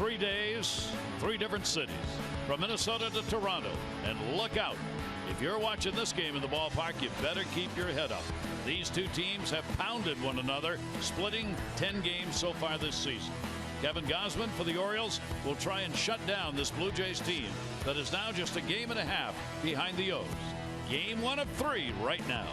3 days, 3 different cities, from Minnesota to Toronto. And look out. If you're watching this game in the ballpark, you better keep your head up. These two teams have pounded one another, splitting 10 games so far this season. Kevin Gausman for the Orioles will try and shut down this Blue Jays team that is now just a game and a half behind the O's. Game 1 of 3 right now.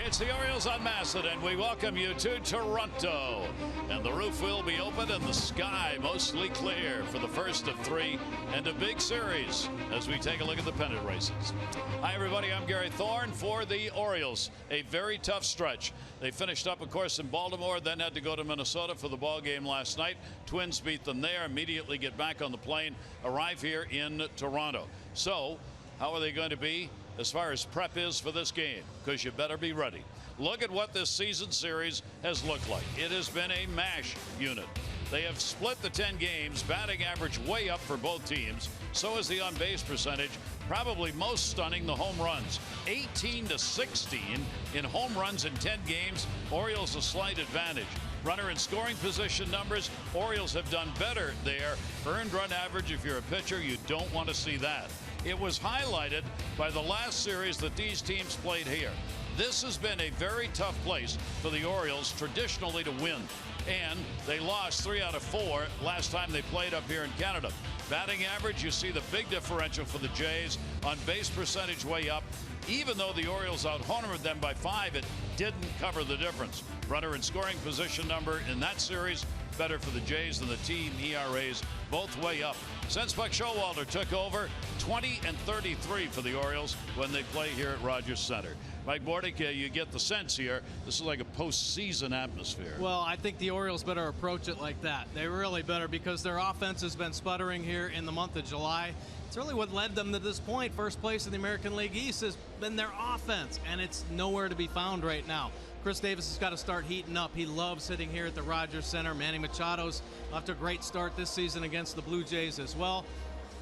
It's the Orioles on Massett, and we welcome you to Toronto. And the roof will be open and the sky mostly clear for the first of 3 and a big series as we take a look at the pennant races. Hi, everybody. I'm Gary Thorne for the Orioles. A very tough stretch. They finished up, of course, in Baltimore, then had to go to Minnesota for the ball game last night. Twins beat them there, immediately get back on the plane, arrive here in Toronto. So, how are they going to be as far as prep is for this game? Because you better be ready. Look at what this season series has looked like. It has been a mash unit. They have split the 10 games, batting average way up for both teams. So is the on-base percentage. Probably most stunning, the home runs. 18-16 in home runs in 10 games. Orioles a slight advantage. Runner in scoring position numbers, Orioles have done better there. Earned run average, if you're a pitcher, you don't want to see that. It was highlighted by the last series that these teams played here. This has been a very tough place for the Orioles traditionally to win. And they lost 3 out of 4 last time they played up here in Canada. Batting average, you see the big differential for the Jays. On base percentage way up. Even though the Orioles out-homered them by 5, it didn't cover the difference. Runner in scoring position number in that series, better for the Jays than the team ERAs, both way up. Since Buck Showalter took over, 20-33 for the Orioles when they play here at Rogers Center. Mike Bordick, you get the sense here, this is like a postseason atmosphere. Well, I think the Orioles better approach it like that. They really better, because their offense has been sputtering here in the month of July. It's really what led them to this point. First place in the American League East has been their offense, and it's nowhere to be found right now. Chris Davis has got to start heating up. He loves sitting here at the Rogers Center. Manny Machado's off to a great start this season against the Blue Jays as well.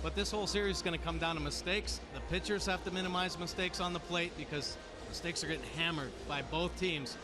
But this whole series is going to come down to mistakes. The pitchers have to minimize mistakes on the plate because mistakes are getting hammered by both teams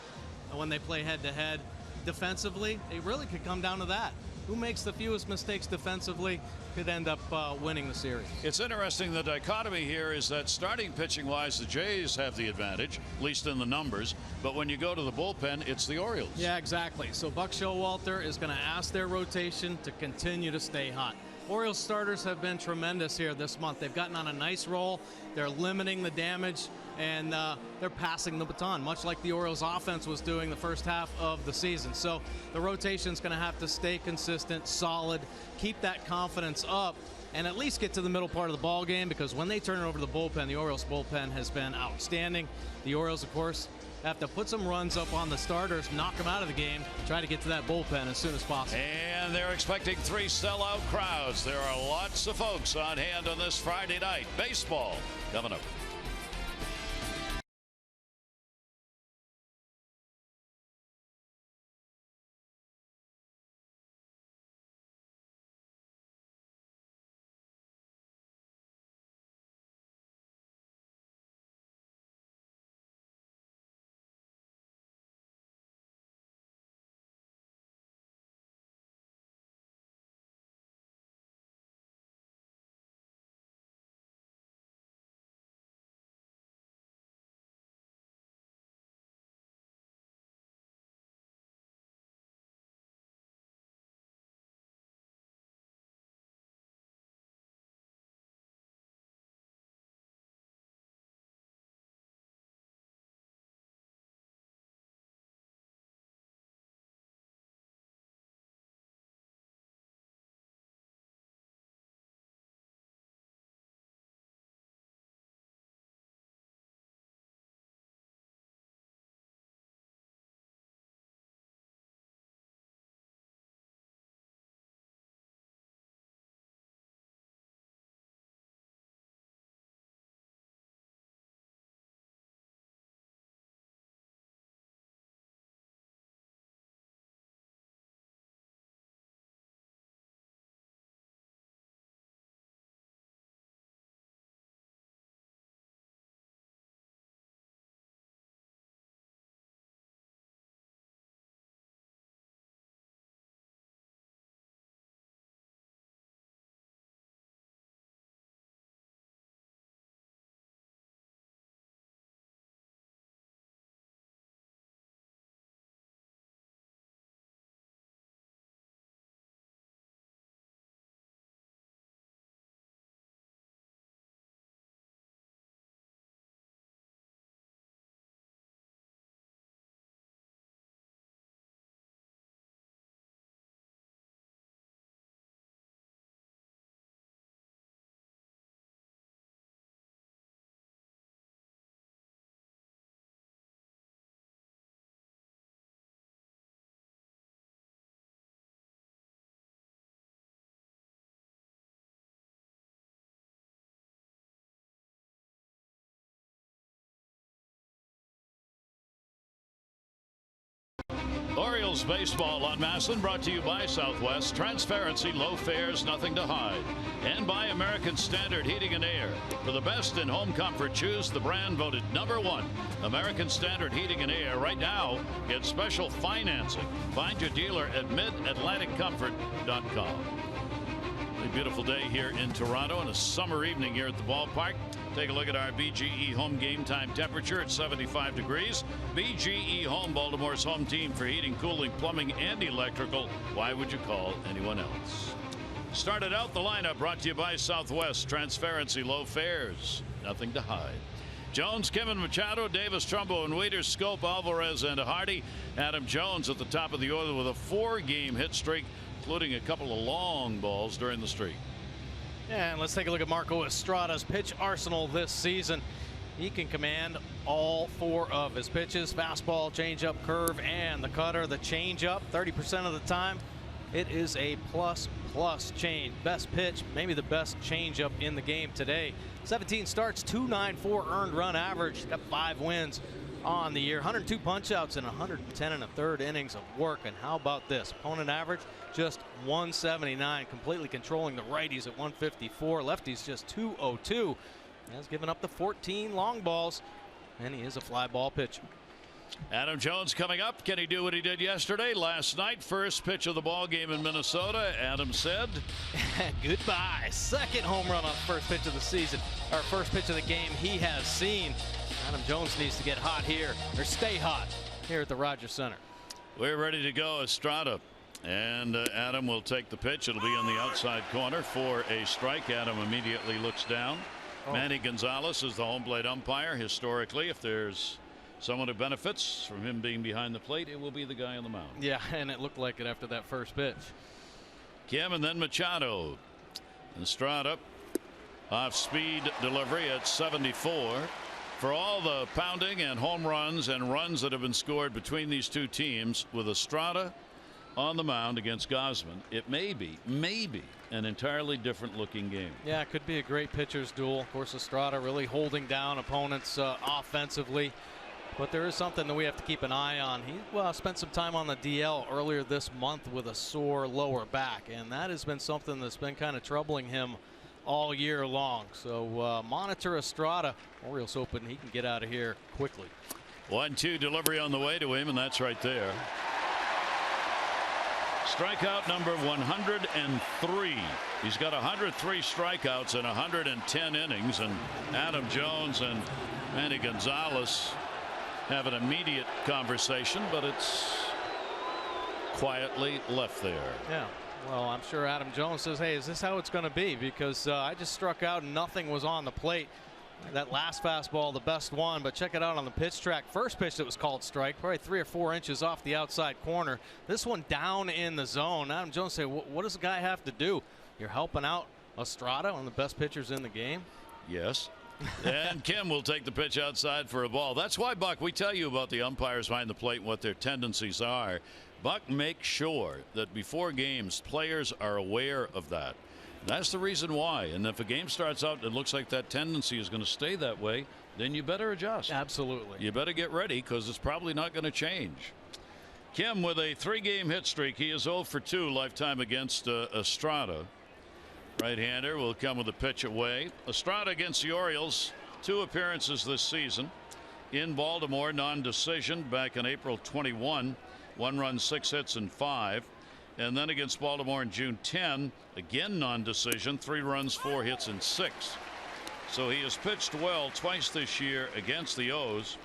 when they play head-to-head. Defensively, it really could come down to that. Who makes the fewest mistakes defensively could end up winning the series. It's interesting, the dichotomy here is that starting pitching-wise, the Jays have the advantage, at least in the numbers. But when you go to the bullpen, it's the Orioles. Yeah, exactly. So Buck Showalter is going to ask their rotation to continue to stay hot. Orioles starters have been tremendous here this month. They've gotten on a nice roll. They're limiting the damage, and they're passing the baton, much like the Orioles offense was doing the first half of the season. So the rotation's going to have to stay consistent, solid, keep that confidence up, and at least get to the middle part of the ball game, because when they turn it over to the bullpen, the Orioles bullpen has been outstanding. The Orioles, of course, have to put some runs up on the starters, knock them out of the game, try to get to that bullpen as soon as possible. And they're expecting 3 sellout crowds. There are lots of folks on hand on this Friday night. Baseball coming up. Orioles baseball on Massillon, brought to you by Southwest. Transparency, low fares, nothing to hide. And by American Standard Heating and Air. For the best in home comfort, choose the brand voted #1. American Standard Heating and Air. Right now, get special financing. Find your dealer at midatlanticcomfort.com. A beautiful day here in Toronto and a summer evening here at the ballpark. Take a look at our BGE home game time temperature at 75 degrees. BGE Home, Baltimore's home team for heating, cooling, plumbing, and electrical. Why would you call anyone else? Started out the lineup brought to you by Southwest. Transparency, low fares, nothing to hide. Jones, Kim, and Machado, Davis, Trumbo, and Wieters, Scope, Alvarez, and Hardy. Adam Jones at the top of the order with a 4-game hit streak, including a couple of long balls during the streak. And let's take a look at Marco Estrada's pitch arsenal this season. He can command all 4 of his pitches: fastball, changeup, curve, and the cutter. The changeup, 30% of the time, it is a plus change. Best pitch, maybe the best changeup in the game today. 17 starts, 294 earned run average. Got 5 wins on the year. 102 punch-outs and 110 1/3 innings of work. And how about this? Opponent average just 179, completely controlling the righties at 154. Lefties just 202. He has given up the 14 long balls, and he is a fly ball pitcher. Adam Jones coming up. Can he do what he did yesterday? Last night, first pitch of the ball game in Minnesota. Adam said goodbye. Second home run on first pitch of the season, or first pitch of the game he has seen. Adam Jones needs to get hot here, or stay hot here at the Rogers Center. We're ready to go. Estrada, and Adam will take the pitch. It'll be on the outside corner for a strike. Adam immediately looks down. Manny Gonzalez is the home plate umpire. Historically, if there's someone who benefits from him being behind the plate, it will be the guy on the mound. Yeah, and it looked like it after that first pitch. Kim, and then Machado. Estrada, off speed delivery at 74. For all the pounding and home runs and runs that have been scored between these two teams, with Estrada on the mound against Gausman, it may be an entirely different looking game. Yeah, it could be a great pitcher's duel. Of course, Estrada really holding down opponents offensively. But there is something that we have to keep an eye on. He spent some time on the DL earlier this month with a sore lower back, and that has been something that's been kind of troubling him all year long. So monitor Estrada. Orioles hoping he can get out of here quickly. 1-2 delivery on the way to him, and that's right there. Strikeout number 103. He's got 103 strikeouts in 110 innings, and Adam Jones and Manny Gonzalez have an immediate conversation, but it's quietly left there. Yeah. Well, I'm sure Adam Jones says, hey, is this how it's going to be? Because I just struck out and nothing was on the plate. That last fastball, the best one, but check it out on the pitch track. First pitch that was called strike, probably 3 or 4 inches off the outside corner. This one down in the zone. Adam Jones said, what does the guy have to do? You're helping out Estrada, one of the best pitchers in the game. Yes. And Kim will take the pitch outside for a ball. That's why, Buck, we tell you about the umpires behind the plate and what their tendencies are. Buck makes sure that before games, players are aware of that. That's the reason why. And if a game starts out and it looks like that tendency is going to stay that way, then you better adjust. Absolutely. You better get ready, because it's probably not going to change. Kim with a 3-game hit streak. He is 0 for 2 lifetime against Estrada. Right-hander will come with a pitch away. Estrada against the Orioles, 2 appearances this season. In Baltimore, non-decision back in April 21. 1 run, 6 hits, and 5. And then against Baltimore in June 10, again non-decision, 3 runs, 4 hits, and 6. So he has pitched well twice this year against the O's.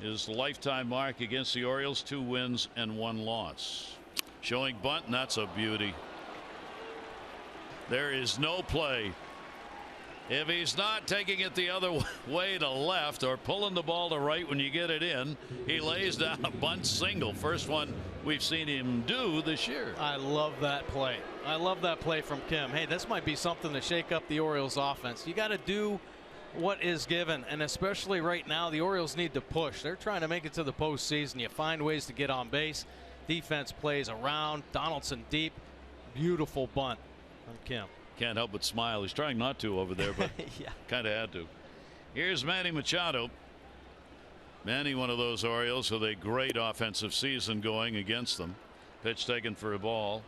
His lifetime mark against the Orioles, 2 wins and 1 loss. Showing bunt, and that's a beauty. There is no play. If he's not taking it the other way to left or pulling the ball to right when you get it in, he lays down a bunt single. First one we've seen him do this year. I love that play. I love that play from Kim. Hey, this might be something to shake up the Orioles offense. You got to do what is given, and especially right now, the Orioles need to push. They're trying to make it to the postseason. You find ways to get on base. Defense plays around. Donaldson deep. Beautiful bunt from Kim. Can't help but smile. He's trying not to over there, but yeah, kind of had to. Here's Manny Machado. Manny, one of those Orioles with a great offensive season going against them. Pitch taken for a ball.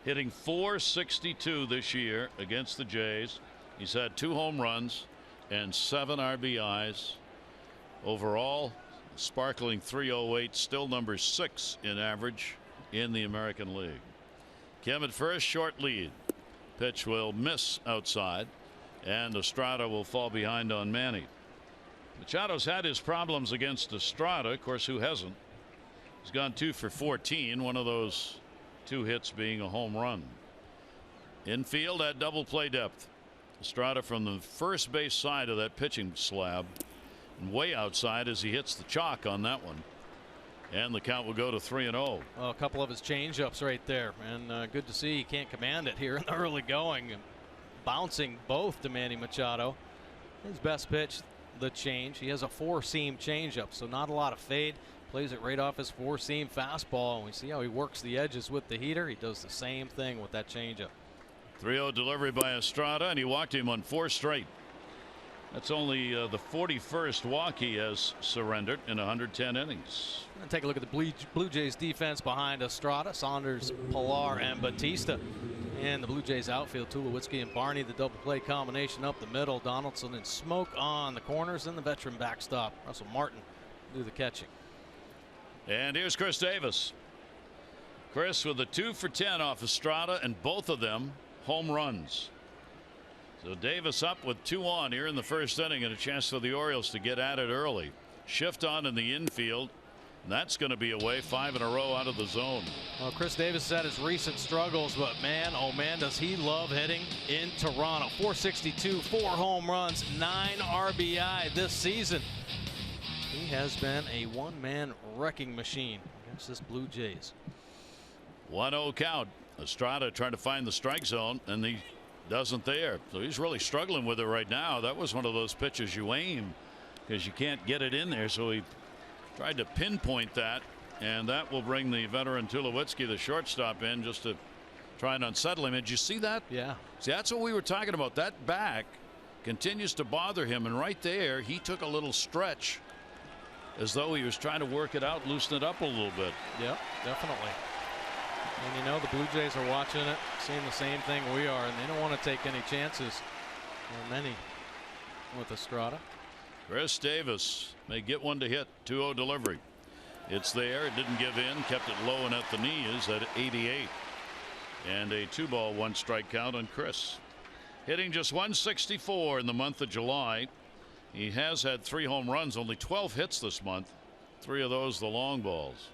Hitting .462 this year against the Jays. He's had 2 home runs and 7 RBIs. Overall, sparkling .308, still number 6 in average in the American League. Kim at first, short lead. Pitch will miss outside, and Estrada will fall behind on Manny. Machado's had his problems against Estrada. Of course, who hasn't? He's gone 2 for 14, one of those 2 hits being a home run. Infield at double play depth. Estrada from the first base side of that pitching slab, and way outside as he hits the chalk on that one. And the count will go to 3-0. Well, a couple of his changeups right there, and good to see he can't command it here in the early going. And bouncing both to Manny Machado. His best pitch, the change. He has a 4-seam changeup, so not a lot of fade. Plays it right off his 4-seam fastball, and we see how he works the edges with the heater. He does the same thing with that changeup. 3-0 delivery by Estrada, and he walked him on 4 straight. That's only the 41st walk he has surrendered in 110 innings. And take a look at the Blue Jays defense behind Estrada, Saunders, Pilar, and Batista. And the Blue Jays outfield, Tulowitzki and Barney, the double play combination up the middle. Donaldson and Smoke on the corners, and the veteran backstop, Russell Martin, do the catching. And here's Chris Davis. Chris with a 2 for 10 off Estrada, and both of them home runs. So Davis up with 2 on here in the first inning, and a chance for the Orioles to get at it early. Shift on in the infield. And that's going to be away, 5 in a row out of the zone. Well, Chris Davis had his recent struggles, but man, oh man, does he love hitting in Toronto. .462, 4 home runs, 9 RBI this season. He has been a one-man wrecking machine against this Blue Jays. 1-0 count. Estrada trying to find the strike zone, and he doesn't there. So he's really struggling with it right now. That was one of those pitches you aim because you can't get it in there. So he tried to pinpoint that, and that will bring the veteran Tulowitzki, the shortstop, in just to try and unsettle him. Did you see that? Yeah. See, that's what we were talking about. That back continues to bother him, and right there he took a little stretch as though he was trying to work it out, loosen it up a little bit. Yep, definitely. And you know, the Blue Jays are watching it, seeing the same thing we are, and they don't want to take any chances, or many, with Estrada. Chris Davis may get one to hit. 2-0 delivery. It's there. It didn't give in. Kept it low and at the knees at 88. And a 2-ball 1-strike count on Chris. Hitting just .164 in the month of July. He has had 3 home runs, only 12 hits this month. 3 of those the long balls.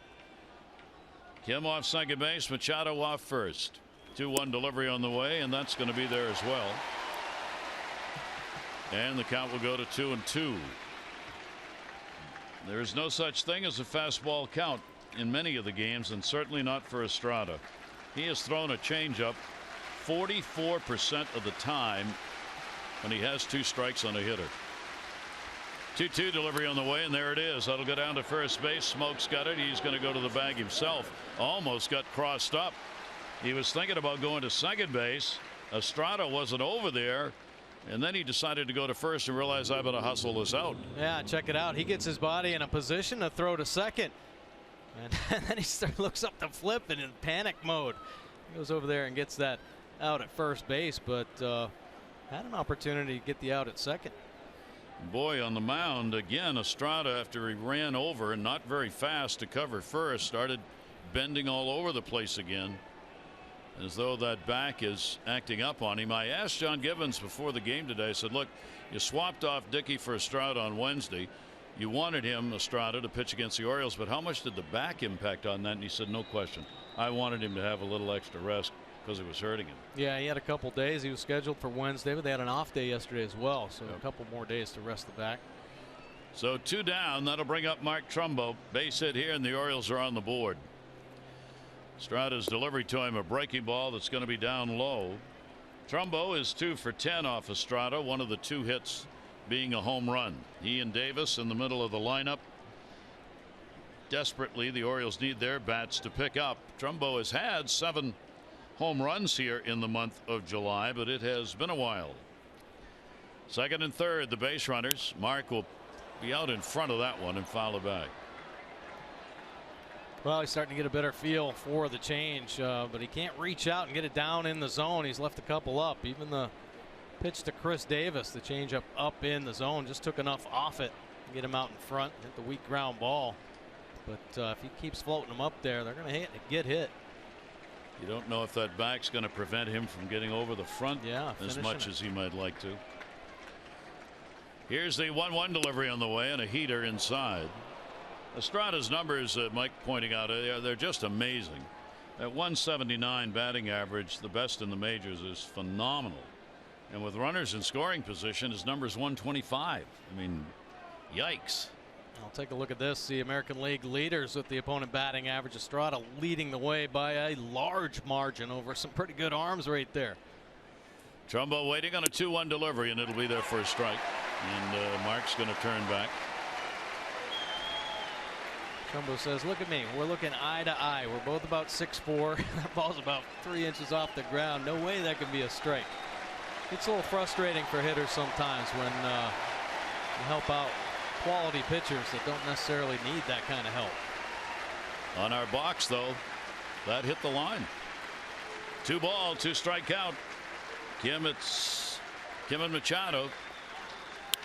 Kim off second base, Machado off first. 2-1 delivery on the way, and that's going to be there as well. And the count will go to 2-2. There is no such thing as a fastball count in many of the games, and certainly not for Estrada. He has thrown a changeup 44% of the time when he has 2 strikes on a hitter. 2-2 delivery on the way, and there it is. That'll go down to first base. Smoke's got it. He's going to go to the bag himself. Almost got crossed up. He was thinking about going to second base. Estrada wasn't over there, and then he decided to go to first and realized I better hustle this out. Yeah, check it out. He gets his body in a position to throw to second, and then he looks up to flip and in panic mode. He goes over there and gets that out at first base, but had an opportunity to get the out at second. Boy, on the mound again, Estrada, after he ran over and not very fast to cover first, started bending all over the place again, as though that back is acting up on him. I asked John Gibbons before the game today. I said, look, you swapped off Dickey for Estrada on Wednesday. You wanted him, Estrada, to pitch against the Orioles, but how much did the back impact on that? And he said, no question. I wanted him to have a little extra rest because it was hurting him. Yeah, he had a couple days. He was scheduled for Wednesday, but they had an off day yesterday as well, so a couple more days to rest the back. So 2 down. That'll bring up Mark Trumbo. Base hit here, and the Orioles are on the board. Estrada's delivery to him, a breaking ball that's going to be down low. Trumbo is 2 for 10 off Estrada, one of the 2 hits being a home run. He and Davis in the middle of the lineup. Desperately, the Orioles need their bats to pick up. Trumbo has had 7 home runs here in the month of July, but it has been a while. Second and third, the base runners. Mark will be out in front of that one and foul it back. Well, he's starting to get a better feel for the change, but he can't reach out and get it down in the zone. He's left a couple up. Even the pitch to Chris Davis, the changeup up in the zone, just took enough off it to get him out in front, hit the weak ground ball. But if he keeps floating them up there, they're going to get hit. You don't know if that back's going to prevent him from getting over the front as much as he might like to. Here's the 1-1 delivery on the way and a heater inside. Estrada's numbers, Mike pointing out, they're just amazing. At 179 batting average, the best in the majors, is phenomenal. And with runners in scoring position, his number's 125. I mean, yikes. I'll take a look at this. The American League leaders with the opponent batting average. Estrada leading the way by a large margin over some pretty good arms right there. Trumbo waiting on a 2-1 delivery, and it'll be their first strike. And Mark's going to turn back. Trumbo says, look at me. We're looking eye to eye. We're both about 6'4". That ball's about 3 inches off the ground. No way that could be a strike. It's a little frustrating for hitters sometimes when you help out quality pitchers that don't necessarily need that kind of help. On our box, though, that hit the line. 2 ball, 2 strike count. Kim and Machado.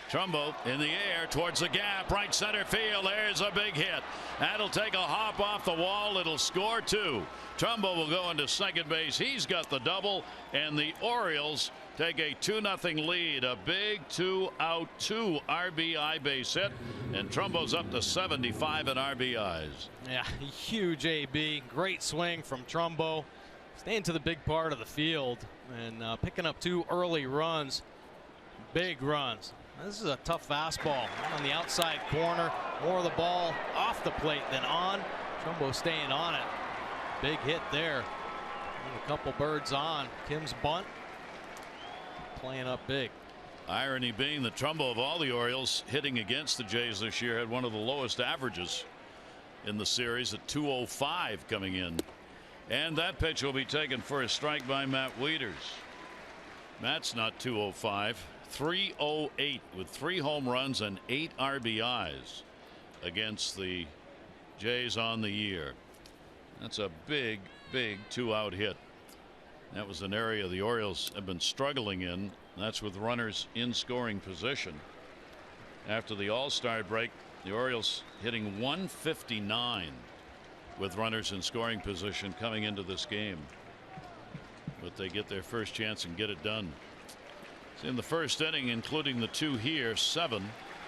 Trumbo in the air towards the gap, right center field. There's a big hit. That'll take a hop off the wall. It'll score 2. Trumbo will go into second base. He's got the double, and the Orioles take a 2-0 lead. A big 2-out, 2 RBI base hit, and Trumbo's up to 75 in RBIs. Yeah, huge AB. Great swing from Trumbo. Staying to the big part of the field and picking up 2 early runs. Big runs. This is a tough fastball on the outside corner. More of the ball off the plate than on. Trumbo staying on it. Big hit there. And a couple birds on. Kim's bunt. Playing up big. Irony being that Trumbo, of all the Orioles hitting against the Jays this year, had one of the lowest averages in the series at 205 coming in. And that pitch will be taken for a strike by Matt Wieters. Matt's not 205. 308 with 3 home runs and 8 RBIs against the Jays on the year. That's a big 2-out hit. That was an area the Orioles have been struggling in. That's with runners in scoring position. After the All-Star break, the Orioles hitting 159 with runners in scoring position coming into this game. But they get their first chance and get it done. In the first inning, including the 2 here, 7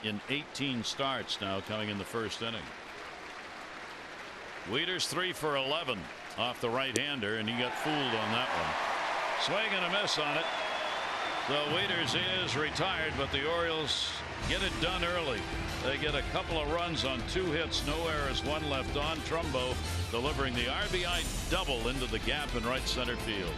in 18 starts now coming in the first inning. Wieters 3 for 11 off the right-hander, and he got fooled on that one. Swing and a miss on it. So Wieters is retired, but the Orioles get it done early. They get a couple of runs on 2 hits, no errors, 1 left on. Trumbo delivering the RBI double into the gap in right center field.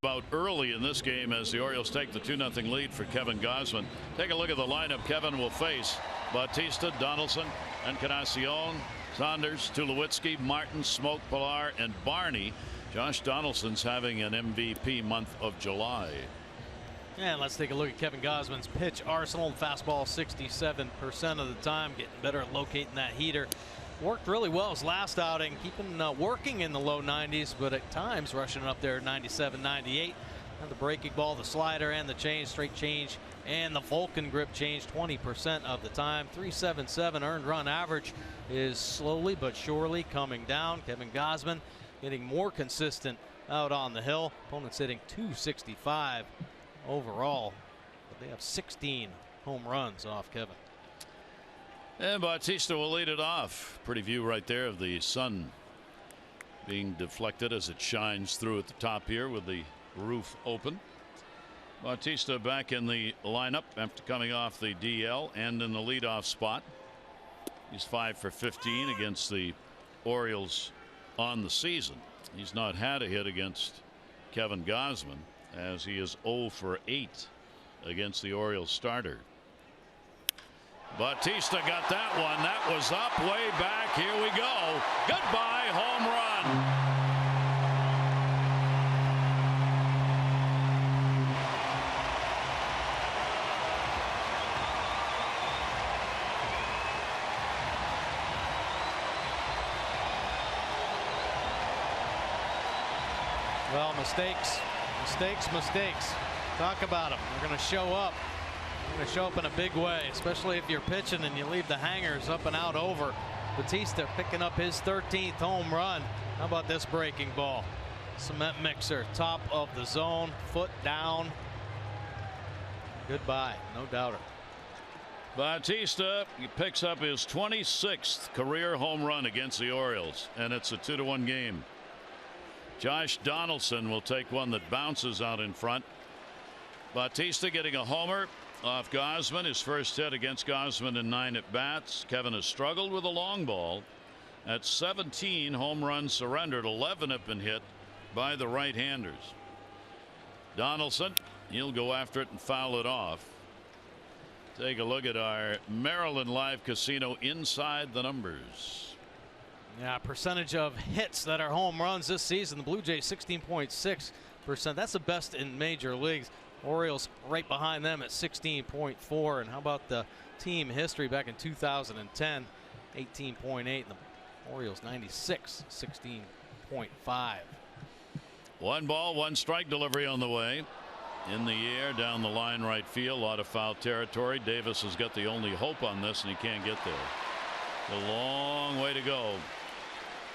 about early in this game as the Orioles take the 2-0 lead for Kevin Gausman. Take a look at the lineup. Kevin will face Bautista, Donaldson, Encarnacion, Saunders, Tulowitzki, Martin, Smoke, Pilar, and Barney. Josh Donaldson's having an MVP month of July. And let's take a look at Kevin Gausman's pitch arsenal. Fastball 67% of the time, getting better at locating that heater. Worked really well his last outing, keeping working in the low 90s, but at times rushing up there 97, 98. And the breaking ball, the slider, and the change, straight change, and the Vulcan grip change 20% of the time. 3.77 earned run average is slowly but surely coming down. Kevin Gausman getting more consistent out on the hill. Opponents hitting 265 overall, but they have 16 home runs off Kevin. And Bautista will lead it off. Pretty view right there of the sun being deflected as it shines through at the top here with the roof open. Bautista back in the lineup after coming off the DL and in the leadoff spot. He's 5 for 15 against the Orioles on the season. He's not had a hit against Kevin Gausman, as he is 0 for 8 against the Orioles starter. Bautista got that one. That was up way back. Here we go. Goodbye, home run. Well, mistakes. Talk about them. They're going to show up. They're going to show up in a big way, especially if you're pitching and you leave the hangers up and out over. Bautista picking up his 13th home run. How about this breaking ball? Cement mixer, top of the zone, foot down. Goodbye, no doubter. Bautista picks up his 26th career home run against the Orioles, and it's a 2-1 game. Josh Donaldson will take one that bounces out in front. Bautista getting a homer off Gausman, his first hit against Gausman in 9 at-bats. Kevin has struggled with a long ball. At 17 home runs surrendered, 11 have been hit by the right-handers. Donaldson, he'll go after it and foul it off. Take a look at our Maryland Live Casino inside the numbers. Yeah, percentage of hits that are home runs this season. The Blue Jays 16.6%. That's the best in major leagues. Orioles right behind them at 16.4. And how about the team history back in 2010? 18.8. And the Orioles 96, 16.5. 1 ball, 1 strike delivery on the way. In the air, down the line, right field. A lot of foul territory. Davis has got the only hope on this, and he can't get there. A long way to go.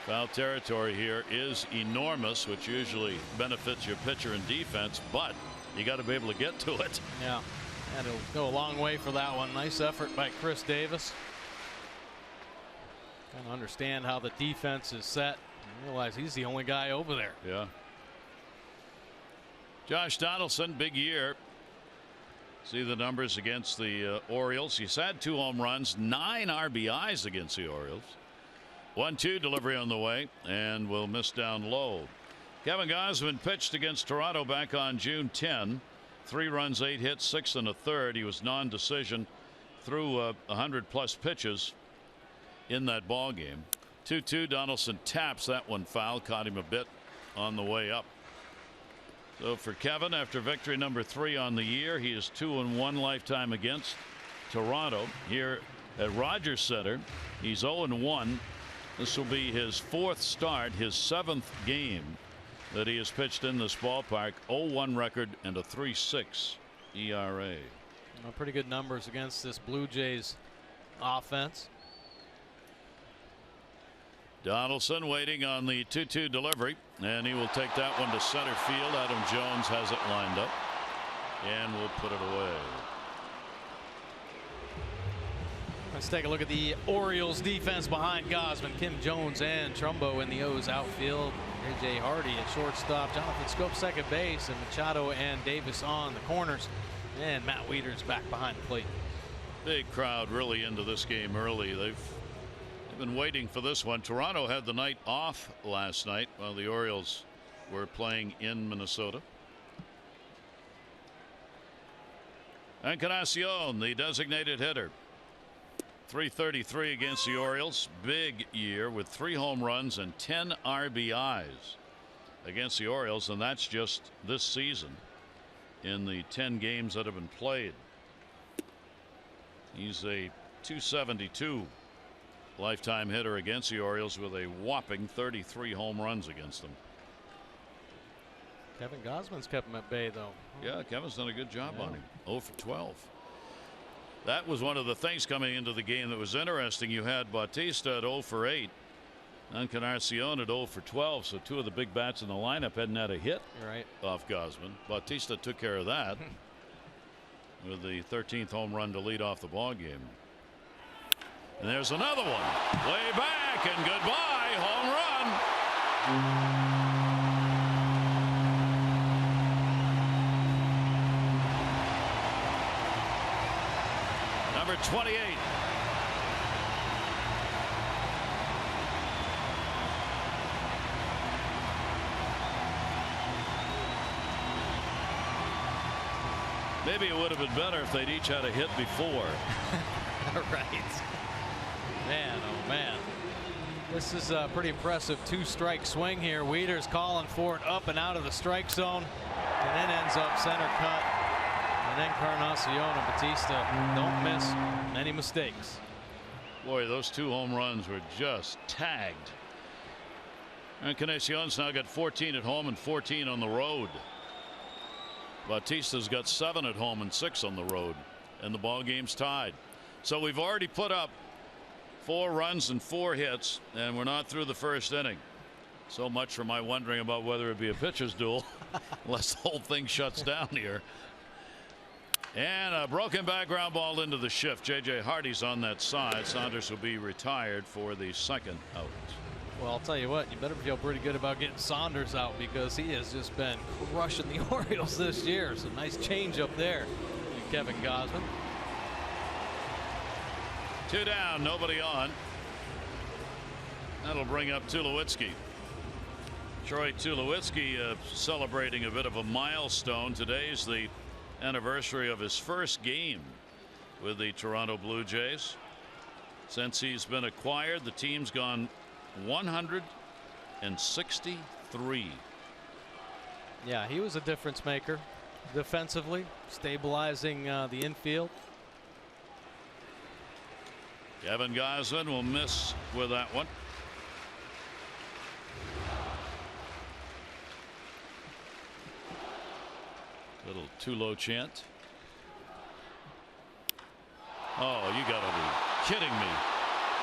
Foul territory here is enormous, which usually benefits your pitcher and defense, but you got to be able to get to it. Yeah, and it'll go a long way for that one. Nice effort by Chris Davis. Kind of understand how the defense is set and realize he's the only guy over there. Yeah. Josh Donaldson, big year. See the numbers against the Orioles. He's had 2 home runs, 9 RBIs against the Orioles. 1-2 delivery on the way, and will miss down low. Kevin Gausman pitched against Toronto back on June 10. 3 runs, 8 hits, 6 1/3. He was non-decision through 100+ pitches in that ball game. 2-2. Donaldson taps that one foul, caught him a bit on the way up. So for Kevin, after victory number 3 on the year, he is 2-1 lifetime against Toronto. Here at Rogers Center, he's 0-1. This will be his 4th start, his 7th game that he has pitched in this ballpark. 0-1 record and a 3.6 ERA. Pretty good numbers against this Blue Jays offense. Donaldson waiting on the 2-2 delivery, and he will take that one to center field. Adam Jones has it lined up and will put it away. Let's take a look at the Orioles defense behind Gausman. Kim Jones and Trumbo in the O's outfield. A.J. Hardy at shortstop. Jonathan Scope second base, and Machado and Davis on the corners. And Matt Wieters back behind the plate. Big crowd really into this game early. They've been waiting for this one. Toronto had the night off last night while the Orioles were playing in Minnesota. Encarnacion, the designated hitter. .333 against the Orioles. Big year with 3 home runs and 10 RBIs against the Orioles, and that's just this season in the 10 games that have been played. He's a .272 lifetime hitter against the Orioles with a whopping 33 home runs against them. Kevin Gausman's kept him at bay, though. Yeah, Kevin's done a good job on him. 0 for 12. That was one of the things coming into the game that was interesting. You had Bautista at 0 for 8. Encarnacion at 0 for 12. So 2 of the big bats in the lineup hadn't had a hit off Gausman. Bautista took care of that with the 13th home run to lead off the ball game. And there's another one way back, and goodbye, home run. Number 28. Maybe it would have been better if they'd each had a hit before. Right. Man, oh man. This is a pretty impressive 2-strike swing here. Wieters calling for it up and out of the strike zone, and then ends up center cut. And Encarnacion and Bautista don't miss many mistakes. Boy, those 2 home runs were just tagged. Encarnacion's now got 14 at home and 14 on the road. Bautista's got 7 at home and 6 on the road, and the ball game's tied. So we've already put up 4 runs and 4 hits, and we're not through the first inning. So much for my wondering about whether it'd be a pitcher's duel unless the whole thing shuts down here. And a broken back ground ball into the shift. J.J. Hardy's on that side. Saunders will be retired for the second out. Well, I'll tell you what, you better feel pretty good about getting Saunders out, because he has just been crushing the Orioles this year. So nice change up there. Kevin Gausman. 2 down, nobody on. That'll bring up Tulowitzki. Troy Tulowitzki celebrating a bit of a milestone. Today's the anniversary of his first game with the Toronto Blue Jays. Since he's been acquired, the team's gone 163. Yeah, he was a difference maker defensively, stabilizing the infield. Kevin Gausman will miss with that one. Little Tulo chant. Oh, you gotta be kidding me.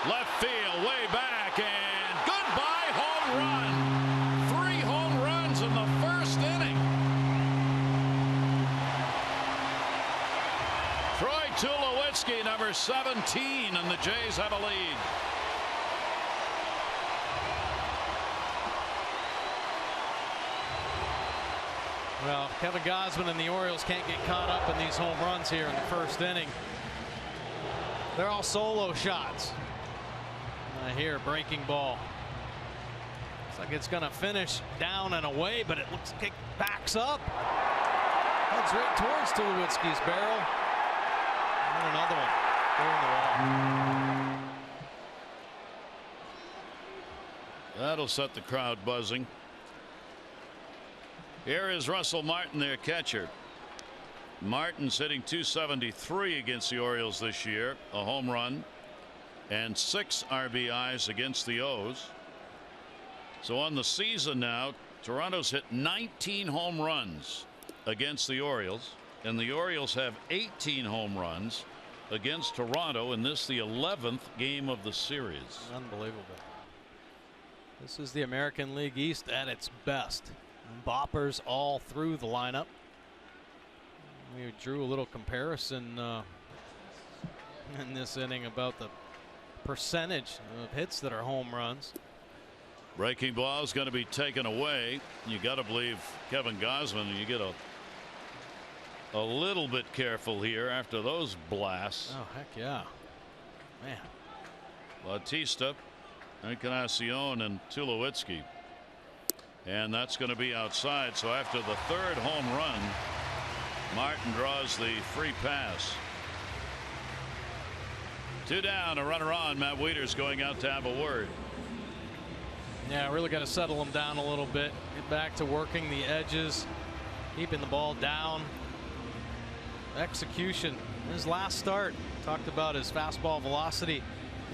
Left field, way back, and goodbye home run. 3 home runs in the first inning. Troy Tulowitzki, number 17, and the Jays have a lead. Well, Kevin Gausman and the Orioles can't get caught up in these home runs here in the first inning. They're all solo shots. Here, breaking ball. Looks like it's going to finish down and away, but it looks like it backs up. Heads right towards Tulowitzki's barrel. And another one. There in the wall. That'll set the crowd buzzing. Here is Russell Martin, their catcher. Martin's hitting .273 against the Orioles this year, a home run and 6 RBIs against the O's. So on the season now, Toronto's hit 19 home runs against the Orioles, and the Orioles have 18 home runs against Toronto, and this the 11th game of the series. Unbelievable. This is the American League East at its best. Boppers all through the lineup. We drew a little comparison in this inning about the percentage of hits that are home runs. Breaking ball is going to be taken away. You got to believe Kevin Gausman. You get a little bit careful here after those blasts. Oh, heck yeah. Man. Bautista, Encarnacion, and Tulowitzki. And that's going to be outside. So after the 3rd home run, Martin draws the free pass. 2 down, a runner on. Matt Wieters going out to have a word. Yeah, really got to settle him down a little bit. Get back to working the edges, keeping the ball down. Execution. His last start, talked about his fastball velocity,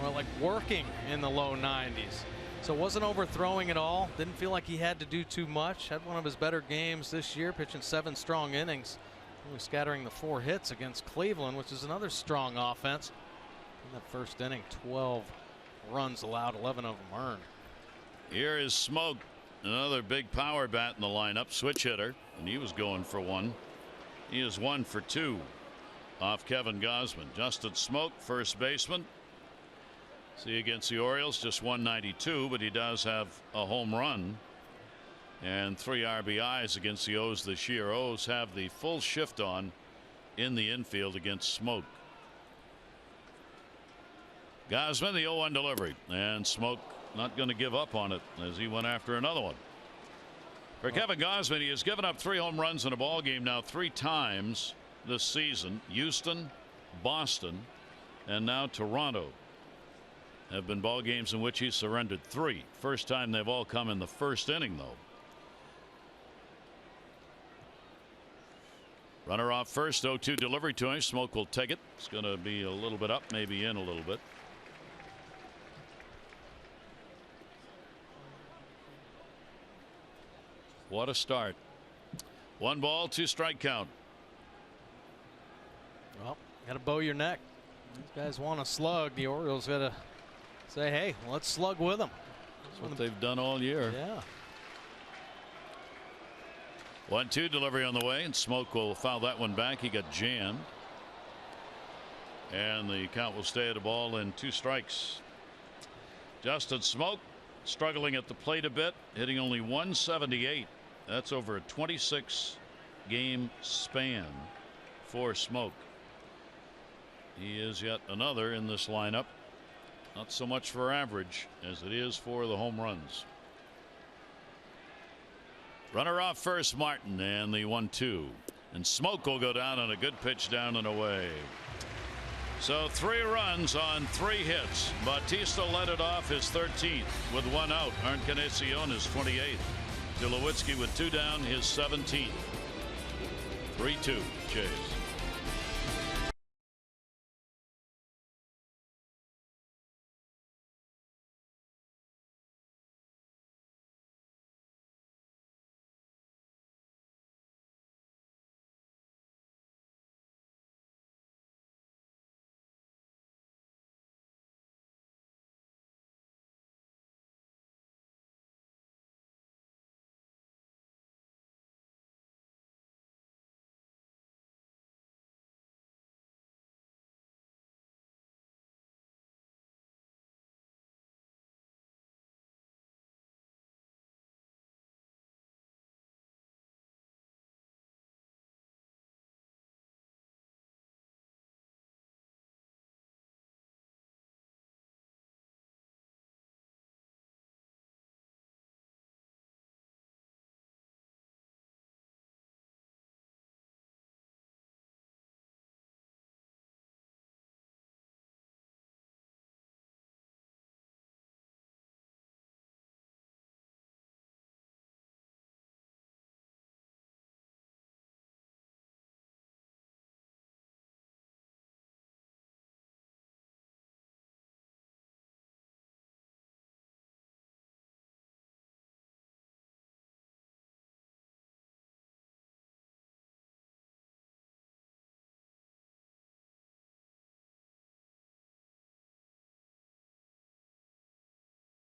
more like working in the low 90s. So wasn't overthrowing at all. Didn't feel like he had to do too much. Had one of his better games this year, pitching 7 strong innings. Only scattering the 4 hits against Cleveland, which is another strong offense. In that first inning, 12 runs allowed, 11 of them earned. Here is Smoke, another big power bat in the lineup, switch hitter, and he was going for 1. He is 1 for 2 off Kevin Gausman. Justin Smoke, first baseman. See, against the Orioles, just 192, but he does have a home run and 3 RBIs against the O's this year. O's have the full shift on in the infield against Smoke. Gausman, the 0-1 delivery, and Smoke not going to give up on it as he went after another one. For Kevin Gausman, he has given up 3 home runs in a ball game now 3 times this season. Houston, Boston, and now Toronto have been ball games in which he surrendered 3. First time they've all come in the first inning, though. Runner off first, 0-2 delivery to him. Smoke will take it. It's going to be a little bit up, maybe in a little bit. What a start. 1 ball, 2 strike count. Well, got to bow your neck. These guys want to slug. The Orioles got to say, hey, let's slug with them. That's what they've done all year. Yeah. 1-2 delivery on the way, and Smoke will foul that one back. He got jammed. And the count will stay at a ball and 2 strikes. Justin Smoke struggling at the plate a bit, hitting only 178. That's over a 26 game span for Smoke. He is yet another in this lineup. Not so much for average as it is for the home runs. Runner off first, Martin, and the 1-2. And Smoke will go down on a good pitch down and away. So 3 runs on 3 hits. Bautista led it off, his 13th with 1 out. Encarnacion his 28th. Tulowitzki with 2 down, his 17th. 3-2 Jays.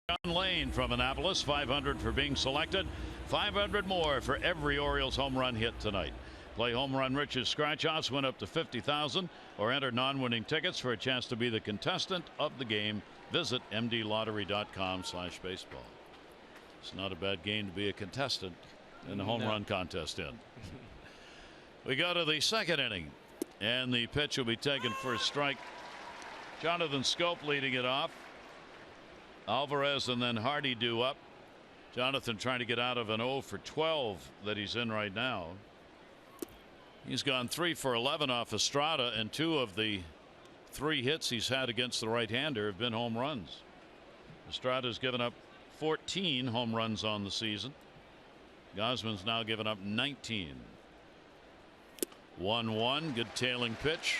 John Lane from Annapolis, 500 for being selected, 500 more for every Orioles home run hit tonight. Play Home Run Rich's scratch offs, win up to $50,000, or enter non-winning tickets for a chance to be the contestant of the game. Visit mdlottery.com/baseball. It's not a bad game to be a contestant in the home run contest in. We go to the 2nd inning, and the pitch will be taken for a strike. Jonathan Schoop leading it off. Alvarez and then Hardy due up. Jonathan trying to get out of an 0 for 12 that he's in right now. He's gone 3 for 11 off Estrada, and 2 of the 3 hits he's had against the right-hander have been home runs. Estrada's given up 14 home runs on the season. Gausman's now given up 19. 1-1, good tailing pitch,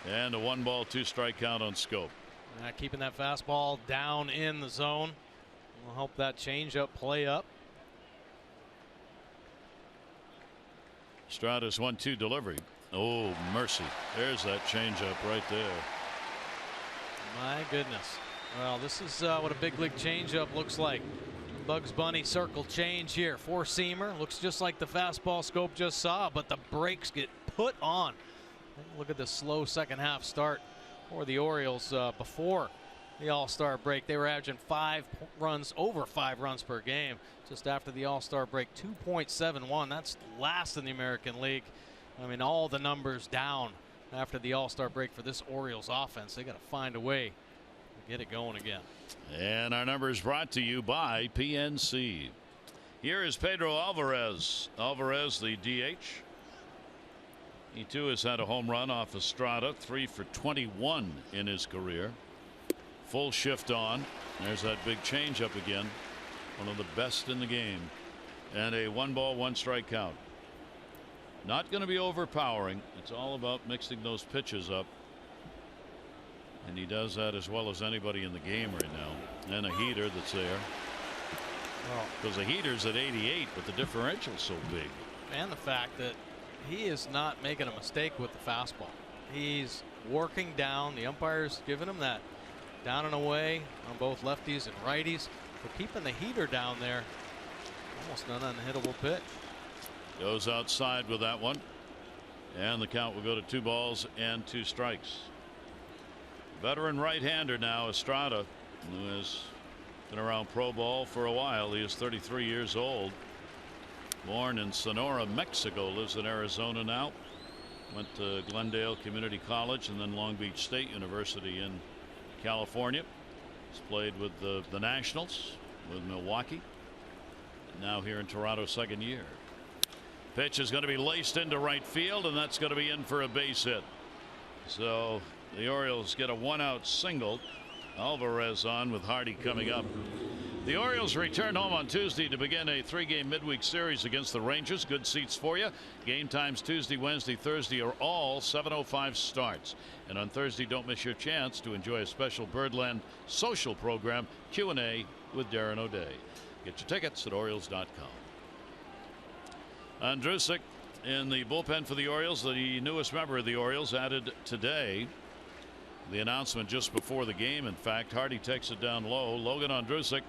and a 1-ball 2-strike count on Schoop. Keeping that fastball down in the zone will help that changeup play up. Estrada's 1-2 delivery. Oh, mercy. There's that changeup right there. My goodness. Well, this is what a big league changeup looks like. Bugs Bunny circle change here. 4-seamer. Looks just like the fastball Schoop just saw, but the brakes get put on. Look at the slow second half start for the Orioles before the All-Star break. They were averaging 5 runs, over 5 runs per game. Just after the All-Star break, 2.71. That's last in the American League. I mean, all the numbers down after the All-Star break for this Orioles offense. They got to find a way to get it going again. And our numbers brought to you by PNC. Here is Pedro Alvarez. Alvarez, the DH. He too has had a home run off Estrada, 3 for 21 in his career. Full shift on. There's that big changeup again. One of the best in the game. And a 1-ball 1-strike count. Not going to be overpowering. It's all about mixing those pitches up. And he does that as well as anybody in the game right now. And a heater that's there. Because the heater's at 88, but the differential's so big. And the fact that he is not making a mistake with the fastball. He's working down. The umpire's giving him that down and away on both lefties and righties. For keeping the heater down there. Almost an unhittable pitch. Goes outside with that one. And the count will go to 2 balls and 2 strikes. Veteran right-hander now, Estrada, who has been around pro ball for a while. He is 33 years old. Born in Sonora, Mexico, lives in Arizona now. Went to Glendale Community College and then Long Beach State University in California. He's played with the Nationals, with Milwaukee. Now here in Toronto, 2nd year. Pitch is going to be laced into right field, and that's going to be in for a base hit. So the Orioles get a 1-out single. Alvarez on with Hardy coming up. The Orioles return home on Tuesday to begin a 3-game midweek series against the Rangers. Good seats for you. Game times Tuesday, Wednesday, Thursday are all 7:05 starts. And on Thursday, don't miss your chance to enjoy a special Birdland social program, Q&A with Darren O'Day. Get your tickets at Orioles.com. Andrusik in the bullpen for the Orioles, the newest member of the Orioles, added today. The announcement just before the game. In fact, Hardy takes it down low. Logan Andrusik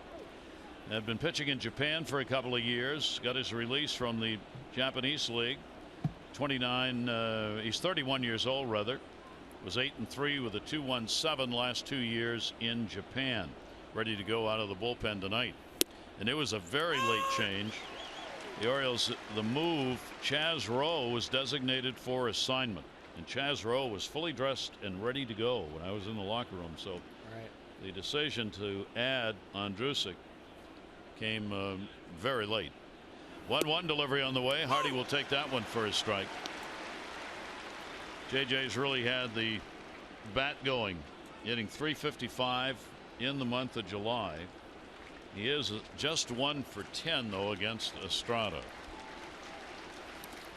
had been pitching in Japan for a couple of years. Got his release from the Japanese League. He's 31 years old rather. Was 8-3 with a 2.17 last 2 years in Japan. Ready to go out of the bullpen tonight. And it was a very late change. The Orioles, the move, Chaz Rowe was designated for assignment. And Chaz Rowe was fully dressed and ready to go when I was in the locker room. So the decision to add Andrusik came very late. 1-1 delivery on the way. Hardy will take that one for his strike. JJ's really had the bat going, hitting .355 in the month of July. He is just 1 for 10 though against Estrada.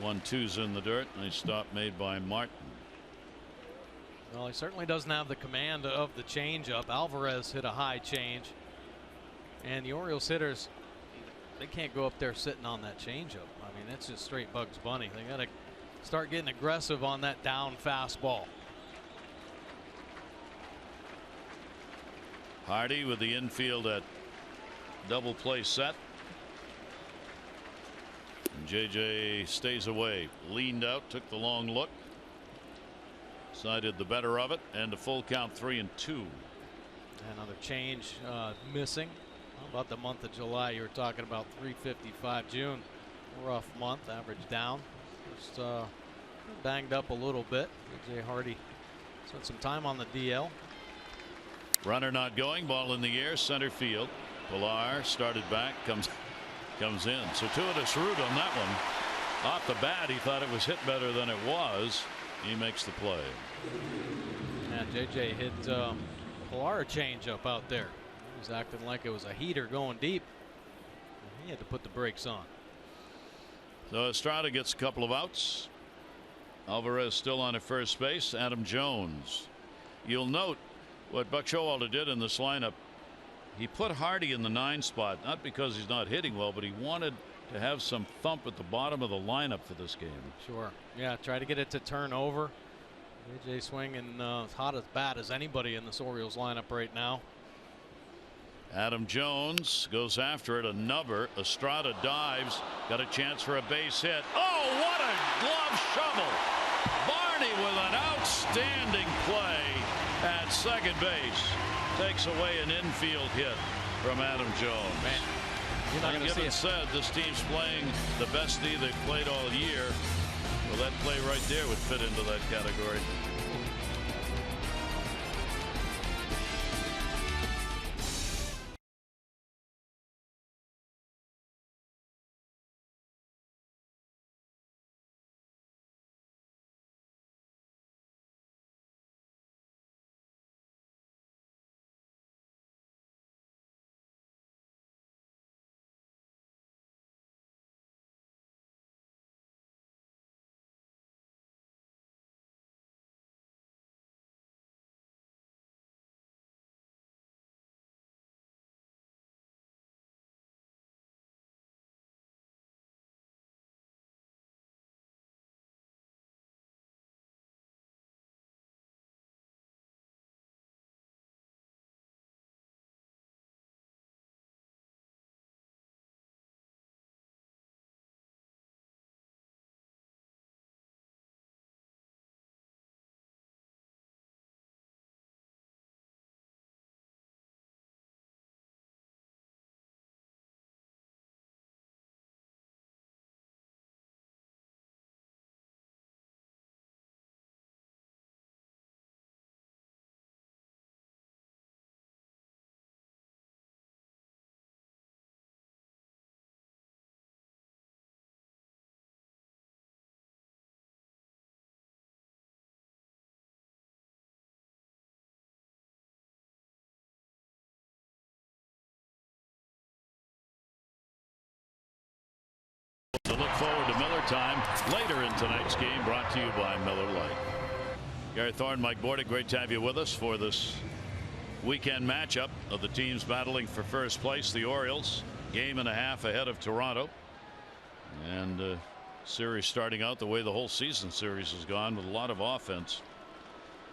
1-2's in the dirt. Nice stop made by Martin. Well, he certainly doesn't have the command of the changeup. Alvarez hit a high change, and the Orioles hitters, they can't go up there sitting on that changeup. I mean, that's just straight Bugs Bunny. They got to start getting aggressive on that down fastball. Hardy with the infield at double play set. And JJ stays away. Leaned out, took the long look. Decided the better of it, and a full count 3-2. Another change missing. How about the month of July? You were talking about .355. June, rough month, average down. Just banged up a little bit. JJ Hardy spent some time on the DL. Runner not going, ball in the air, center field. Pilar started back, comes in. So Fortuitous route on that one. Off the bat, he thought it was hit better than it was. He makes the play. And JJ hit Pilar a changeup out there. He was acting like it was a heater going deep. He had to put the brakes on. So Estrada gets a couple of outs. Alvarez still on at first base. Adam Jones. You'll note what Buck Showalter did in this lineup. He put Hardy in the 9 spot, not because he's not hitting well, but he wanted to have some thump at the bottom of the lineup for this game. Sure. Yeah, try to get it to turn over. AJ swinging as hot as bad as anybody in this Orioles lineup right now. Adam Jones goes after it. A nubber. Estrada dives. Got a chance for a base hit. Oh, what a glove shovel. Barney with an outstanding play at second base. Takes away an infield hit from Adam Jones. Man, you're not going to see it. Said this team's playing the best D they've played all year. Well, that play right there would fit into that category. To look forward to Miller time later in tonight's game, brought to you by Miller Lite. Gary Thorne, Mike Bordick, great to have you with us for this weekend matchup of the teams battling for first place. The Orioles, game and a half ahead of Toronto, and series starting out the way the whole season series has gone, with a lot of offense.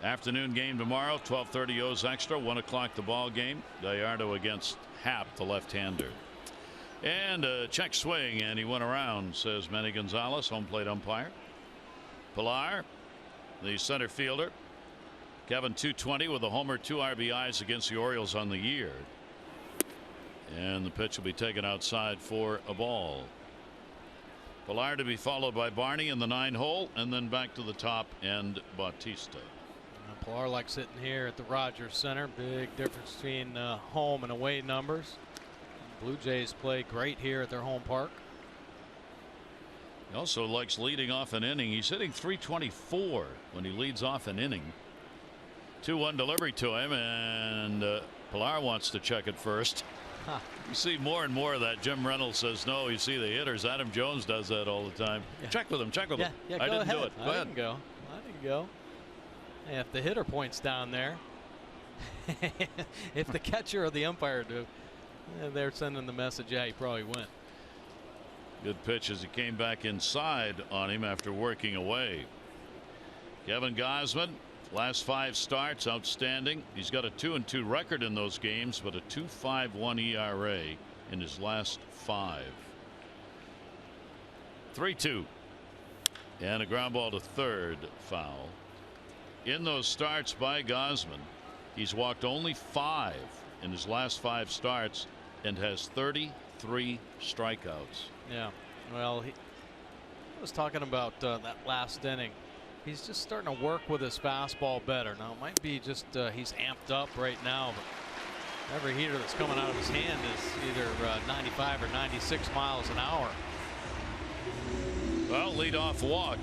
Afternoon game tomorrow, 12:30 O's Extra, 1 o'clock the ball game. Gallardo against Happ, the left-hander. And a check swing, and he went around, says Manny Gonzalez, home plate umpire. Pilar, the center fielder. Kevin, 220 with a homer, 2 RBIs against the Orioles on the year. And the pitch will be taken outside for a ball. Pilar to be followed by Barney in the 9 hole, and then back to the top and Bautista. Pilar likes sitting here at the Rogers Center. Big difference between home and away numbers. Blue Jays play great here at their home park. He also likes leading off an inning. He's hitting .324 when he leads off an inning. 2-1 delivery to him, and Pilar wants to check it first. Huh. You see more and more of that. Jim Reynolds says no. You see the hitters. Adam Jones does that all the time. Yeah. Check with him. Check with him. Yeah, I didn't do it. Go ahead. I didn't go. Hey, if the hitter points down there, if the catcher or the umpire do, they're sending the message, yeah, he probably went. Good pitch as he came back inside on him after working away. Kevin Gausman, last 5 starts, outstanding. He's got a 2-2 record in those games, but a 2.51 ERA in his last 5. 3-2. And a ground ball to third, foul. In those starts by Gausman, he's walked only 5 in his last 5 starts and has 33 strikeouts. Yeah, well, he was talking about that last inning. He's just starting to work with his fastball better. Now, it might be just he's amped up right now, but every heater that's coming out of his hand is either 95 or 96 miles an hour. Well, leadoff walk.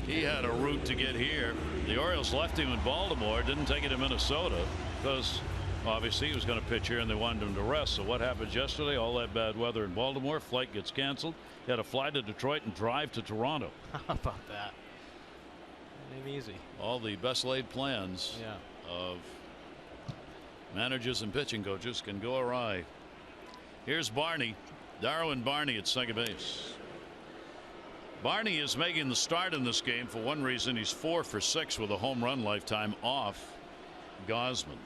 He had a route to get here. The Orioles left him in Baltimore, didn't take it to Minnesota because obviously he was going to pitch here and they wanted him to rest. So what happened yesterday? All that bad weather in Baltimore, flight gets canceled. He had to fly to Detroit and drive to Toronto. How about that? It ain't easy. All the best laid plans of managers and pitching coaches can go awry. Here's Barney, Darwin Barney at second base. Barney is making the start in this game for one reason. He's 4 for 6 with a home run lifetime off Gausman.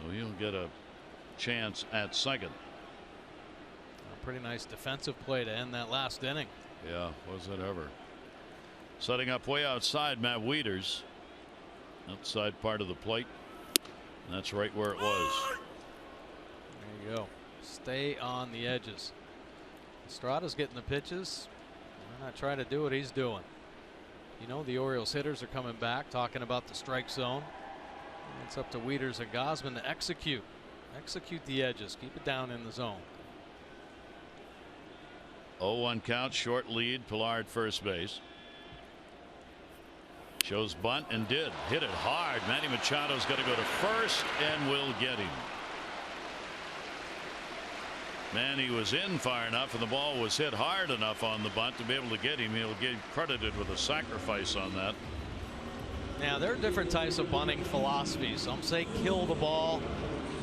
So he'll get a chance at second. A pretty nice defensive play to end that last inning. Yeah, was it ever. Setting up way outside, Matt Wieters. Outside part of the plate. And that's right where it was. There you go. Stay on the edges. Estrada's getting the pitches. Why not try to do what he's doing? You know the Orioles hitters are coming back, talking about the strike zone. And it's up to Wieters and Gausman to execute the edges, keep it down in the zone. 0-1 count, short lead, Pilar at first base. Shows bunt and did hit it hard. Manny Machado's got to go to first and will get him. Manny was in far enough and the ball was hit hard enough on the bunt to be able to get him. He'll get credited with a sacrifice on that. Now there are different types of bunting philosophies. Some say kill the ball,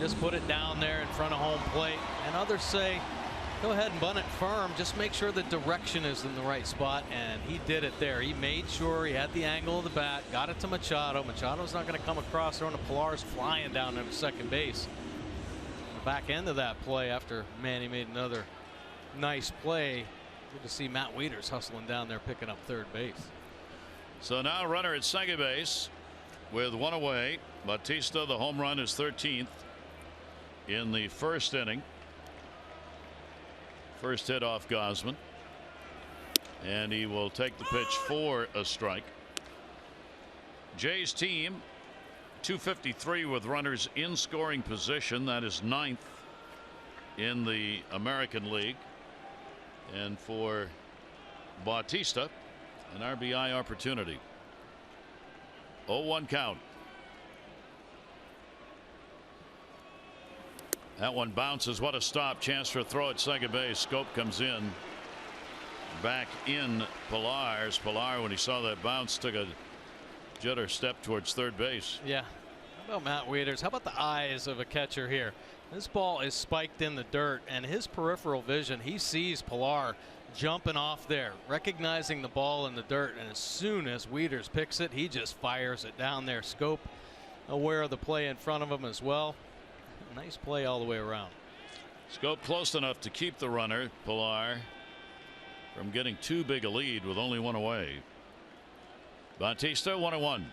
just put it down there in front of home plate, and others say go ahead and bunt it firm, just make sure the direction is in the right spot, and he did it there. He made sure he had the angle of the bat, got it to Machado. Machado's not going to come across there, and Pilar's flying down to second base. The back end of that play after Manny made another nice play. Good to see Matt Wieters hustling down there picking up third base. So now runner at second base with one away. Bautista, the home run, is 13th in the first inning. First hit off Gausman, and he will take the pitch for a strike. Jay's team 253 with runners in scoring position. That is 9th in the American League. And for Bautista, an RBI opportunity. 0-1 count. That one bounces. What a stop. Chance for a throw at second base. Schoop comes in. Back in Pilar's. Pilar, when he saw that bounce, took a jitter step towards third base. Yeah. How about Matt Wieters? How about the eyes of a catcher here? This ball is spiked in the dirt, and his peripheral vision, he sees Pilar jumping off there, recognizing the ball in the dirt, and as soon as Wieters picks it, he just fires it down there. Schoop aware of the play in front of him as well. Nice play all the way around. Schoop close enough to keep the runner, Pilar, from getting too big a lead with only one away. Bautista 1-1.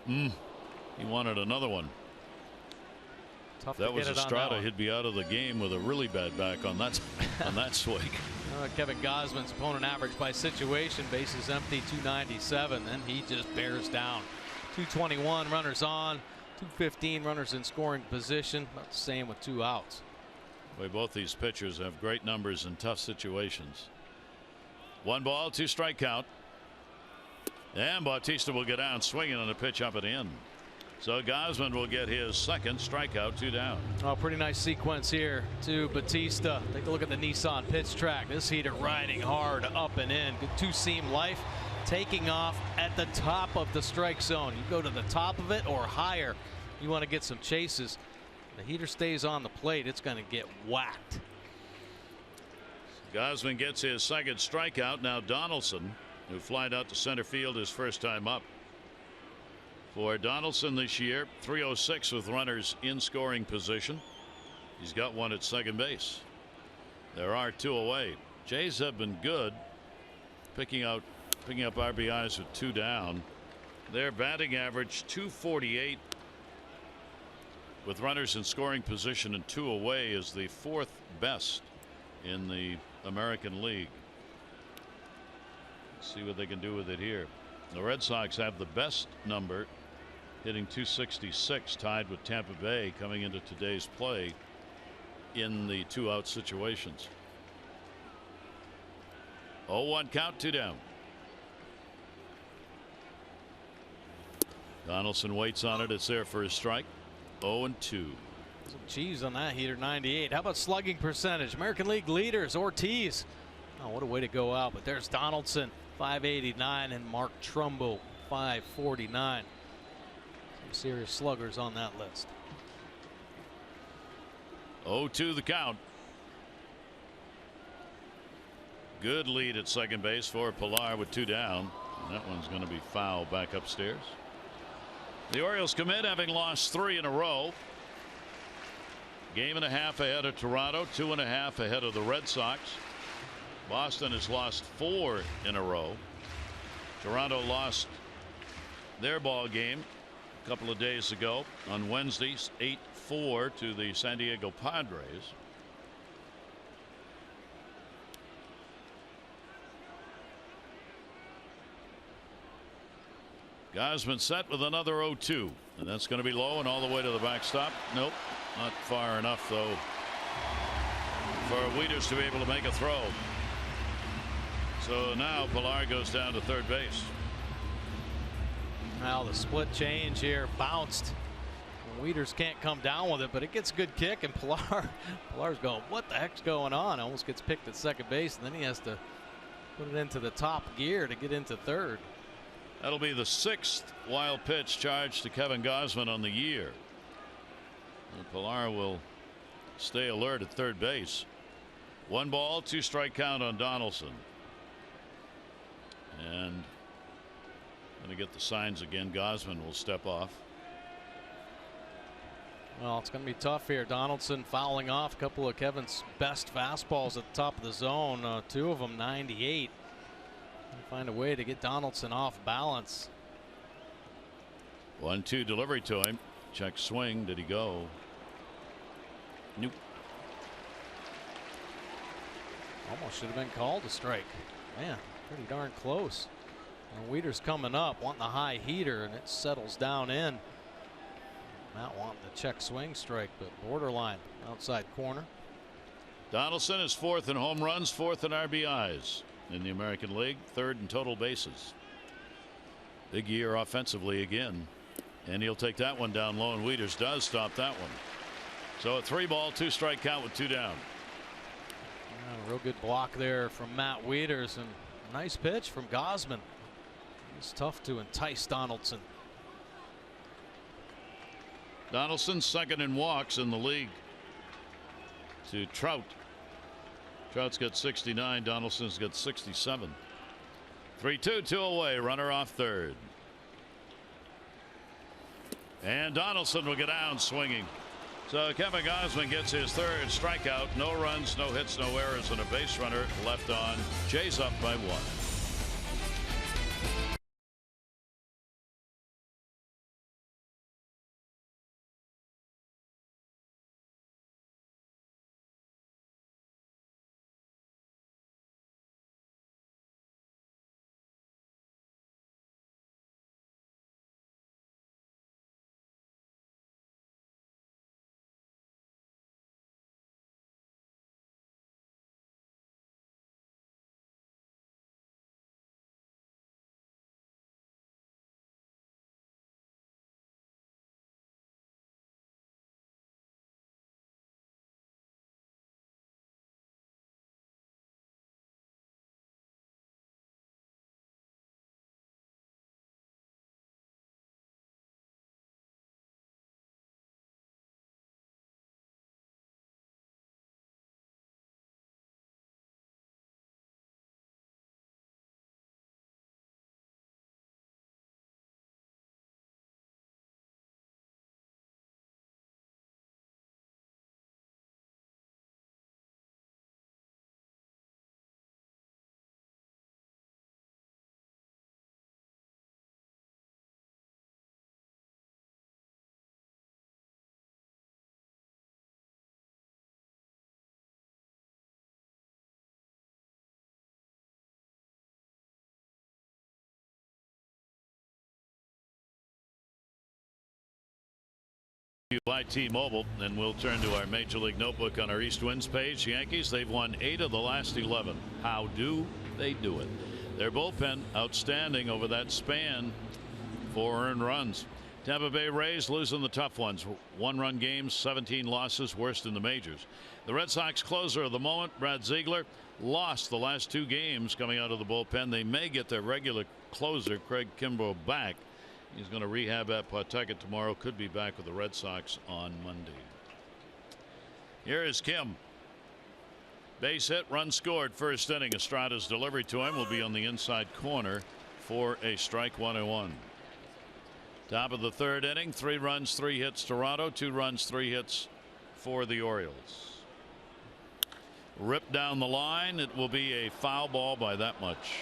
He wanted another one. Tough that to was get it Estrada. on that one. He'd be out of the game with a really bad back on that on that swing. Kevin Gausman's opponent average by situation, bases empty, 297, and he just bears down. 221 runners on, 215 runners in scoring position. About the same with 2 outs. Boy, both these pitchers have great numbers in tough situations. 1 ball, 2 strike count. And Bautista will get down swinging on a pitch up and in. So Gausman will get his second strikeout, 2 down. Oh, pretty nice sequence here to Bautista. Take a look at the Nissan pitch track. This heater riding hard up and in. Good 2-seam life, taking off at the top of the strike zone. You go to the top of it or higher. You want to get some chases. The heater stays on the plate. It's going to get whacked. Gausman gets his second strikeout. Now Donaldson, who flied out to center field his first time up. For Donaldson this year, 306 with runners in scoring position. He's got one at second base. There are 2 away. Jays have been good picking up RBIs with 2 down. Their batting average 248 with runners in scoring position and 2 away is the 4th best in the American League. Let's see what they can do with it here. The Red Sox have the best number, hitting 266, tied with Tampa Bay coming into today's play. in the 2-out situations. 0-1 count, 2 down. Donaldson waits on it. It's there for his strike. 0-2. Some cheese on that heater, 98. How about slugging percentage? American League leaders, Ortiz. Oh, what a way to go out. But there's Donaldson, 589, and Mark Trumbo, 549. Some serious sluggers on that list. 0-2 the count. Good lead at second base for Pilar with 2 down. And that one's going to be foul back upstairs. The Orioles come in having lost 3 in a row. Game and a half ahead of Toronto, 2.5 ahead of the Red Sox. Boston has lost 4 in a row. Toronto lost their ball game a couple of days ago on Wednesday, 8-4 to the San Diego Padres. Gausman set with another 0-2, and that's going to be low and all the way to the backstop. Nope, not far enough though for Wieters to be able to make a throw. So now Pilar goes down to third base. Now the split change here bounced. Wieters can't come down with it, but it gets a good kick, and Pilar's going, what the heck's going on? Almost gets picked at second base, and then he has to put it into the top gear to get into third. That'll be the 6th wild pitch charged to Kevin Gausman on the year. And Pilar will stay alert at third base. 1 ball, 2 strike count on Donaldson. And going to get the signs again. Gausman will step off. Well, it's going to be tough here. Donaldson fouling off a couple of Kevin's best fastballs at the top of the zone. 2 of them 98. Find a way to get Donaldson off balance. 1-2 delivery to him. Check swing. Did he go? Nope. Almost should have been called a strike. Man, pretty darn close. And Wieters coming up, wanting the high heater, and it settles down in. Not wanting the check swing strike, but borderline outside corner. Donaldson is 4th in home runs, 4th in RBIs in the American League, 3rd in total bases. Big year offensively again, and he'll take that one down low, and Wieters does stop that one. So a 3-ball, 2 strike count with 2 down. Yeah, real good block there from Matt Wieters, and a nice pitch from Gausman. It's tough to entice Donaldson. Donaldson 2nd in walks in the league to Trout. Trout's got 69. Donaldson's got 67. 3-2, 2 away. Runner off third. And Donaldson will get down swinging. So Kevin Gausman gets his 3rd strikeout. No runs, no hits, no errors, and a base runner left on. Jays up by 1. by T-Mobile, and we'll turn to our Major League Notebook on our East Winds page. Yankees, they've won 8 of the last 11. How do they do it? Their bullpen outstanding over that span. 4 earned runs. Tampa Bay Rays losing the tough ones. 1-run games, 17 losses, worst in the majors. The Red Sox closer of the moment, Brad Ziegler, lost the last 2 games coming out of the bullpen. They may get their regular closer, Craig Kimbrel, back. He's going to rehab at Pawtucket tomorrow. Could be back with the Red Sox on Monday. Here is Kim. Base hit, run scored, first inning. Estrada's delivery to him will be on the inside corner for a strike, 1-1. Top of the 3rd inning, 3 runs, 3 hits Toronto, 2 runs, 3 hits for the Orioles. Ripped down the line. It will be a foul ball by that much.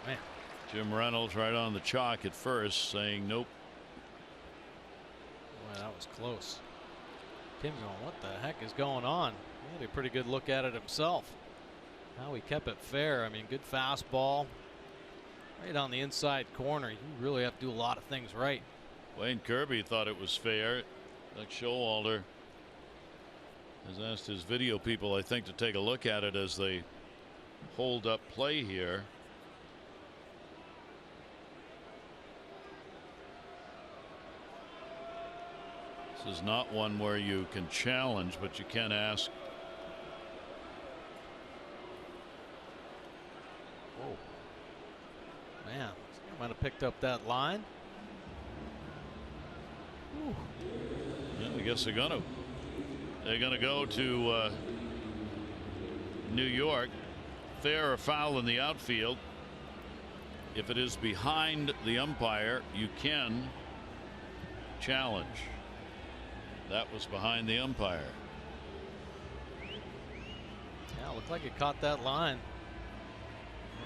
Man. Jim Reynolds right on the chalk at first, saying nope. Boy, that was close. Kim going, what the heck is going on? He had a pretty good look at it himself. How he kept it fair. I mean, good fastball. Right on the inside corner. You really have to do a lot of things right. Wayne Kirby thought it was fair. Like Showalter has asked his video people, I think, to take a look at it as they hold up play here. This is not one where you can challenge, but you can ask. Whoa. Man, I might have picked up that line. Whew. Yeah, I guess they're gonna go to New York. Fair or foul in the outfield. If it is behind the umpire, you can challenge. That was behind the umpire. Yeah, looked like it caught that line.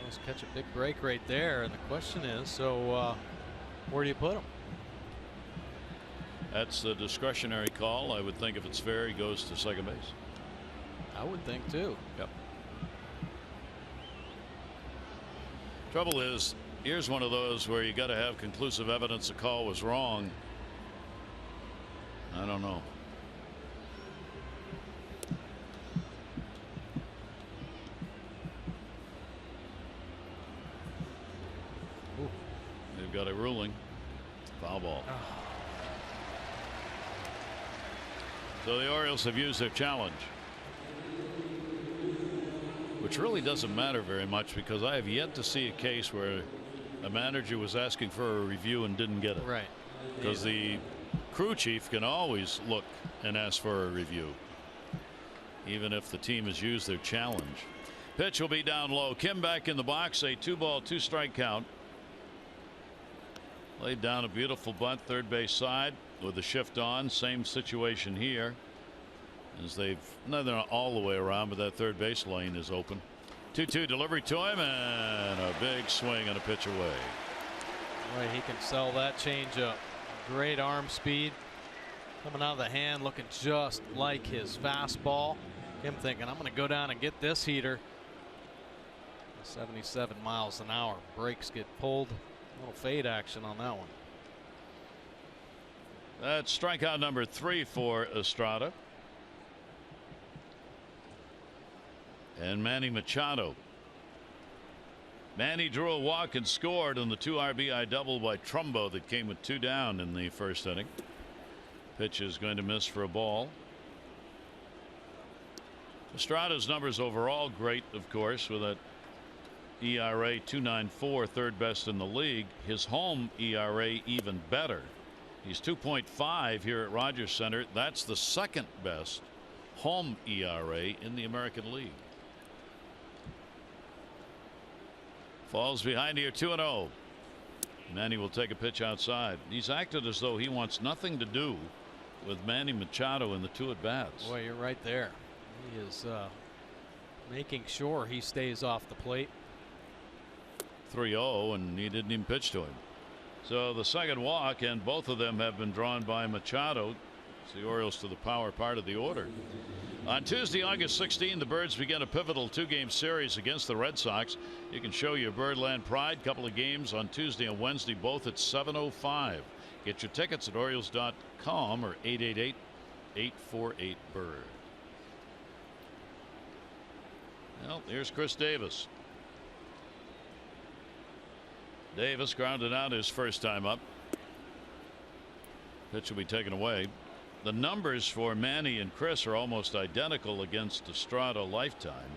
Let's catch a big break right there, and the question is, so where do you put him? That's the discretionary call. I would think if it's fair, he goes to second base. I would think too. Yep. Trouble is, here's one of those where you got to have conclusive evidence the call was wrong. I don't know. Ooh. They've got a ruling. Foul ball. Oh. So the Orioles have used their challenge, which really doesn't matter very much because I have yet to see a case where a manager was asking for a review and didn't get it. Right. Because the crew chief can always look and ask for a review, even if the team has used their challenge. Pitch will be down low. Kim back in the box. A 2-ball, 2-strike count. Laid down a beautiful bunt, third base side with the shift on. Same situation here as they've they're not all the way around, but that third base lane is open. 2-2 delivery to him and a big swing and a pitch away. Boy, he can sell that changeup. Great arm speed coming out of the hand, looking just like his fastball. Him thinking, I'm going to go down and get this heater. 77 miles an hour. Brakes get pulled. A little fade action on that one. That's strikeout number 3 for Estrada. And Manny Machado. Manny drew a walk and scored on the 2 RBI double by Trumbo that came with 2 down in the first inning. Pitch is going to miss for a ball. Estrada's numbers overall great, of course, with that ERA 2.94, third best in the league. His home ERA even better. He's 2.5 here at Rogers Center. That's the second best home ERA in the American League. Falls behind here 2-0. Manny will take a pitch outside. He's acted as though he wants nothing to do with Manny Machado in the 2 at bats. Boy, you're right there. He is making sure he stays off the plate. 3-0, and he didn't even pitch to him. So the second walk, and both of them have been drawn by Machado. It's the Orioles to the power part of the order. On Tuesday, August 16, the Birds begin a pivotal 2-game series against the Red Sox. You can show your Birdland pride. Couple of games on Tuesday and Wednesday, both at 7:05. Get your tickets at Orioles.com or 888-848-BIRD. Well, here's Chris Davis. Davis grounded out his first time up. Pitch will be taken away. The numbers for Manny and Chris are almost identical against Estrada lifetime.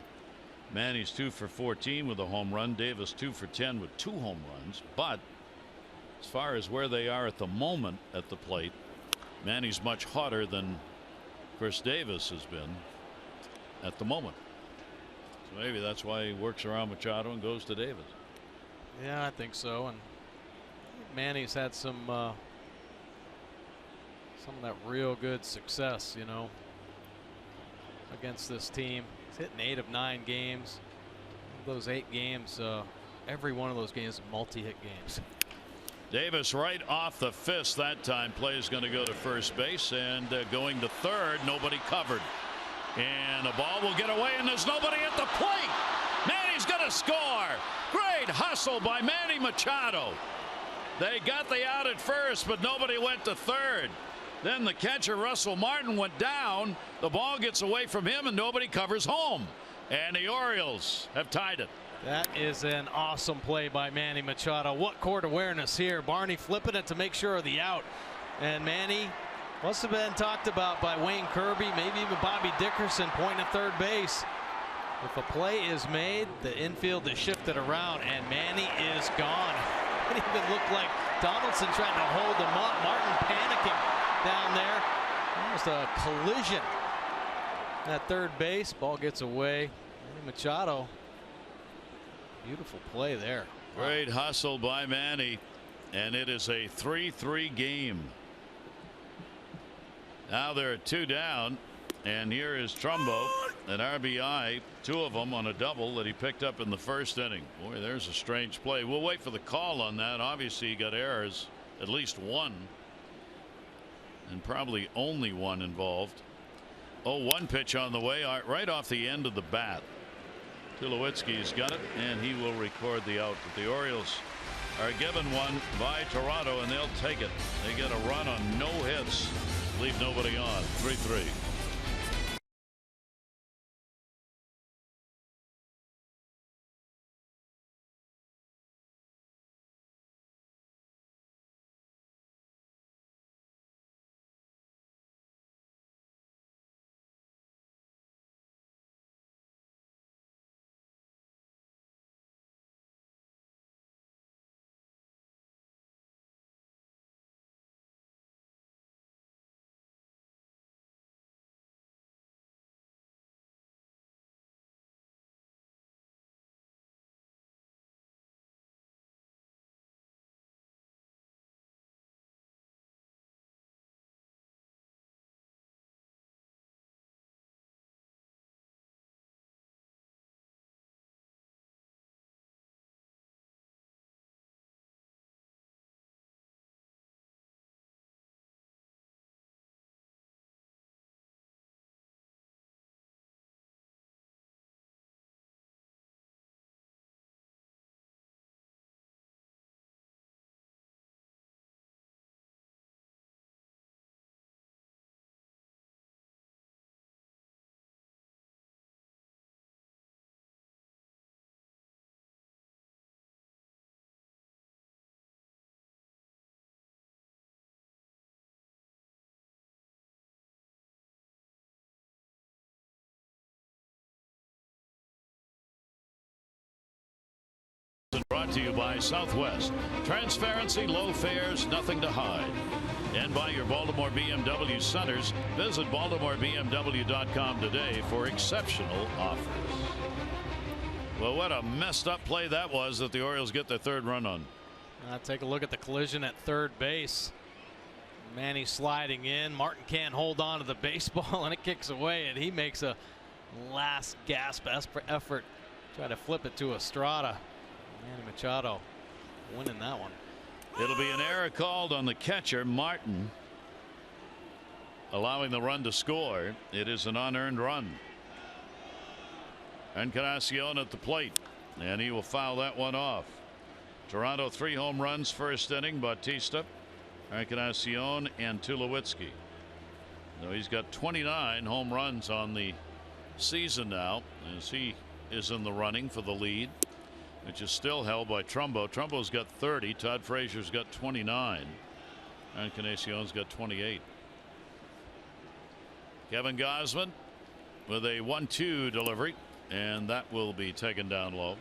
Manny's 2 for 14 with a home run. Davis 2 for 10 with 2 home runs. But as far as where they are at the moment at the plate, Manny's much hotter than Chris Davis has been at the moment. So maybe that's why he works around Machado and goes to Davis. Yeah, I think so. And Manny's had some of that real good success, you know, against this team. He's hitting 8 of 9 games. Those 8 games, every one of those games are multi-hit games. Davis right off the fist that time. Play is going to go to first base, and going to third. Nobody covered, and the ball will get away, and there's nobody at the plate. Manny's going to score. Great hustle by Manny Machado. They got the out at first, but nobody went to third. Then the catcher Russell Martin went down. The ball gets away from him, and nobody covers home, and the Orioles have tied it. That is an awesome play by Manny Machado. What court awareness here. Barney flipping it to make sure of the out. And Manny must have been talked about by Wayne Kirby, maybe even Bobby Dickerson pointing at third base. If a play is made, the infield is shifted around, and Manny is gone. It even looked like Donaldson trying to hold him up. Martin panicking down there. Almost a collision at third base. Ball gets away. Manny Machado. Beautiful play there. Great hustle by Manny, and it is a 3-3 game. Now there are 2 down, and here is Trumbo, an RBI, 2 of them on a double that he picked up in the first inning. Boy, there's a strange play. We'll wait for the call on that. Obviously, he got errors, at least one, and probably only one involved. 0-1 pitch on the way, right off the end of the bat. Tulowitzki's got it, and he will record the out. But the Orioles are given one by Toronto, and they'll take it. They get a run on no hits, leave nobody on. 3-3. Brought to you by Southwest. Transparency, low fares, nothing to hide. And by your Baltimore BMW centers. Visit BaltimoreBMW.com today for exceptional offers. Well, what a messed up play that was that the Orioles get their 3rd run on. Take a look at the collision at third base. Manny sliding in. Martin can't hold on to the baseball, and it kicks away, and he makes a last gasp effort. Try to flip it to Estrada. Manny Machado winning that one. It'll be an error called on the catcher, Martin, allowing the run to score. It is an unearned run. Encarnacion at the plate, and he will foul that one off. Toronto 3 home runs first inning. Bautista Encarnacion and Tulowitzki. So he's got 29 home runs on the season now, as he is in the running for the lead, which is still held by Trumbo. Trumbo's got 30. Todd Frazier's got 29. Encarnacion's got 28. Kevin Gausman with a 1-2 delivery, and that will be taken down low.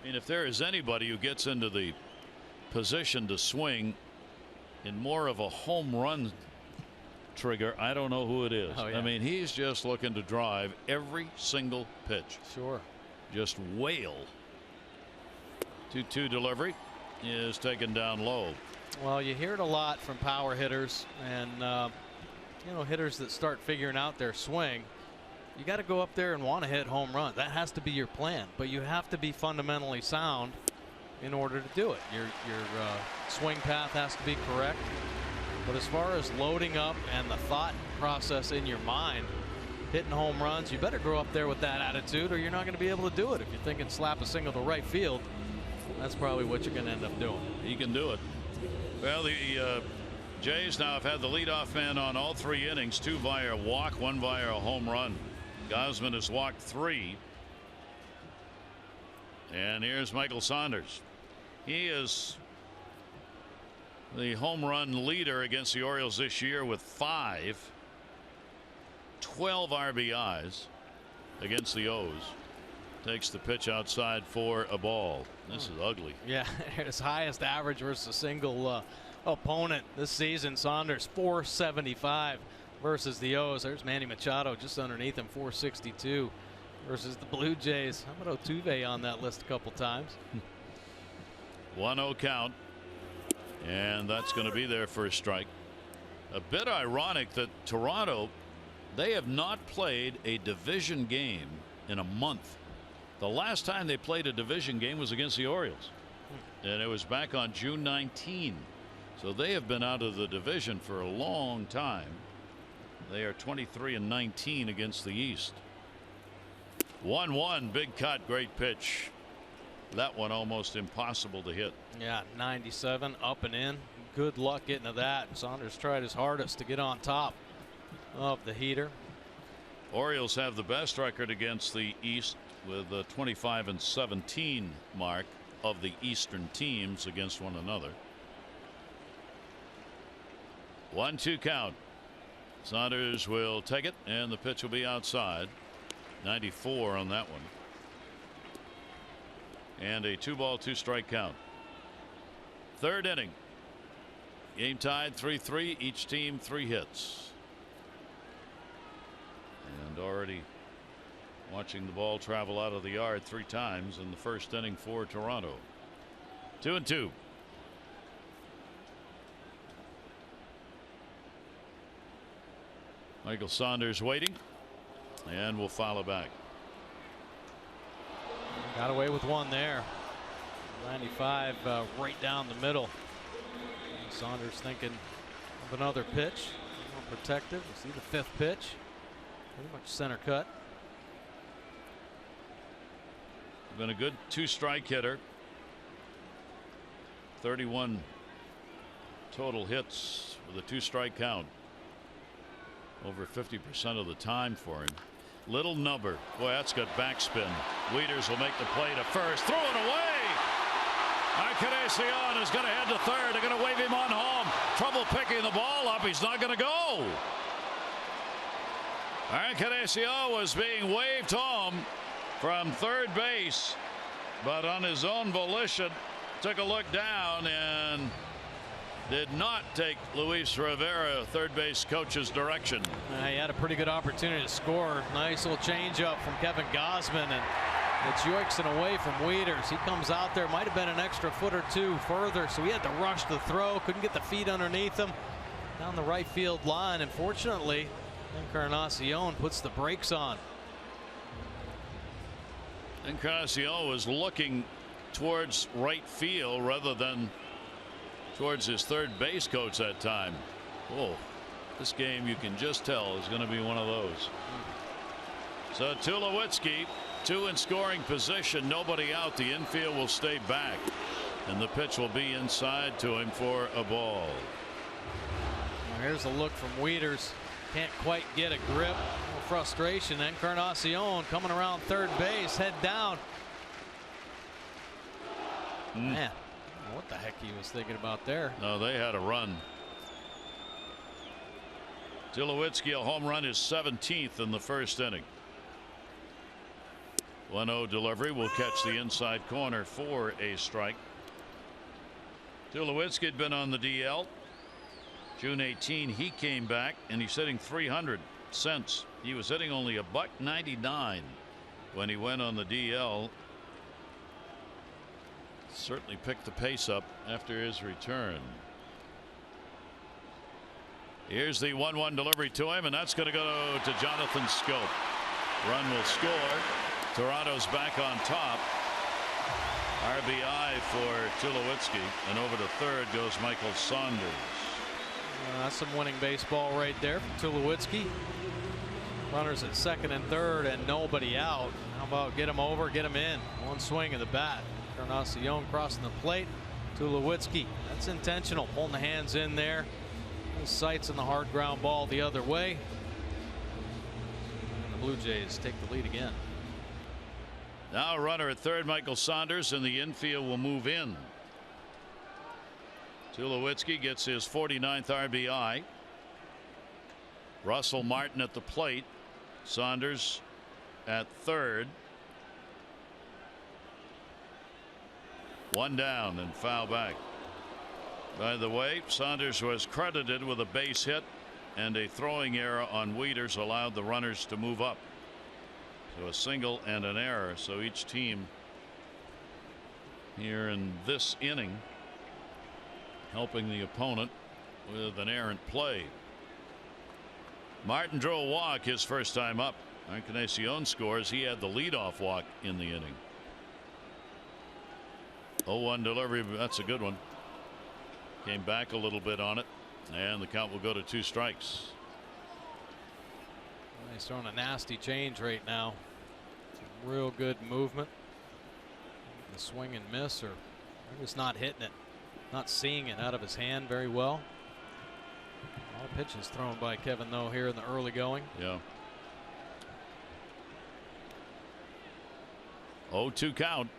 I mean, if there is anybody who gets into the position to swing in more of a home run trigger, I don't know who it is. Oh, yeah. I mean, he's just looking to drive every single pitch. Sure. Just wail. 2-2 delivery is taken down low. Well, you hear it a lot from power hitters and hitters that start figuring out their swing. You got to go up there and want to hit home run. That has to be your plan, but you have to be fundamentally sound in order to do it. Your swing path has to be correct. But as far as loading up and the thought process in your mind, hitting home runs, you better grow up there with that attitude, or you're not going to be able to do it. If you're thinking slap a single to right field, that's probably what you're going to end up doing. He can do it. Well, the Jays now have had the leadoff man on all 3 innings, 2 via a walk, 1 via a home run. Gausman has walked 3. And here's Michael Saunders. He is the home run leader against the Orioles this year with 5. 12 RBIs against the O's. Takes the pitch outside for a ball. This is ugly. Yeah, his highest average versus a single opponent this season. Saunders 475 versus the O's. There's Manny Machado just underneath him, 462 versus the Blue Jays. How about Altuve on that list a couple times? 1-0 count, and that's going to be there for a strike. A bit ironic that Toronto, they have not played a division game in a month. The last time they played a division game was against the Orioles, and it was back on June 19. So they have been out of the division for a long time. They are 23-19 against the East. 1-1, big cut, great pitch. That one almost impossible to hit. Yeah, 97 up and in. Good luck getting to that. Saunders tried his hardest to get on top of the heater. Orioles have the best record against the East with a 25-17 mark of the Eastern teams against one another. 1-2 count. Saunders will take it, and the pitch will be outside. 94 on that one. And a 2-ball 2-strike count. Third inning. Game tied 3-3. Each team 3 hits. And already watching the ball travel out of the yard 3 times in the first inning for Toronto. 2-2. Michael Saunders waiting, and will follow back. Got away with one there. 95 right down the middle. And Saunders thinking of another pitch. More protective. You see the 5th pitch. Pretty much center cut. Been a good 2-strike hitter. 31 total hits with a 2-strike count. Over 50% of the time for him. Little number. Boy, that's got backspin. Wieters will make the play to first. Throw it away. Encarnacion is going to head to third. They're going to wave him on home. Trouble picking the ball up. He's not going to go. Encarnacion was being waved home from third base, but on his own volition took a look down and did not take Luis Rivera, third base coach's direction. He had a pretty good opportunity to score. Nice little changeup from Kevin Gausman, and it's yoiksing away from Wieters. He comes out there, might have been an extra foot or 2 further, so he had to rush the throw. Couldn't get the feet underneath him down the right field line, and fortunately Encarnacion puts the brakes on. Encarnacion was looking towards right field rather than towards his third base coach that time. Oh, this game you can just tell is going to be one of those. So Tulowitzki, 2 in scoring position, nobody out. The infield will stay back, and the pitch will be inside to him for a ball. Here's a look from Wieters. Can't quite get a grip. A little frustration. Encarnacion coming around third base, head down. Man, what the heck he was thinking about there. No, they had a run. Tulowitzki, a home run, is 17th in the first inning. 1-0 delivery will catch the inside corner for a strike. Tulowitzki had been on the DL. June 18 he came back and he's hitting .300 since. He was hitting only $1.99 when he went on the DL. Certainly picked the pace up after his return. Here's the 1-1 delivery to him, and that's going to go to Jonathan Schoop. Run will score. Toronto's back on top. RBI for Tulowitzki, and over to third goes Michael Saunders. That's some winning baseball right there from Tulowitzki. Runners at second and third and nobody out. How about get him over, get him in. One swing of the bat. Encarnacion crossing the plate. Tulowitzki, that's intentional, pulling the hands in there. His sights on the hard ground ball the other way. And the Blue Jays take the lead again. Now a runner at third, Michael Saunders, and the infield will move in. Tulowitzki gets his 49th RBI. Russell Martin at the plate. Saunders at third. One down and foul back. By the way, Saunders was credited with a base hit, and a throwing error on Wieters allowed the runners to move up. So a single and an error. So each team here in this inning helping the opponent with an errant play. Martin drew a walk his first time up. Encarnacion scores. He had the leadoff walk in the inning. 0-1 delivery. That's a good one. Came back a little bit on it, and the count will go to 2 strikes. He's throwing a nasty change right now. Some real good movement. The swing and miss, or just not hitting it, not seeing it out of his hand very well. A lot of pitches thrown by Kevin though here in the early going. Yeah. 0-2 count.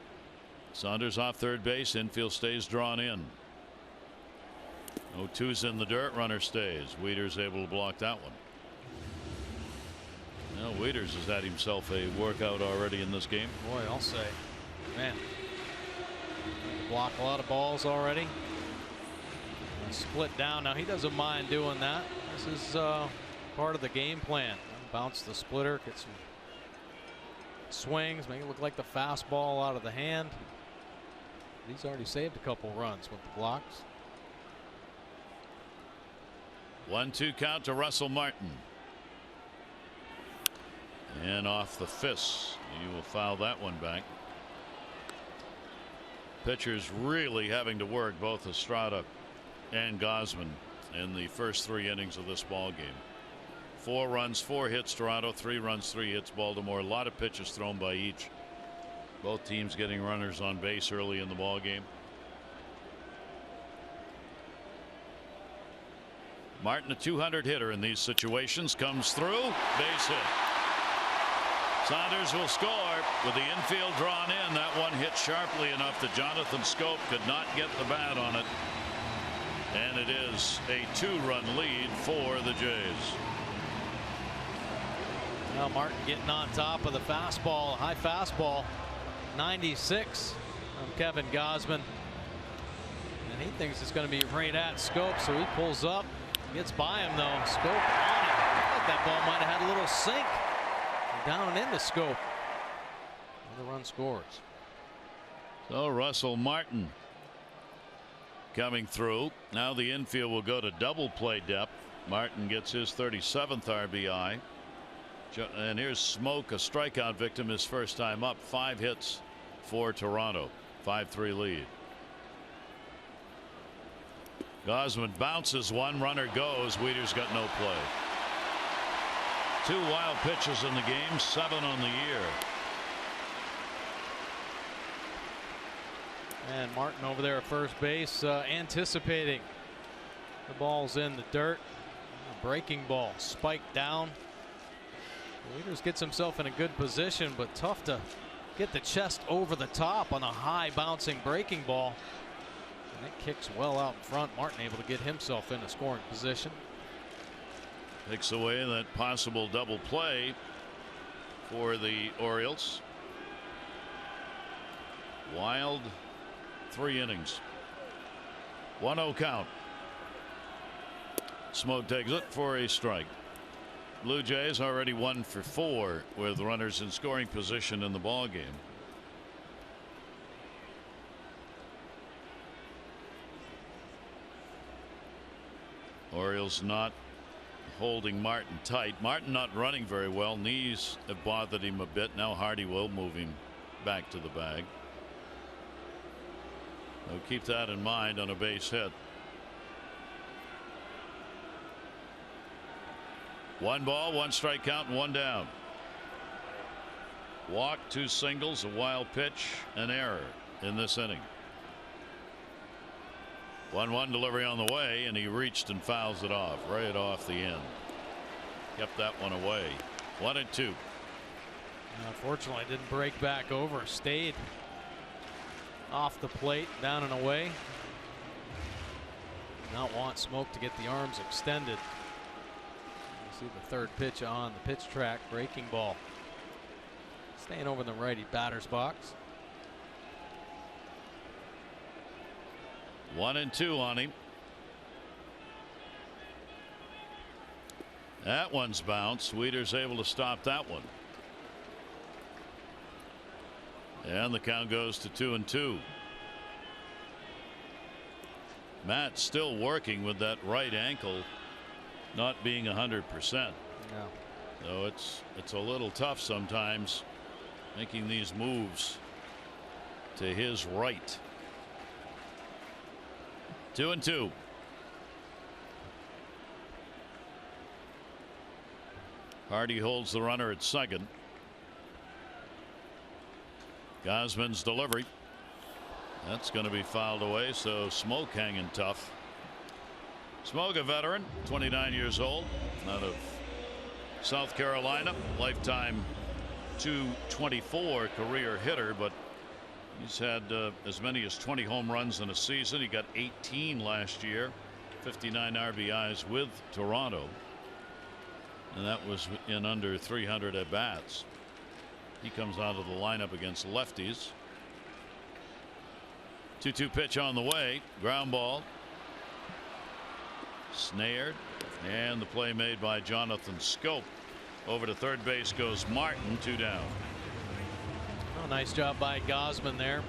Saunders off third base. Infield stays drawn in. 0-2's in the dirt. Runner stays. Wieters able to block that one. Now Wieters has had himself a workout already in this game. Boy, I'll say, man, block a lot of balls already. Split down. Now he doesn't mind doing that. This is part of the game plan. Bounce the splitter, get some swings, make it look like the fastball out of the hand. He's already saved a couple runs with the blocks. 1-2 count to Russell Martin. And off the fist. He will foul that one back. Pitchers really having to work, both Estrada and Gausman, in the first 3 innings of this ball game. 4 runs, 4 hits Toronto, 3 runs, 3 hits Baltimore. A lot of pitches thrown by each. Both teams getting runners on base early in the ball game. Martin, a 200 hitter in these situations, comes through, base hit. Saunders will score with the infield drawn in. That one hit sharply enough that Jonathan Schoop could not get the bat on it. And it is a 2-run lead for the Jays. Now Martin getting on top of the fastball, high fastball, 96 from Kevin Gausman. And he thinks it's going to be right at Schoop, so he pulls up, gets by him though. Schoop on it. I thought that ball might have had a little sink down into Schoop. And the run scores. So Russell Martin coming through. Now the infield will go to double play depth. Martin gets his 37th RBI. And here's Smoke, a strikeout victim, his first time up. 5 hits for Toronto. 5-3 lead. Gausman bounces one. Runner goes. Wieters got no play. 2 wild pitches in the game. 7 on the year. And Martin over there at first base, anticipating the ball's in the dirt. Breaking ball spiked down. Wieters gets himself in a good position, but tough to get the chest over the top on a high bouncing breaking ball. And it kicks well out in front. Martin able to get himself in a scoring position. Takes away that possible double play for the Orioles. Wild 3 innings. 1-0 count. Smoke takes it for a strike. Blue Jays already 1 for 4 with runners in scoring position in the ball game. Orioles not holding Martin tight. Martin not running very well. Knees have bothered him a bit. Now Hardy will move him back to the bag. So keep that in mind on a base hit. 1 ball, 1 strike count, and 1 down. Walk, 2 singles, a wild pitch, an error in this inning. 1-1 delivery on the way, and he reached and fouls it off right off the end. Kept that one away. 1-2. Unfortunately, didn't break back over. Stayed off the plate, down and away. Not want Smoke to get the arms extended. You see the third pitch on the pitch track. Breaking ball. Staying over in the righty batter's box. 1-2 on him. That one's bounced. Wieters able to stop that one. And the count goes to 2-2. Matt still working with that right ankle not being 100%. Yeah. So it's a little tough sometimes making these moves to his right. 2-2. Hardy holds the runner at second. Gausman's delivery. That's going to be fouled away, so Smoke hanging tough. Smoke, a veteran, 29 years old, out of South Carolina, lifetime .224 career hitter, but he's had as many as 20 home runs in a season. He got 18 last year, 59 RBIs with Toronto, and that was in under 300 at bats. He comes out of the lineup against lefties. 2-2 pitch on the way. Ground ball. Snared. And the play made by Jonathan Schoop. Over to third base goes Martin. 2 down. Oh, nice job by Gausman there.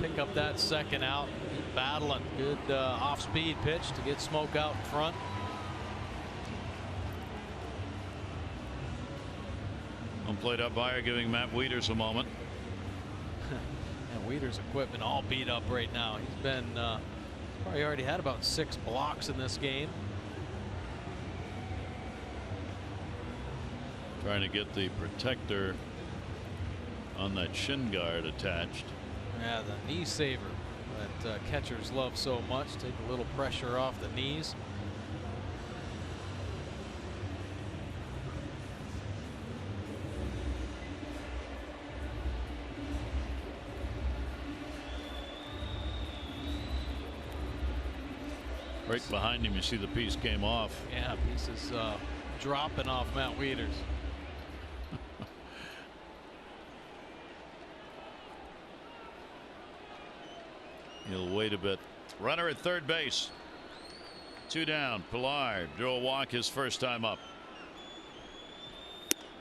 Pick up that second out. Battling. Good off-speed pitch to get Smoke out in front. Home plate umpire giving Matt Wieters a moment. And Wieters' equipment all beat up right now. He's been probably already had about 6 blocks in this game. Trying to get the protector on that shin guard attached. Yeah, the knee saver that catchers love so much. Take a little pressure off the knees. Right behind him, you see the piece came off. Yeah, piece is dropping off Matt Wieters. He'll wait a bit. Runner at third base. 2 down. Pilar drew a walk his first time up.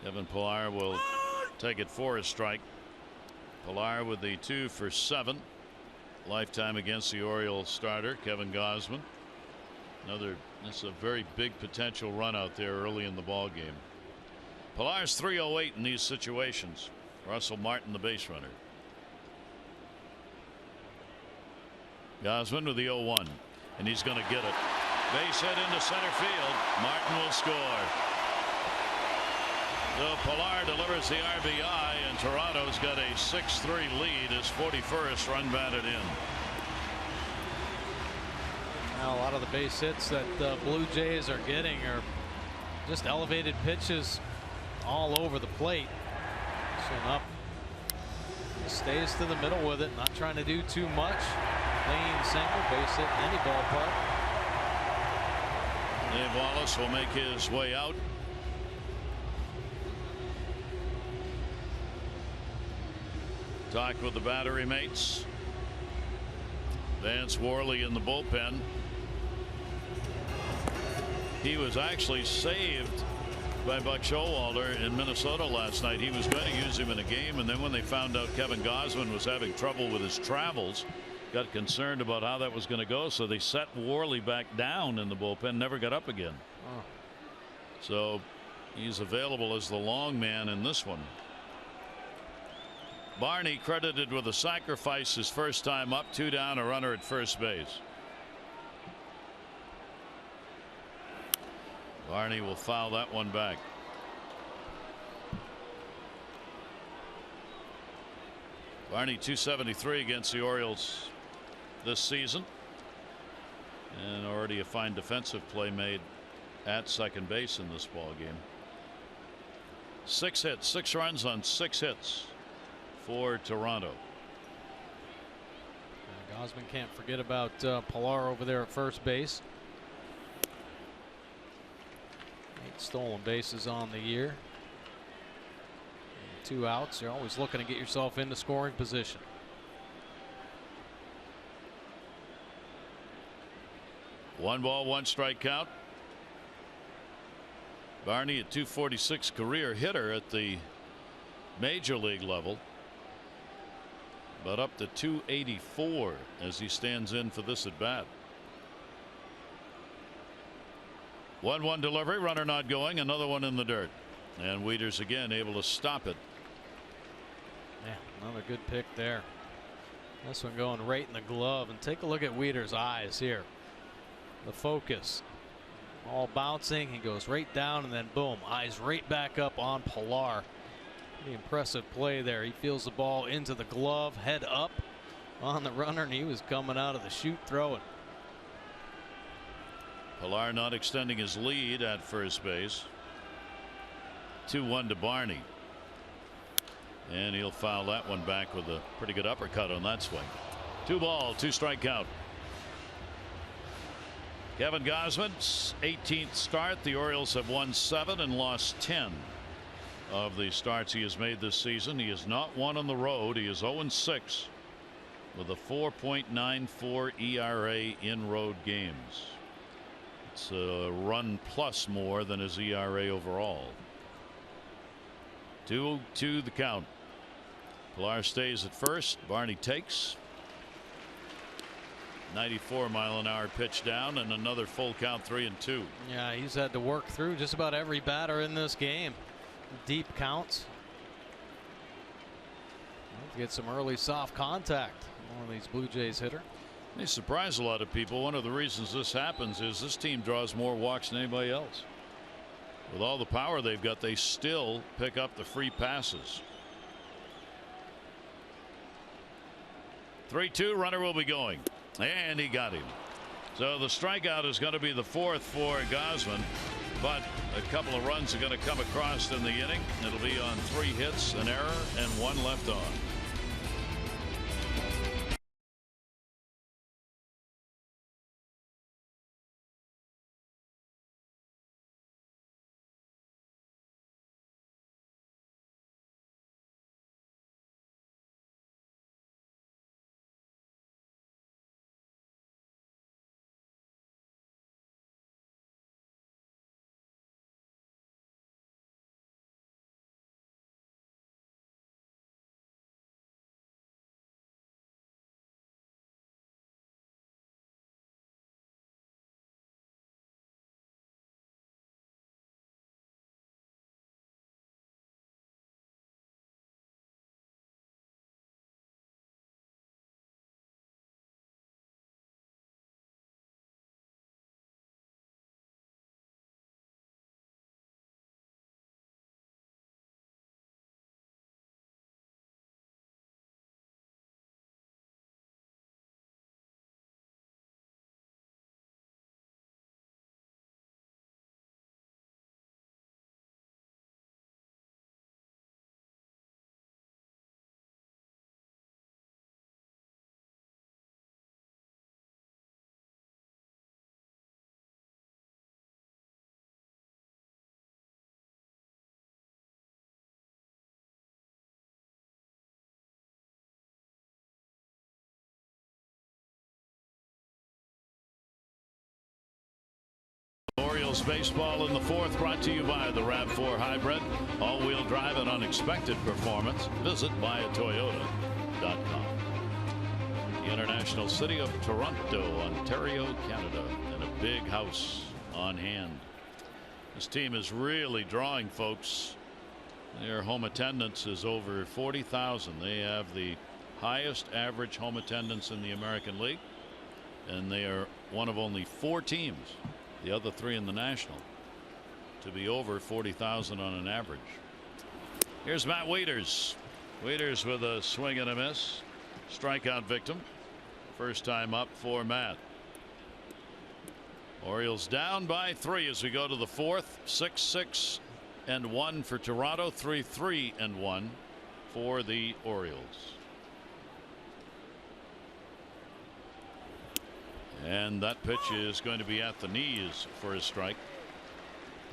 Kevin Pilar will take it for a strike. Pilar with the 2 for 7. Lifetime against the Orioles starter Kevin Gausman. That's a very big potential run out there early in the ball game. Pilar's 308 in these situations. Russell Martin, the base runner. Gausman with the 0-1, and he's going to get it. Base hit into center field. Martin will score. So Pilar delivers the RBI, and Toronto's got a 6-3 lead. His 41st run batted in. Now, a lot of the base hits that the Blue Jays are getting are just elevated pitches all over the plate. So up, stays to the middle with it, not trying to do too much. Clean single, base hit in any ballpark. Dave Wallace will make his way out. Talk with the battery mates. Vance Worley in the bullpen. He was actually saved by Buck Showalter in Minnesota last night. He was going to use him in a game, and then when they found out Kevin Gausman was having trouble with his travels, got concerned about how that was going to go, so they set Worley back down in the bullpen, never got up again. So he's available as the long man in this one. Barney credited with a sacrifice his first time up, 2 down, a runner at first base. Barney will foul that one back. Barney .273 against the Orioles this season, and already a fine defensive play made at second base in this ball game. 6 hits, 6 runs on 6 hits for Toronto. Gausman can't forget about Pilar over there at first base. 8 stolen bases on the year. And 2 outs. You're always looking to get yourself into scoring position. One ball, 1 strike count. Barney, a .246 career hitter at the major league level, but up to .284 as he stands in for this at bat. 1-1 delivery, runner not going, another one in the dirt, and Wieters again able to stop it. Yeah, another good pick there. This one going right in the glove, and take a look at Wieters' eyes here. The focus, all bouncing, he goes right down, and then boom, eyes right back up on Pilar. Pretty impressive play there. He feels the ball into the glove, head up on the runner, and he was coming out of the chute throwing. Pilar not extending his lead at first base. 2-1 to Barney, and he'll foul that one back with a pretty good uppercut on that swing. 2 ball, 2 strike count. Kevin Gausman's 18th start. The Orioles have won 7 and lost 10 of the starts he has made this season. He has not won on the road. He is 0-6 with a 4.94 ERA in road games. It's a run plus more than his ERA overall. 2-2 the count. Pilar stays at first. Barney takes. 94-mile-an-hour pitch down, and another full count, 3-2. Yeah, he's had to work through just about every batter in this game. Deep counts. Get some early soft contact. One of these Blue Jays hitter. They surprise a lot of people. One of the reasons this happens is this team draws more walks than anybody else. With all the power they've got, they still pick up the free passes. 3-2, runner will be going, and he got him. So the strikeout is going to be the 4th for Gausman, but a couple of runs are going to come across in the inning. It'll be on 3 hits, an error, and 1 left on. baseball in the fourth, brought to you by the RAV4 Hybrid. All-wheel drive and unexpected performance. Visit buyatoyota.com. The international city of Toronto, Ontario, Canada, and a big house on hand. This team is really drawing, folks. Their home attendance is over 40,000. They have the highest average home attendance in the American League, and they are one of only 4 teams, the other 3 in the National, to be over 40,000 on an average. Here's Matt Wieters. Wieters with a swing and a miss. Strikeout victim. First time up for Matt. Orioles down by 3 as we go to the fourth. 6-6 and 1 for Toronto. 3-3 and 1 for the Orioles. And that pitch is going to be at the knees for a strike.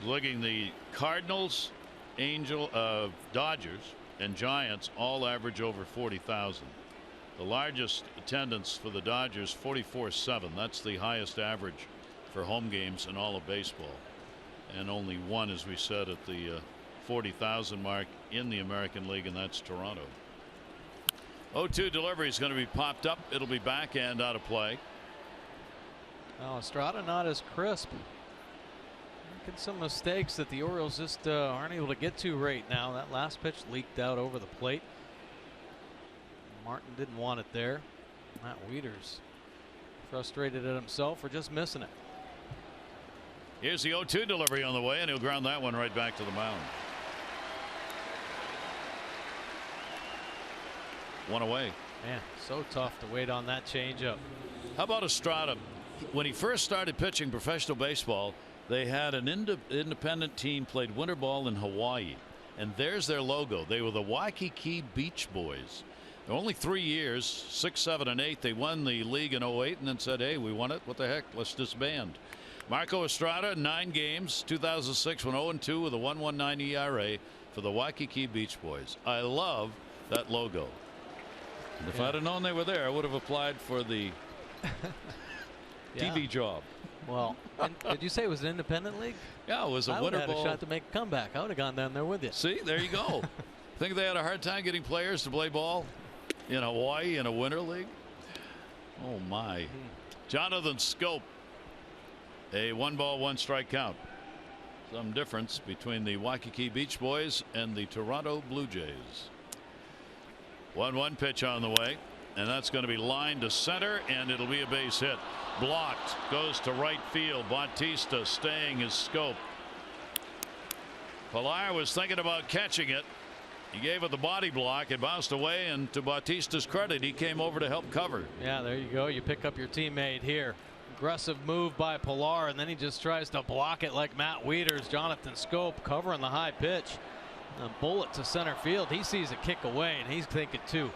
Looking, the Cardinals, Dodgers, and Giants all average over 40,000. The largest attendance for the Dodgers, 44.7. That's the highest average for home games in all of baseball. And only one, as we said, at the 40,000 mark in the American League, and that's Toronto. 0-2 delivery is going to be popped up. It'll be backhand out of play. Oh, Estrada not as crisp. Making some mistakes that the Orioles just aren't able to get to right now. That last pitch leaked out over the plate. Martin didn't want it there. Matt Wieters frustrated at himself for just missing it. Here's the 0-2 delivery on the way, and he'll ground that one right back to the mound. One away. Man, so tough to wait on that changeup. How about Estrada? When he first started pitching professional baseball, they had an independent team played winter ball in Hawaii, and there's their logo. They were the Waikiki Beach Boys. Only 3 years, 6, 7, and 8. They won the league in 08 and then said, hey, we won it. What the heck? Let's disband. Marco Estrada, 9 games, 2006 went 0-2 with a 1.19 ERA for the Waikiki Beach Boys. I love that logo. And if I'd have known they were there, I would have applied for the TV job. Well, did you say it was an independent league? Yeah, it was a I winter would have ball. had a shot to make a comeback. I would have gone down there with you. See, there you go. Think they had a hard time getting players to play ball in Hawaii in a winter league? Oh my. Jonathan Schoop, a 1-ball 1-strike count. Some difference between the Waikiki Beach Boys and the Toronto Blue Jays. 1-1 pitch on the way, and that's going to be lined to center, and it'll be a base hit. Blocked, goes to right field. Bautista staying his Schoop. Pilar was thinking about catching it. He gave it the body block. It bounced away, and to Bautista's credit, he came over to help cover. Yeah, there you go. You pick up your teammate here. Aggressive move by Pilar, and then he just tries to block it like Matt Wieters. Jonathan Schoop covering the high pitch. A bullet to center field. He sees it kick away, and he's thinking too.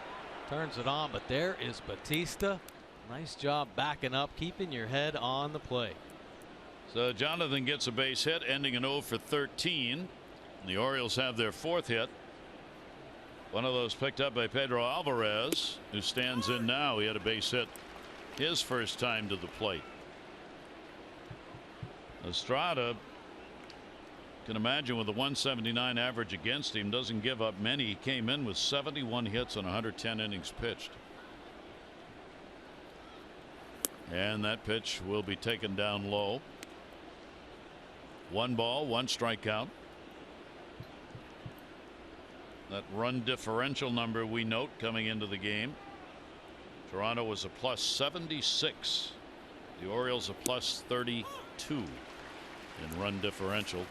Turns it on, but there is Bautista. Nice job backing up, keeping your head on the play. So Jonathan gets a base hit, ending an 0 for 13. The Orioles have their 4th hit. One of those picked up by Pedro Alvarez, who stands in now. He had a base hit his first time to the plate. Estrada, can imagine, with a 179 average against him, doesn't give up many. He came in with 71 hits and 110 innings pitched. And that pitch will be taken down low. 1 ball, 1 strikeout. That run differential number we note coming into the game. Toronto was a plus 76. The Orioles a plus 32 in run differential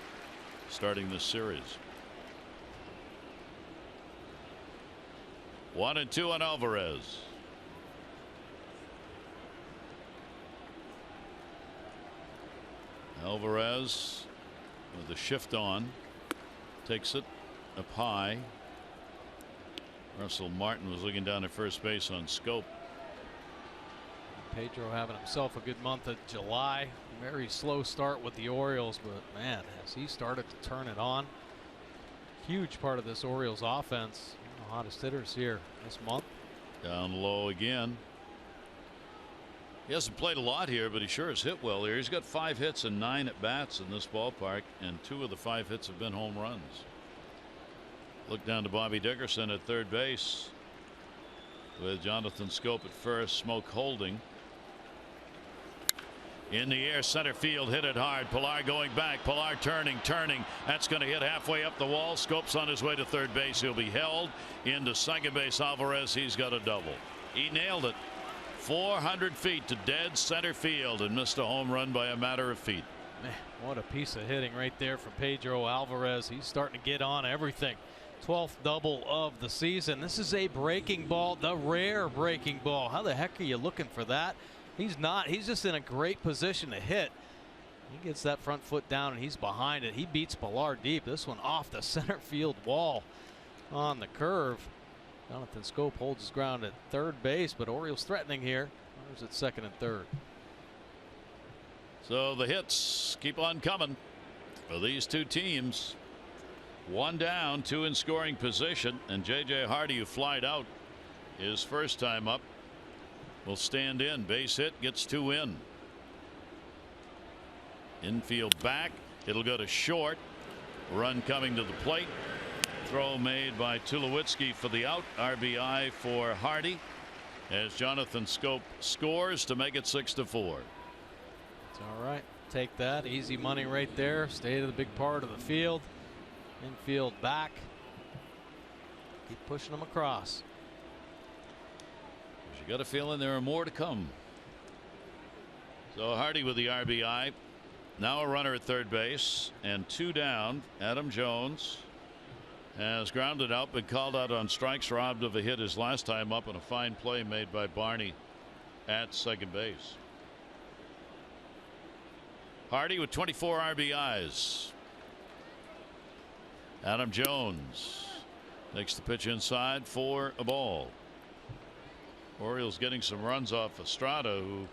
starting this series. 1-2 on Alvarez. Alvarez with the shift on, takes it up high. Russell Martin was looking down at first base on Schoop. Pedro having himself a good month of July. Very slow start with the Orioles, but man, has he started to turn it on. Huge part of this Orioles offense. One of the hottest hitters here this month. Down low again. He hasn't played a lot here, but he sure has hit well here. He's got 5 hits and 9 at bats in this ballpark, and 2 of the 5 hits have been home runs. Look down to Bobby Dickerson at third base with Jonathan Schoop at first. Smoke holding. In the air, center field, hit it hard. Pilar going back. Pilar turning. That's going to hit halfway up the wall. Schoop's on his way to third base. He'll be held into second base. Alvarez, he's got a double. He nailed it. 400 feet to dead center field and missed a home run by a matter of feet. Man, what a piece of hitting right there from Pedro Alvarez. He's starting to get on everything. 12th double of the season. This is a breaking ball, the rare breaking ball. How the heck are you looking for that? He's not. He's just in a great position to hit. He gets that front foot down and he's behind it. He beats Pilar deep. This one off the center field wall on the curve. Jonathan Schoop holds his ground at third base, but Orioles threatening here. Runners at second and third. So the hits keep on coming for these two teams. 1 down, 2 in scoring position, and J.J. Hardy, who flied out his first time up, will stand in. Base hit, gets 2 in. Infield back. It'll go to short. Run coming to the plate. Throw made by Tulowitzki for the out. RBI for Hardy as Jonathan Schoop scores to make it 6-4. It's all right. Take that. Easy money right there. Stay to the big part of the field. Infield back. Keep pushing them across. You got a feeling there are more to come. So Hardy with the RBI. Now a runner at third base and 2 down. Adam Jones has grounded out, been called out on strikes, robbed of a hit his last time up, and a fine play made by Barney at second base. Hardy with 24 RBIs. Adam Jones takes the pitch inside for a ball. Orioles getting some runs off Estrada, who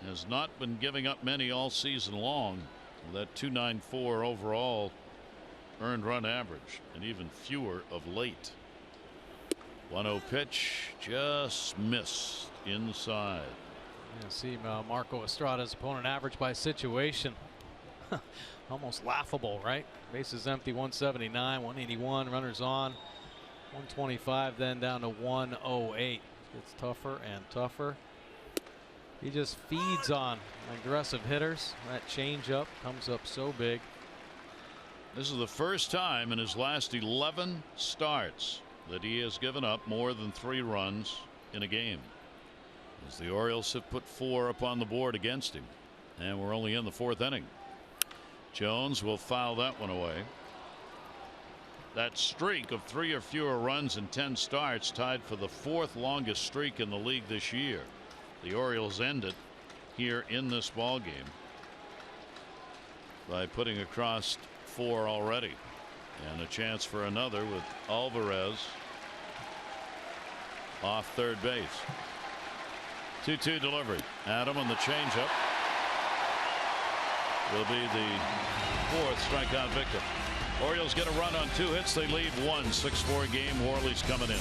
has not been giving up many all season long. That .294 overall earned run average, and even fewer of late. 1-0 pitch, just missed inside. Yeah, see Marco Estrada's opponent average by situation. Almost laughable, right? Bases empty, 179, 181, runners on, 125, then down to 108. Gets tougher and tougher. He just feeds on aggressive hitters. That changeup comes up so big. This is the first time in his last 11 starts that he has given up more than 3 runs in a game, as the Orioles have put 4 up on the board against him, and we're only in the 4th inning. Jones will foul that one away. That streak of 3 or fewer runs in 10 starts tied for the 4th longest streak in the league this year. The Orioles end it here in this ball game by putting across 4 already, and a chance for another with Alvarez off third base. 2-2 delivery. Adam on the changeup will be the 4th strikeout victim. Orioles get a run on 2 hits. They lead 1. 6-4 game. Worley's coming in.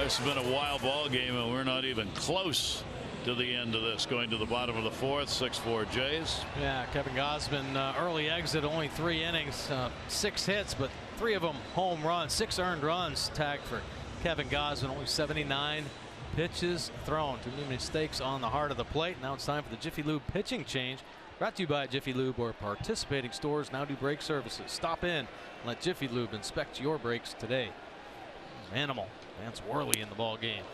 This has been a wild ball game, and we're not even close to the end of this. Going to the bottom of the fourth, 6-4 Jays. Yeah, Kevin Gausman, early exit, only 3 innings, 6 hits, but 3 of them home runs, 6 earned runs tagged for Kevin Gausman. Only 79 pitches thrown. Too many mistakes on the heart of the plate. Now it's time for the Jiffy Lube pitching change. Brought to you by Jiffy Lube, where participating stores now do brake services. Stop in and let Jiffy Lube inspect your brakes today. Animal Vance Worley in the ball game.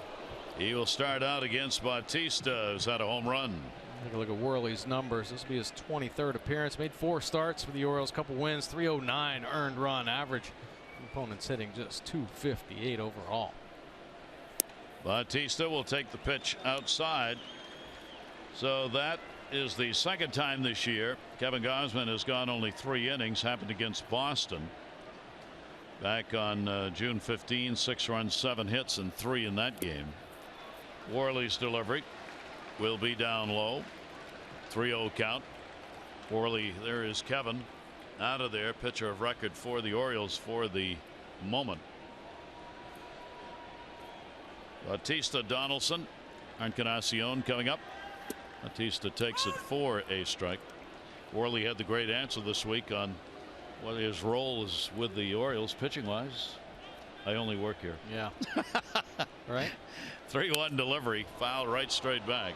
He will start out against Bautista, who's had a home run. Take a look at Worley's numbers. This will be his 23rd appearance. Made 4 starts for the Orioles, couple wins, 309 earned run average. Opponents hitting just 258 overall. Bautista will take the pitch outside. So that is the second time this year Kevin Gausman has gone only 3 innings. Happened against Boston back on June 15. 6 runs, 7 hits, and 3 in that game. Worley's delivery will be down low. 3-0 count. Worley, there is Kevin out of there. Pitcher of record for the Orioles for the moment. Bautista, Donaldson, Encarnacion coming up. Bautista takes it for a strike. Worley had the great answer this week on what his role is with the Orioles pitching wise. I only work here. Yeah. Right. 3-1 delivery, foul right straight back.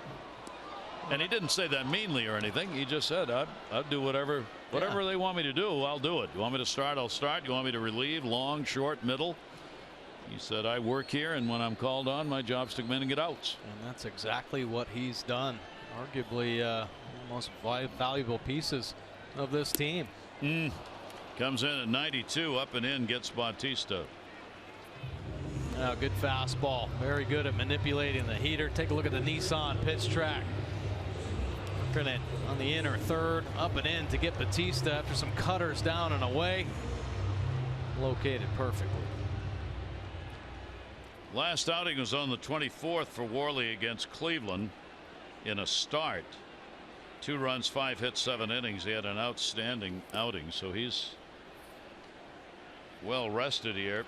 And he didn't say that meanly or anything. He just said, I'd do whatever they want me to do. I'll do it. You want me to start? I'll start. You want me to relieve? Long, short, middle? He said, I work here, and when I'm called on, my job's to come in and get outs. And that's exactly what he's done. Arguably the most valuable pieces of this team. Comes in at 92, up and in, gets Bautista. Good fastball. Very good at manipulating the heater. Take a look at the Nissan pitch track. Working on the inner third, up and in to get Bautista after some cutters down and away. Located perfectly. Last outing was on the 24th for Worley against Cleveland in a start. 2 runs, 5 hits, 7 innings. He had an outstanding outing, so he's well rested here.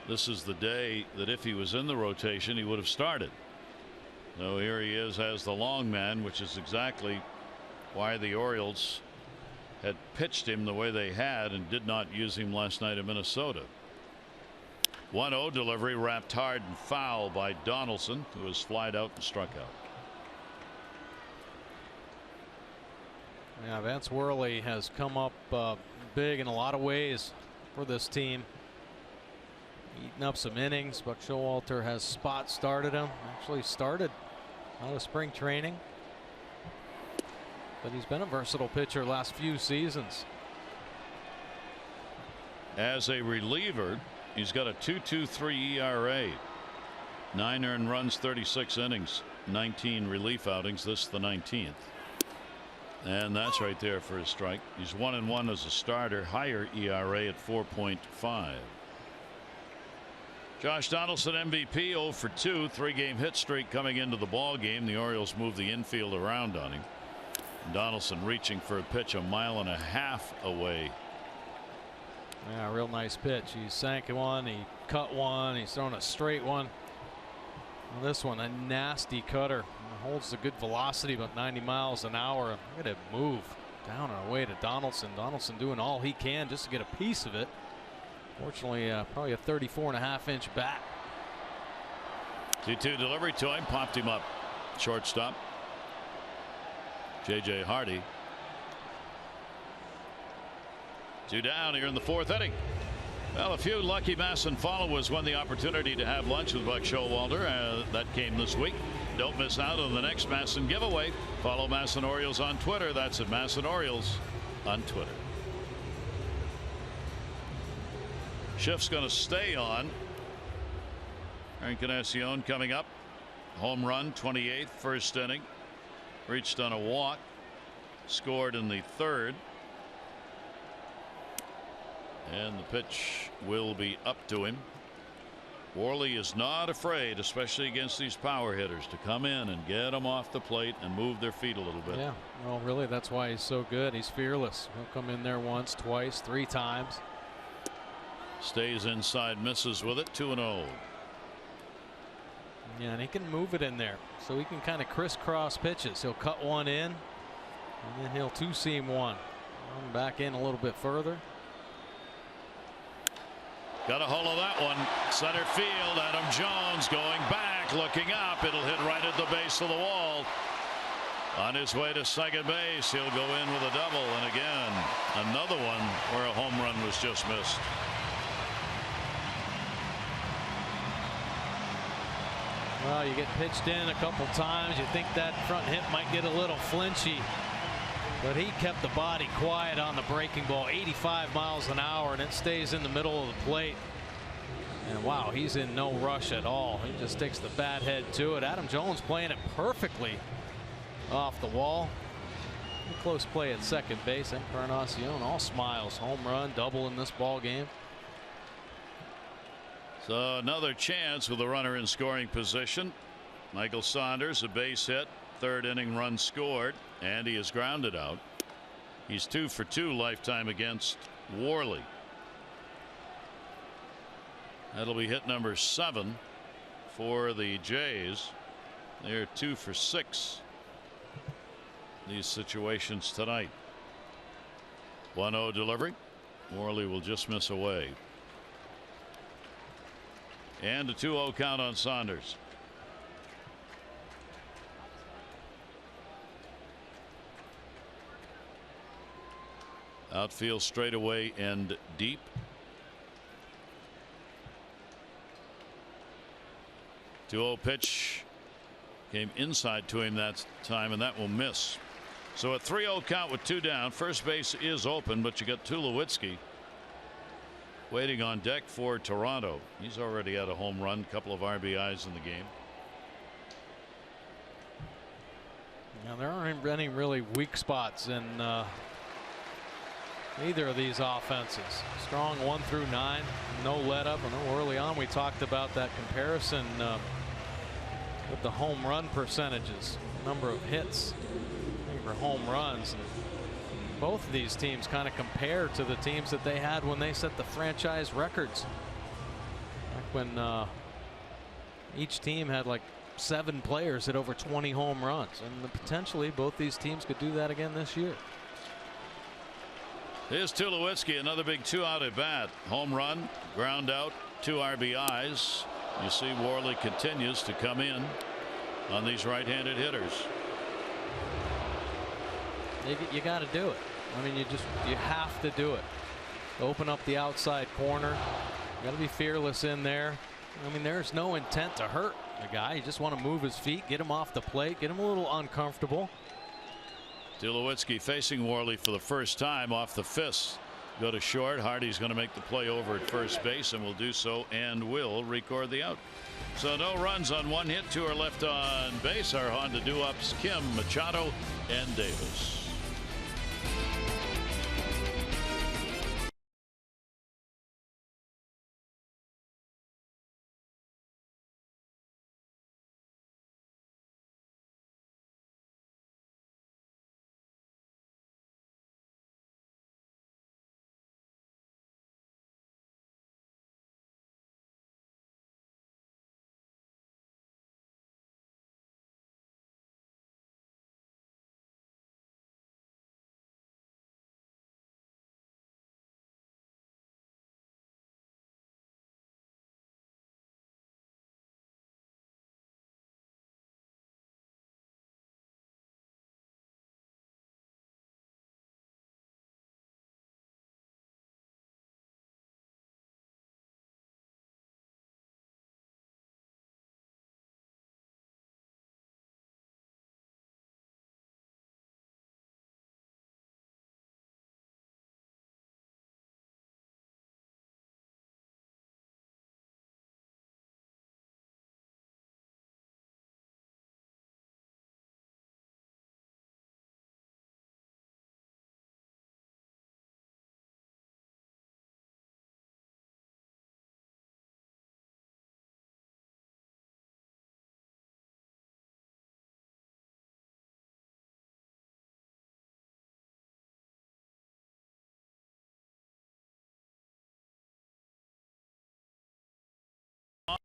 This is the day that if he was in the rotation, he would have started. So here he is as the long man, which is exactly why the Orioles had pitched him the way they had and did not use him last night in Minnesota. 1-0 delivery, wrapped hard and foul by Donaldson, who was flied out and struck out. Yeah, Vance Worley has come up big in a lot of ways for this team. Eating up some innings. Buck Showalter has spot started him. Actually started out of spring training. But he's been a versatile pitcher last few seasons. As a reliever, he's got a 2.23 ERA. 9 earned runs, 36 innings, 19 relief outings. This is the 19th. And that's right there for his strike. He's 1-1 as a starter. Higher ERA at 4.5. Josh Donaldson, MVP, 0 for 2, 3-game hit streak coming into the ball game. The Orioles move the infield around on him. Donaldson reaching for a pitch 1.5 miles away. Yeah, real nice pitch. He sank one, he cut one, he's thrown a straight one. Well, this one, a nasty cutter. Holds a good velocity, about 90 miles an hour. Look at it move down and away to Donaldson. Donaldson doing all he can just to get a piece of it. Fortunately, probably a 34.5-inch bat. 2-2 delivery to him, popped him up. Shortstop J.J. Hardy. 2 down here in the 4th inning. Well, a few lucky MASN followers won the opportunity to have lunch with Buck Showalter. That came this week. Don't miss out on the next MASN giveaway. Follow MASN Orioles on Twitter. That's at MASN Orioles on Twitter. Shift's going to stay on. Encarnacion coming up. Home run, 28th, first inning. Reached on a walk. Scored in the 3rd. And the pitch will be up to him. Worley is not afraid, especially against these power hitters, to come in and get them off the plate and move their feet a little bit. Yeah, well, really, that's why he's so good. He's fearless. He'll come in there once, twice, 3 times. Stays inside, misses with it, 2-0. Yeah, and he can move it in there, so he can kind of crisscross pitches. He'll cut one in, and then he'll two-seam one. Run back in a little bit further. Got a hold of that one. Center field. Adam Jones going back, looking up. It'll hit right at the base of the wall. On his way to second base, he'll go in with a double, and again another one where a home run was just missed. Well, you get pitched in a couple times. You think that front hip might get a little flinchy, but he kept the body quiet on the breaking ball. 85 miles an hour, and it stays in the middle of the plate. And wow, he's in no rush at all. He just takes the bat head to it. Adam Jones playing it perfectly off the wall. A close play at second base. Encarnacion all smiles. Home run, double in this ball game. So another chance with a runner in scoring position. Michael Saunders, a base hit, third inning run scored, and he is grounded out. He's 2 for 2 lifetime against Worley. That'll be hit number 7 for the Jays. They're 2 for 6 these situations tonight. 1-0 delivery. Worley will just miss away. And a 2-0 count on Saunders. Outfield straightaway and deep. The 2-0 pitch came inside to him that time, and that will miss. So a 3-0 count with 2 down. First base is open, but you got Tulowitzki waiting on deck for Toronto. He's already had a home run, couple of RBIs in the game. Now, there aren't any really weak spots in either of these offenses. Strong 1 through 9, no let up. I know early on we talked about that comparison with the home run percentages, number of hits for home runs. And both of these teams kind of compare to the teams that they had when they set the franchise records. Back when each team had like 7 players at over 20 home runs, and potentially both these teams could do that again this year. Here's Tulowitzki, another big 2-out at bat. Home run, ground out, 2 RBIs. You see Worley continues to come in on these right-handed hitters. You got to do it. I mean, you have to do it. Open up the outside corner. You got to be fearless in there. I mean, there's no intent to hurt the guy. You just want to move his feet, get him off the plate, get him a little uncomfortable. Tulowitzki facing Worley for the first time off the fist. Go to short. Hardy's going to make the play over at first base, and will do so and will record the out. So no runs on 1 hit. 2 are left on base. Our Honda do-ups, Kim, Machado, and Davis.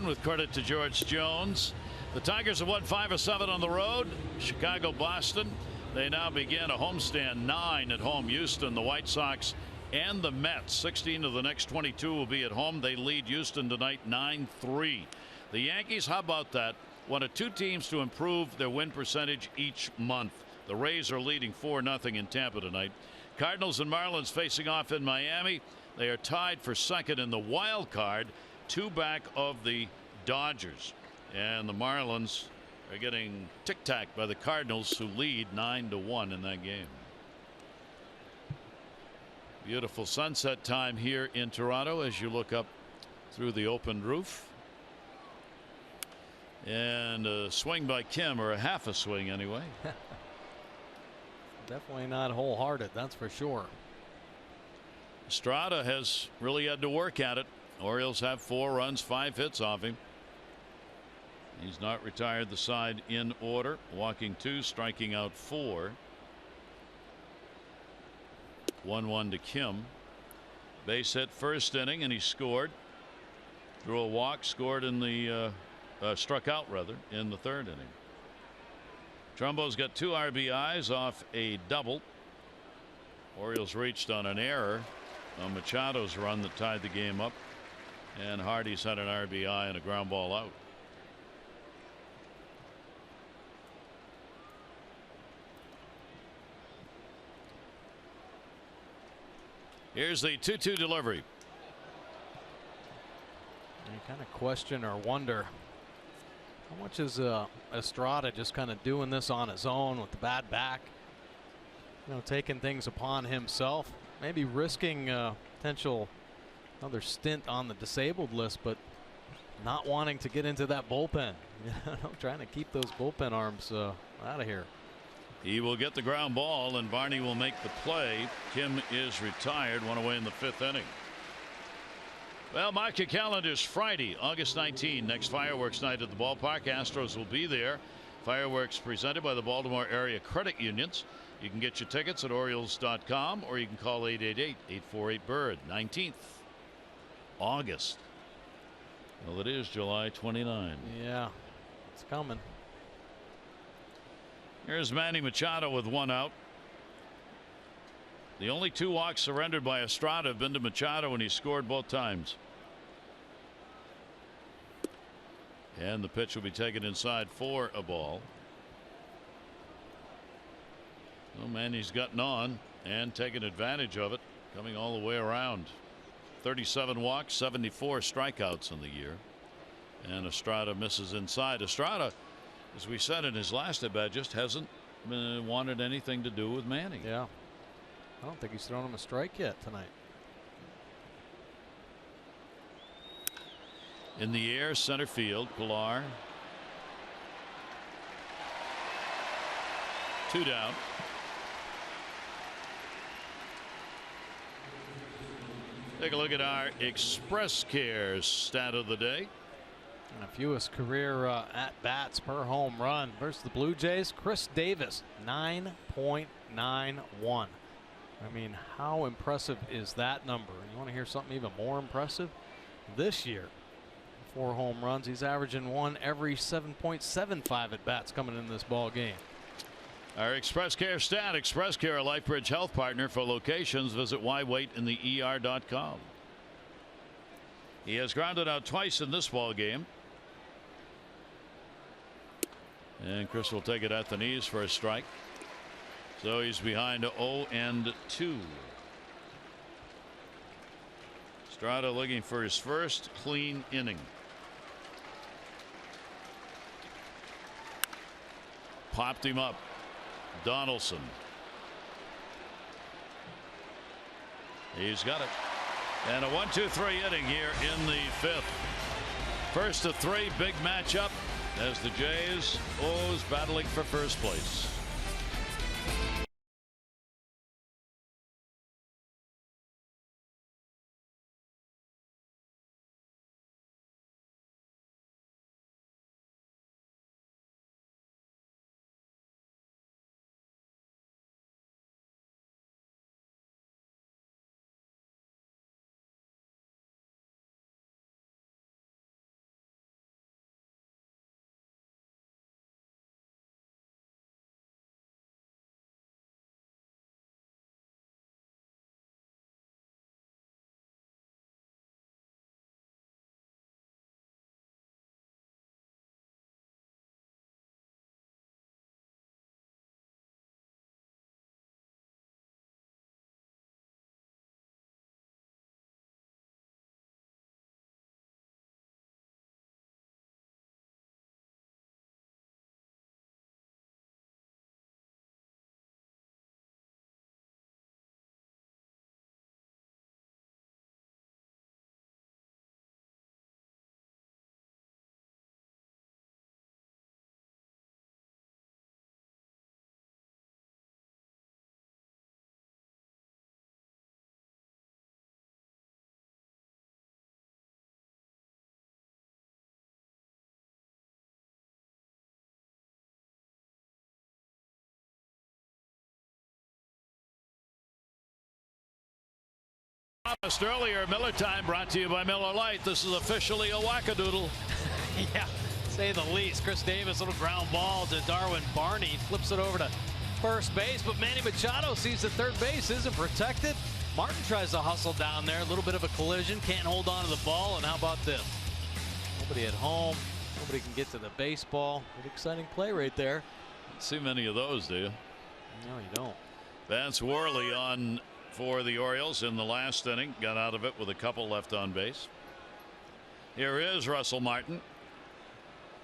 with credit to George Jones. The Tigers have won 5 of 7 on the road. Chicago, Boston. They now begin a homestand, 9 at home. Houston, the White Sox, and the Mets. 16 of the next 22 will be at home. They lead Houston tonight 9-3. The Yankees, how about that? One of 2 teams to improve their win percentage each month. The Rays are leading 4-0 in Tampa tonight. Cardinals and Marlins facing off in Miami. They are tied for second in the wild card, 2 back of the Dodgers. And the Marlins are getting tic-tacked by the Cardinals, who lead 9-1 in that game. Beautiful sunset time here in Toronto as you look up through the opened roof. And a swing by Kim, or a half a swing anyway. Definitely not wholehearted, that's for sure. Estrada has really had to work at it. Orioles have 4 runs, 5 hits off him. He's not retired the side in order, walking 2, striking out 4. 1-1 to Kim. Base hit first inning, and he scored. Threw a walk, scored in the struck out rather in the 3rd inning. Trumbo's got 2 RBIs off a double. Orioles reached on an error on Machado's run that tied the game up, and Hardy's had an RBI and a ground ball out. Here's the 2-2 delivery. You kind of question or wonder, how much is Estrada just kind of doing this on his own with the bad back? You know, taking things upon himself, maybe risking potential another stint on the disabled list, but not wanting to get into that bullpen. You know, trying to keep those bullpen arms out of here. He will get the ground ball, and Barney will make the play. Kim is retired, 1 away in the 5th inning. Well, mark your calendars. Friday, August 19, next fireworks night at the ballpark. Astros will be there. Fireworks presented by the Baltimore Area Credit Unions. You can get your tickets at Orioles.com, or you can call 888-848-BIRD. 19th August. Well, it is July 29. Yeah, it's coming. Here's Manny Machado with 1 out. The only 2 walks surrendered by Estrada have been to Machado, and he scored both times. And the pitch will be taken inside for a ball. Well, Manny's gotten on and taken advantage of it, coming all the way around. 37 walks, 74 strikeouts in the year. And Estrada misses inside. Estrada, as we said in his last at bat, just hasn't wanted anything to do with Manny. Yeah. I don't think he's thrown him a strike yet tonight. In the air, center field, Pilar. 2 down. Take a look at our Express Care stat of the day. And fewest career at bats per home run versus the Blue Jays. Chris Davis, 9.91. I mean, how impressive is that number? You want to hear something even more impressive? This year, 4 home runs. He's averaging 1 every 7.75 at bats coming in this ball game. Our Express Care stat. Express Care, a LifeBridge health partner. For locations, visit whywaitinther.com. He has grounded out twice in this ball game. And Chris will take it at the knees for a strike. So he's behind 0-2. Estrada looking for his first clean inning. Popped him up. Donaldson. He's got it. And a 1-2-3 inning here in the 5th. First of 3, big matchup as the Jays, O's battling for first place. Just earlier, Miller Time brought to you by Miller Lite. This is officially a wackadoodle. Yeah, say the least. Chris Davis, little ground ball to Darwin Barney. Flips it over to first base, but Manny Machado sees that third base isn't protected. Martin tries to hustle down there. A little bit of a collision. Can't hold on to the ball. And how about this? Nobody at home. Nobody can get to the baseball. An exciting play right there. Don't see many of those, do you? No, you don't. Vance Worley on for the Orioles in the last inning. Got out of it with a couple left on base. Here is Russell Martin.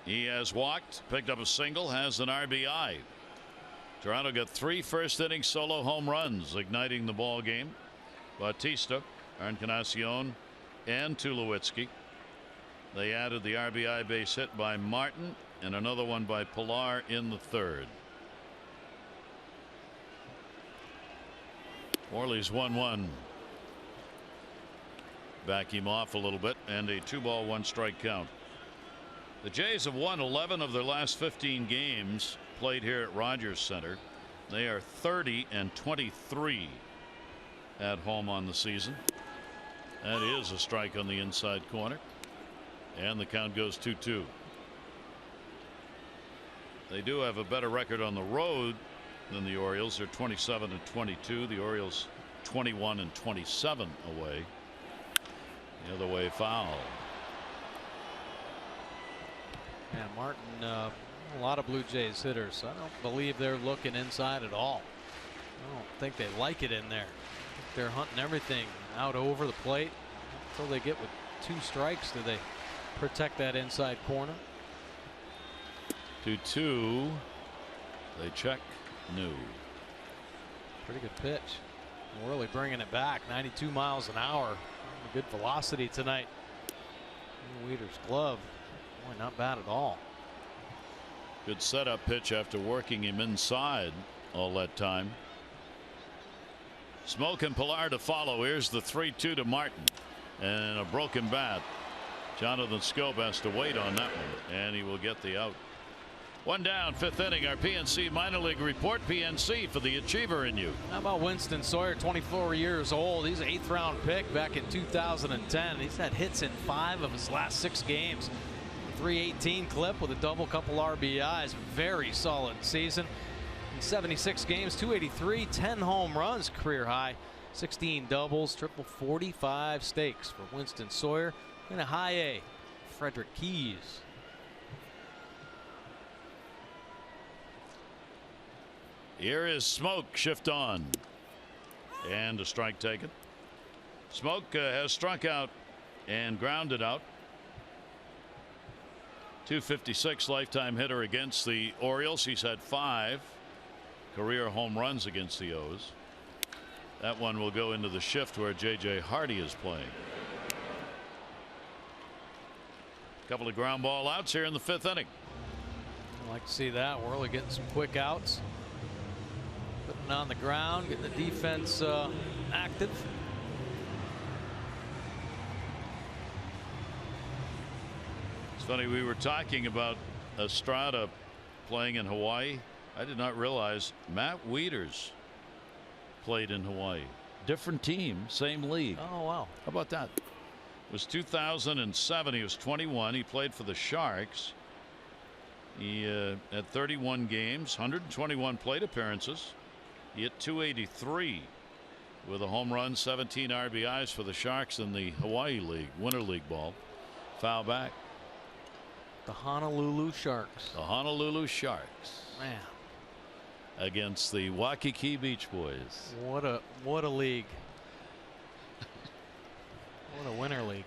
He has walked, picked up a single, has an RBI. Toronto got 3 first-inning solo home runs, igniting the ball game. Bautista, Encarnacion, and Tulowitzki. They added the RBI base hit by Martin and another one by Pilar in the third. Worley's 1-1. Back him off a little bit, and a 2-ball 1-strike count. The Jays have won 11 of their last 15 games played here at Rogers Center. They are 30-23 at home on the season. That is a strike on the inside corner, and the count goes 2-2. They do have a better record on the road than the Orioles. They're 27-22. The Orioles 21-27 away. The other way, foul. Yeah, Martin, a lot of Blue Jays hitters. I don't believe they're looking inside at all. I don't think they like it in there. I think they're hunting everything out over the plate until they get with 2 strikes. Do they protect that inside corner? 2-2. They check. No. Pretty good pitch. Worley bringing it back. 92 miles an hour. Good velocity tonight. Weeder's glove. Boy, not bad at all. Good setup pitch after working him inside all that time. Smoke and Pilar to follow. Here's the 3-2 to Martin, and a broken bat. Jonathan Schoop has to wait on that one, and he will get the out. 1 down, 5th inning. Our PNC minor league report. PNC for the achiever in you. How about Winston Sawyer, 24 years old. He's an 8th round pick back in 2010. He's had hits in 5 of his last 6 games. 318 clip with a double, couple RBIs. Very solid season. In 76 games, 283, 10 home runs, career high, 16 doubles, triple, 45 stakes for Winston Sawyer, and a high A, Frederick Keys. Here is Smoke. Shift on, and a strike taken. Smoke has struck out and grounded out. 256 lifetime hitter against the Orioles. He's had 5 career home runs against the O's. That one will go into the shift where J.J. Hardy is playing. A couple of ground ball outs here in the 5th inning. I like to see that. Worley getting some quick outs. Putting it on the ground, getting the defense active. It's funny, we were talking about Estrada playing in Hawaii. I did not realize Matt Wieters played in Hawaii. Different team, same league. Oh, wow. How about that? It was 2007. He was 21. He played for the Sharks. He had 31 games, 121 plate appearances. He hit 283 with a home run, 17 RBIs for the Sharks in the Hawaii League, Winter League ball. Foul back. The Honolulu Sharks. The Honolulu Sharks. Man. Against the Waikiki Beach Boys. What a league. What a winter league.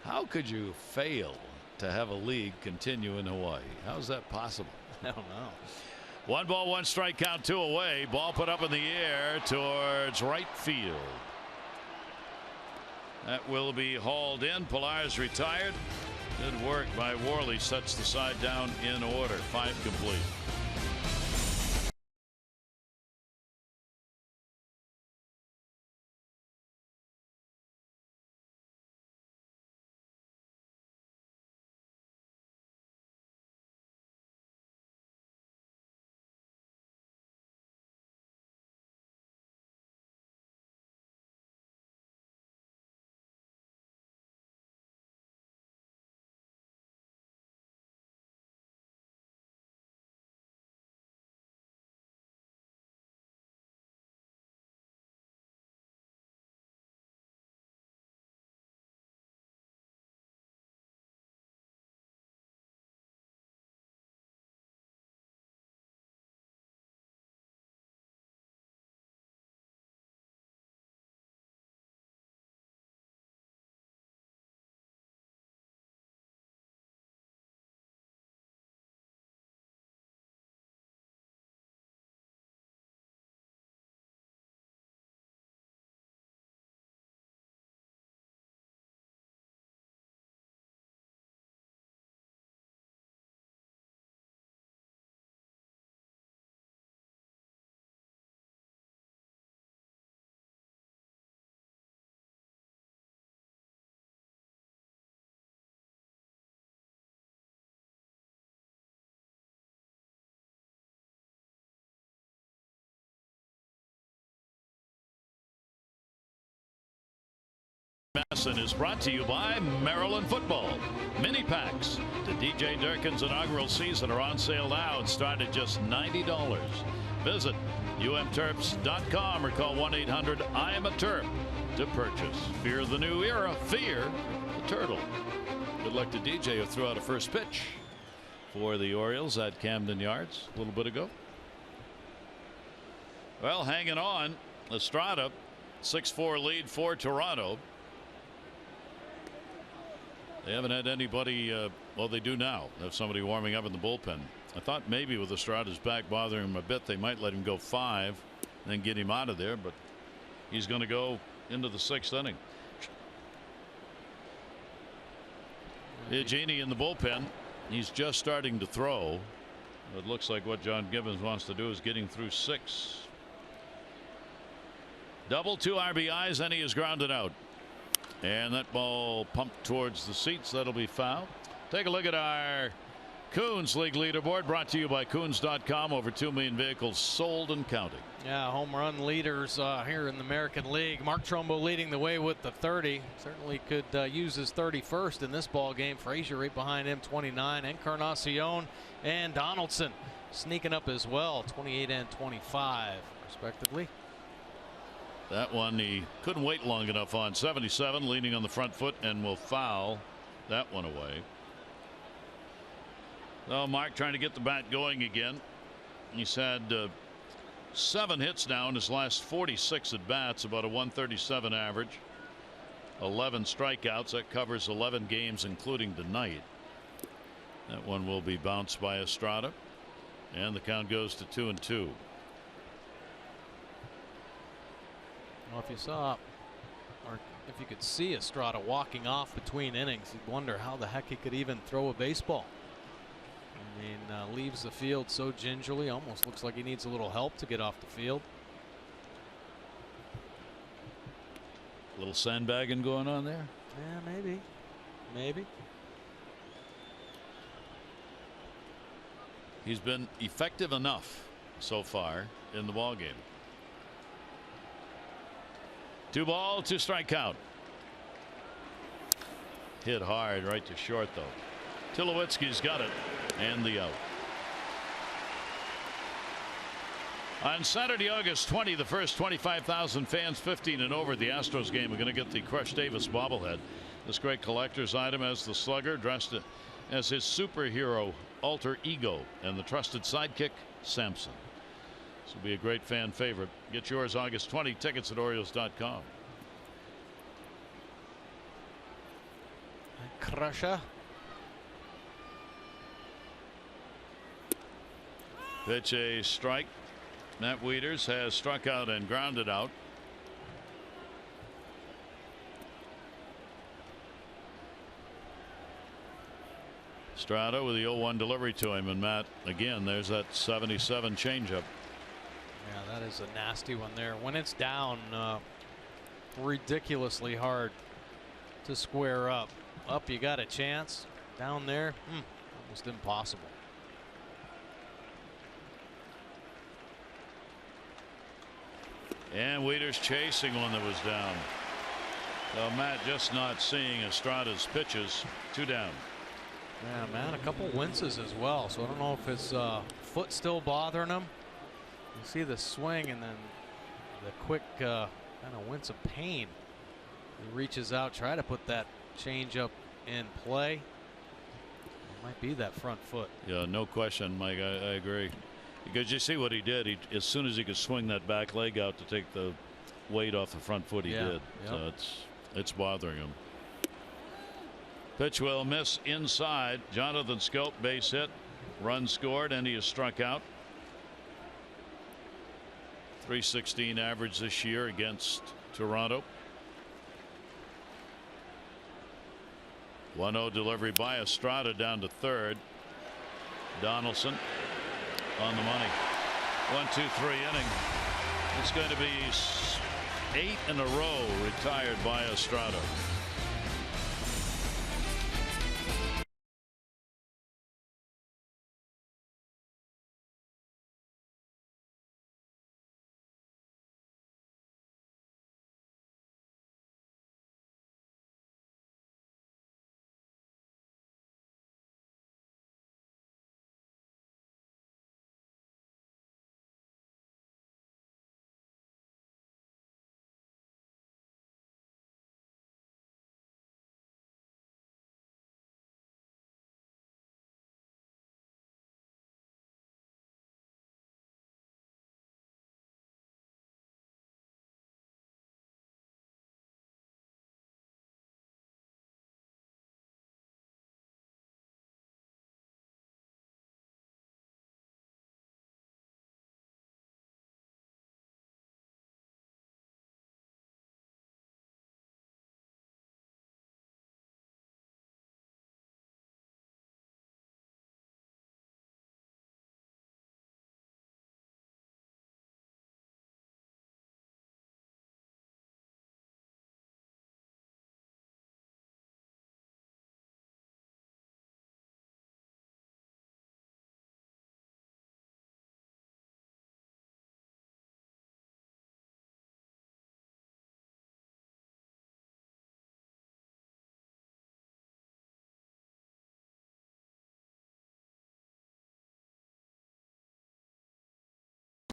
How could you fail to have a league continue in Hawaii? How is that possible? I don't know. 1 ball, 1 strike count, 2 away. Ball put up in the air towards right field. That will be hauled in. Pilar's retired. Good work by Worley. Sets the side down in order. 5 complete. Masson is brought to you by Maryland Football. Mini packs to DJ Durkin's inaugural season are on sale now and start at just $90. Visit umterps.com or call 1-800-I-AM-A-TERP to purchase. Fear the new era. Fear the turtle. Good luck to DJ, who threw out a first pitch for the Orioles at Camden Yards a little bit ago. Well, hanging on. Estrada, 6-4 lead for Toronto. They haven't had anybody. Well, they do now. They have somebody warming up in the bullpen. I thought maybe with Estrada's back bothering him a bit, they might let him go 5 and then get him out of there. But he's going to go into the 6th inning. Genie in the bullpen. He's just starting to throw. It looks like what John Gibbons wants to do is getting through 6. Double, 2 RBIs, and he is grounded out. And that ball pumped towards the seats. That'll be foul. Take a look at our Coons League leaderboard, brought to you by Coons.com. Over 2 million vehicles sold and counting. Yeah, home run leaders here in the American League. Mark Trumbo leading the way with the 30. Certainly could use his 31st in this ball game. Frazier right behind him, 29. Encarnacion and Donaldson sneaking up as well, 28 and 25 respectively. That one he couldn't wait long enough on. 77, leaning on the front foot, and will foul that one away. So Mark trying to get the bat going again. He's had 7 hits now in his last 46 at bats, about a 137 average. 11 strikeouts. That covers 11 games, including tonight. That one will be bounced by Estrada, and the count goes to 2-2. Well, if you saw, or if you could see Estrada walking off between innings, you'd wonder how the heck he could even throw a baseball. I mean, leaves the field so gingerly, almost looks like he needs a little help to get off the field. A little sandbagging going on there. Yeah, maybe. He's been effective enough so far in the ball game. 2 ball, 2 strike count. Hit hard right to short though. Tulowitzki's got it, and the out. On Saturday, August 20, the first 25,000 fans 15 and over at the Astros game are going to get the Crush Davis bobblehead. This great collector's item has the slugger dressed as his superhero alter ego and the trusted sidekick Samson. This will be a great fan favorite. Get yours August 20. Tickets at Orioles.com. Crusher. Pitch a strike. Matt Wieters has struck out and grounded out. Estrada with the 0-1 delivery to him, and Matt again, there's that 77 changeup. Yeah, that is a nasty one there. When it's down, ridiculously hard to square up. Up, you got a chance. Down there, almost impossible. And Wieters chasing one that was down. So Matt just not seeing Estrada's pitches. 2 down. Yeah, man, a couple winces as well. So I don't know if his foot still bothering him. You see the swing and then the quick kind of wince of pain. He reaches out, try to put that change up in play. It might be that front foot. Yeah, no question, Mike. I agree. Because you see what he did. As soon as he could swing that back leg out to take the weight off the front foot, he did. Yep. So it's bothering him. Pitch will miss inside. Jonathan Schoop, base hit. Run scored, and he is struck out. .316 average this year against Toronto. 1-0 delivery by Estrada down to third. Donaldson on the money. 1-2-3 inning. It's going to be 8 in a row retired by Estrada.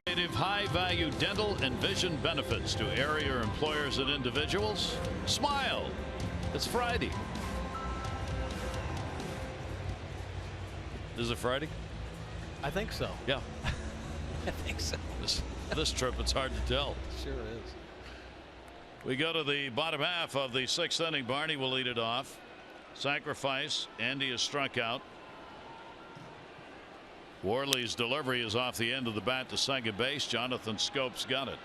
High-value dental and vision benefits to area employers and individuals. Smile. It's Friday. Is it Friday? I think so. Yeah. I think so. This trip, it's hard to tell. Sure is. We go to the bottom half of the 6th inning. Barney will lead it off. Sacrifice. Andy is struck out. Worley's delivery is off the end of the bat to second base. Jonathan Scopes got it.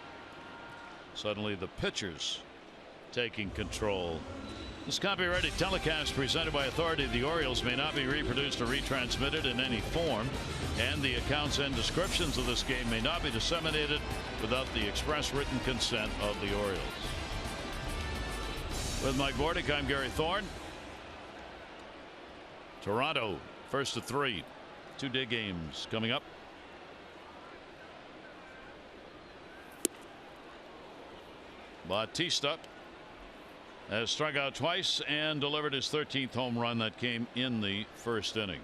Suddenly the pitchers taking control. This copyrighted telecast presented by authority of the Orioles may not be reproduced or retransmitted in any form, and the accounts and descriptions of this game may not be disseminated without the express written consent of the Orioles. With Mike Bordick, I'm Gary Thorne. Toronto, first of 3. 2-day games coming up. Bautista has struck out twice and delivered his 13th home run that came in the first inning.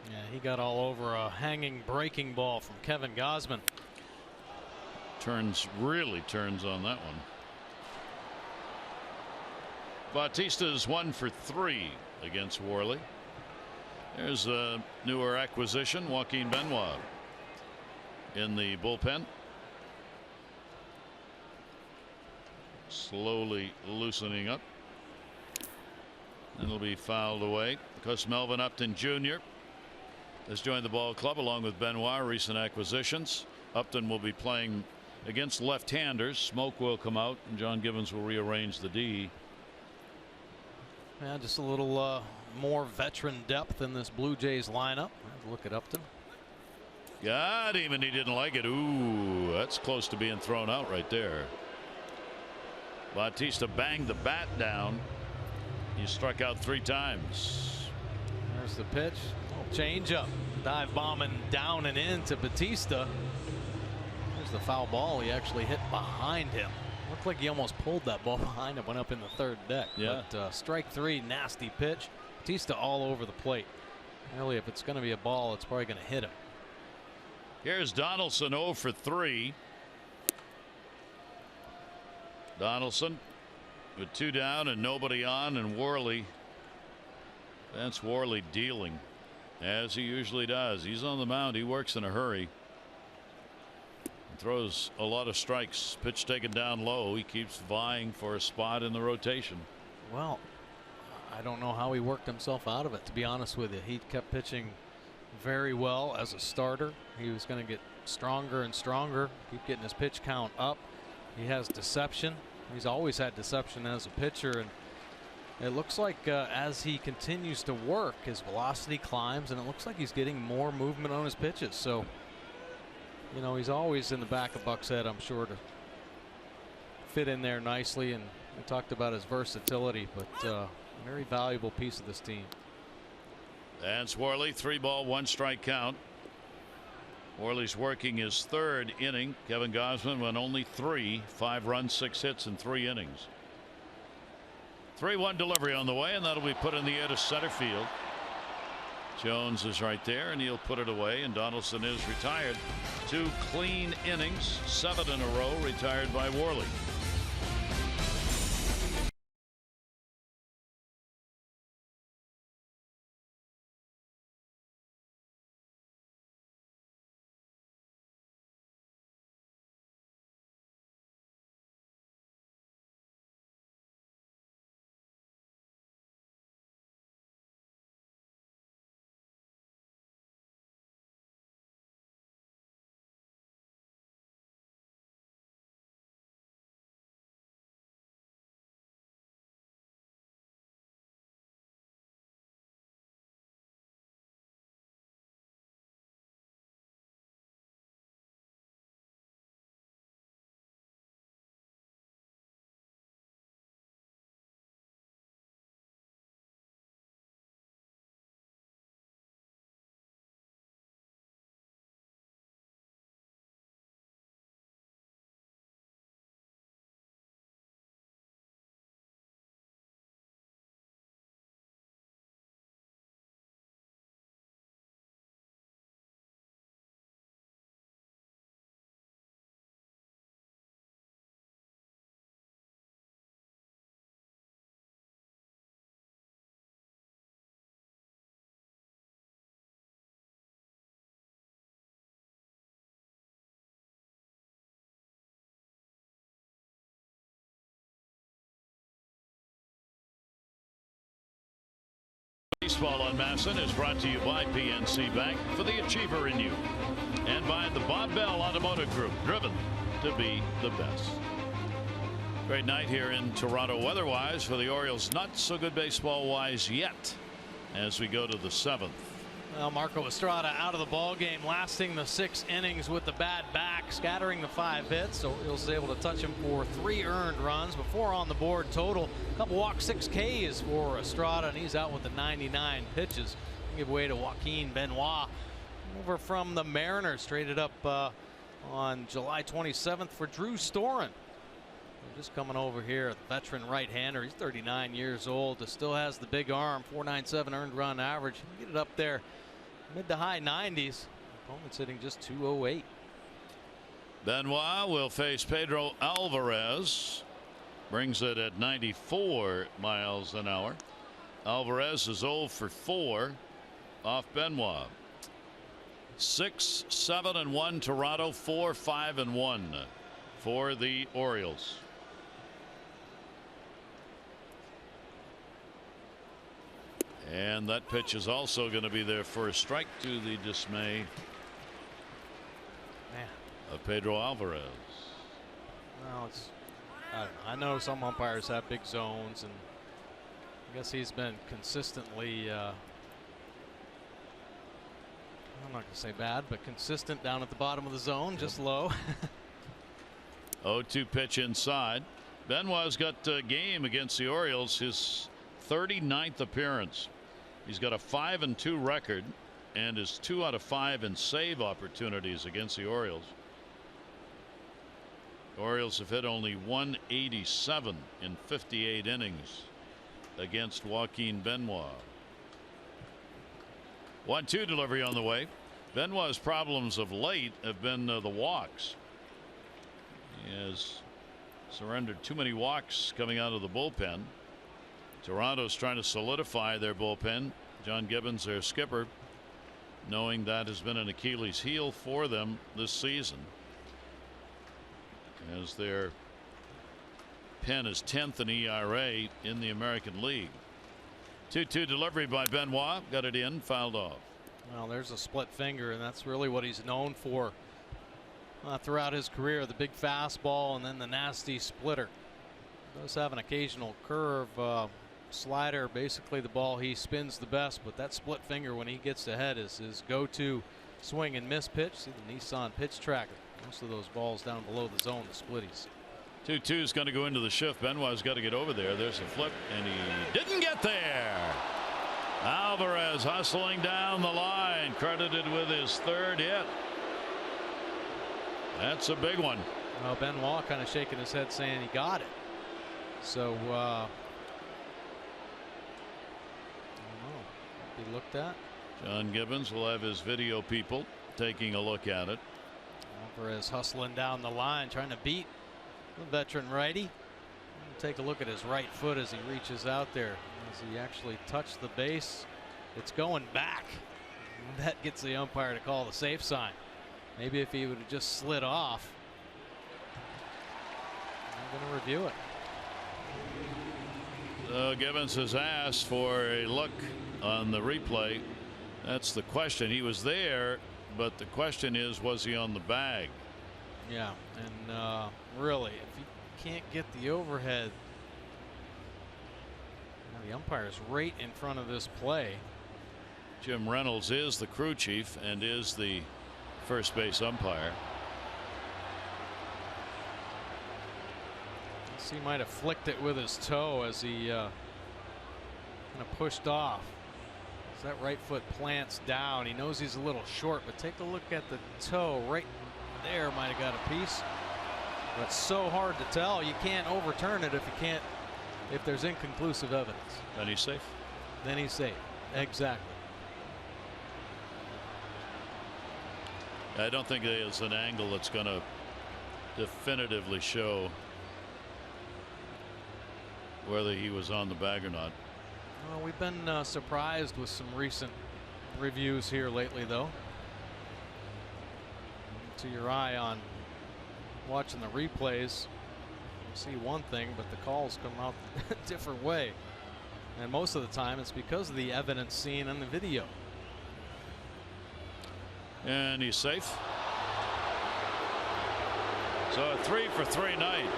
Yeah, he got all over a hanging breaking ball from Kevin Gausman. Really turns on that one. Bautista's 1 for 3 against Worley. There's a newer acquisition, Joaquin Benoit, in the bullpen. Slowly loosening up. And it'll be fouled away because Melvin Upton Jr. has joined the ball club along with Benoit, recent acquisitions. Upton will be playing against left-handers. Smoke will come out and John Gibbons will rearrange the D. Yeah, just a little more veteran depth in this Blue Jays lineup. Look at Upton. Got him and he didn't like it. Ooh, that's close to being thrown out right there. Bautista banged the bat down. He struck out 3 times. There's the pitch. Change up. Dive bombing down and into Bautista. There's the foul ball. He actually hit behind him. Looked like he almost pulled that ball behind him, went up in the 3rd deck. Yeah. But strike 3, nasty pitch. Bautista all over the plate. Really, if it's going to be a ball, it's probably going to hit him. Here's Donaldson 0 for 3. Donaldson with 2 down and nobody on, and Worley. That's Worley dealing as he usually does. He's on the mound. He works in a hurry. Throws a lot of strikes. Pitch taken down low. He keeps vying for a spot in the rotation. Well, I don't know how he worked himself out of it, to be honest with you. He kept pitching very well as a starter. He was going to get stronger and stronger, keep getting his pitch count up. He has deception. He's always had deception as a pitcher, and it looks like as he continues to work, his velocity climbs, and it looks like he's getting more movement on his pitches. So, you know, he's always in the back of Buck's head, I'm sure, to fit in there nicely. And we talked about his versatility, but a very valuable piece of this team. That's Worley. 3 ball, 1 strike count. Worley's working his 3rd inning. Kevin Gausman went only 3, 5 runs, 6 hits in 3 innings. 3-1 delivery on the way, and that'll be put in the air to center field. Jones is right there, and he'll put it away, and Donaldson is retired. 2 clean innings, 7 in a row, retired by Worley. Baseball on MASN is brought to you by PNC Bank, for the achiever in you, and by the Bob Bell Automotive Group, driven to be the best. Great night here in Toronto weather-wise for the Orioles. Not so good baseball-wise yet as we go to the 7th. Well, Marco Estrada out of the ball game, lasting the 6 innings with the bad back, scattering the 5 hits. So Orioles able to touch him for 3 earned runs, but 4 on the board total. A couple walks, 6 Ks for Estrada, and he's out with the 99 pitches. Give way to Joaquin Benoit, over from the Mariners, traded up on July 27th for Drew Storen. Just coming over here, the veteran right-hander. He's 39 years old. Still has the big arm. 4.97 earned run average. Get it up there, mid to high 90s. Opponent's hitting just 208. Benoit will face Pedro Alvarez. Brings it at 94 miles an hour. Alvarez is 0 for 4 off Benoit. 6-7-1 Toronto. 4-5-1 for the Orioles. And that pitch is also going to be there for a strike, to the dismay of Pedro Alvarez. Well, I know some umpires have big zones, and I guess he's been consistently, I'm not going to say bad, but consistent down at the bottom of the zone, just low. 0-2 pitch inside. Benoit's got a game against the Orioles, his 39th appearance. He's got a 5-2 record and is 2 out of 5 in save opportunities against the Orioles. The Orioles have hit only 187 in 58 innings against Joaquin Benoit. 1-2 delivery on the way. Benoit's problems of late have been the walks. He has surrendered too many walks coming out of the bullpen. Toronto's trying to solidify their bullpen. John Gibbons, their skipper, knowing that has been an Achilles heel for them this season, as their pen is 10th in ERA in the American League. 2-2 delivery by Benoit. Got it in, fouled off. Well, there's a split finger, and that's really what he's known for throughout his career. The big fastball and then the nasty splitter. Does have an occasional curve slider, basically the ball he spins the best, but that split finger when he gets ahead is his go-to swing and miss pitch. See the Nissan pitch tracker. Most of those balls down below the zone, the splitties. 2-2 is going to go into the shift. Benoit's got to get over there. There's a flip, and he didn't get there. Alvarez hustling down the line, credited with his 3rd hit. That's a big one. Well, Benoit kind of shaking his head saying he got it. So be looked at. John Gibbons will have his video people taking a look at it. Alvarez hustling down the line, trying to beat the veteran righty. Take a look at his right foot as he reaches out there. As he actually touched the base, it's going back. That gets the umpire to call the safe sign. Maybe if he would have just slid off. I'm going to review it. Gibbons has asked for a look on the replay. That's the question. He was there, but the question is, was he on the bag? Yeah, and really, if you can't get the overhead, the umpire is right in front of this play. Jim Reynolds is the crew chief and is the first base umpire. He might have flicked it with his toe as he kind of pushed off. As that right foot plants down, he knows he's a little short, but take a look at the toe right there. Might have got a piece, but it's so hard to tell. You can't overturn it if there's inconclusive evidence. Then he's safe. Then he's safe. Exactly. I don't think there's an angle that's going to definitively show whether he was on the bag or not. Well, we've been surprised with some recent reviews here lately, though. To your eye on watching the replays, you see one thing, but the calls come out a different way. And most of the time it's because of the evidence seen on the video. And he's safe. So a 3-for-3 night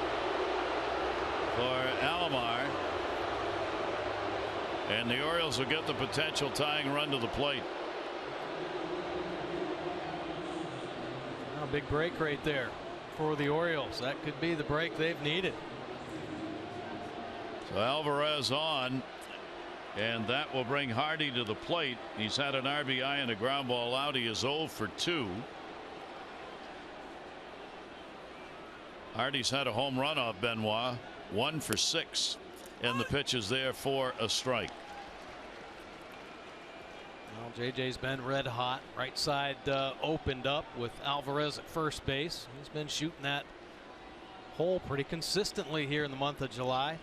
for Alomar. And the Orioles will get the potential tying run to the plate. A big break right there for the Orioles. That could be the break they've needed. So Alvarez on, and that will bring Hardy to the plate. He's had an RBI and a ground ball out. He is 0 for 2. Hardy's had a home run off Benoit, 1 for 6, and the pitch is there for a strike. Well, JJ's been red hot. Right side opened up with Alvarez at first base. He's been shooting that hole pretty consistently here in the month of July.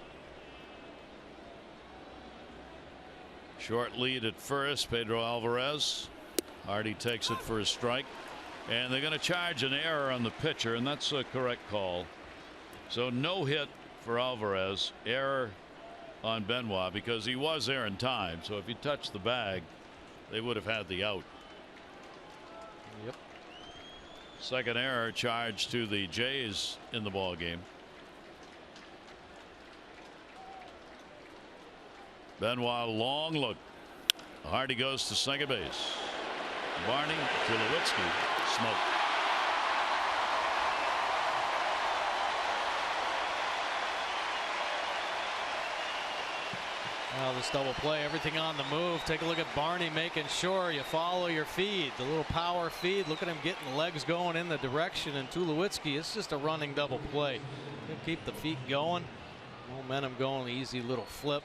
Short lead at first, Pedro Alvarez. Hardy takes it for a strike, and they're going to charge an error on the pitcher, and that's a correct call. So no hit for Alvarez, error on Benoit because he was there in time. So if he touched the bag, they would have had the out. Yep. Second error charged to the Jays in the ball game. Benoit, long look. Hardy goes to second base. Barney to Tulowitzki. Smoke. Well, this double play, everything on the move. Take a look at Barney making sure you follow your feed. The little power feed. Look at him getting the legs going in the direction. And Tulowitzki, it's just a running double play. He'll keep the feet going. Momentum going. Easy little flip.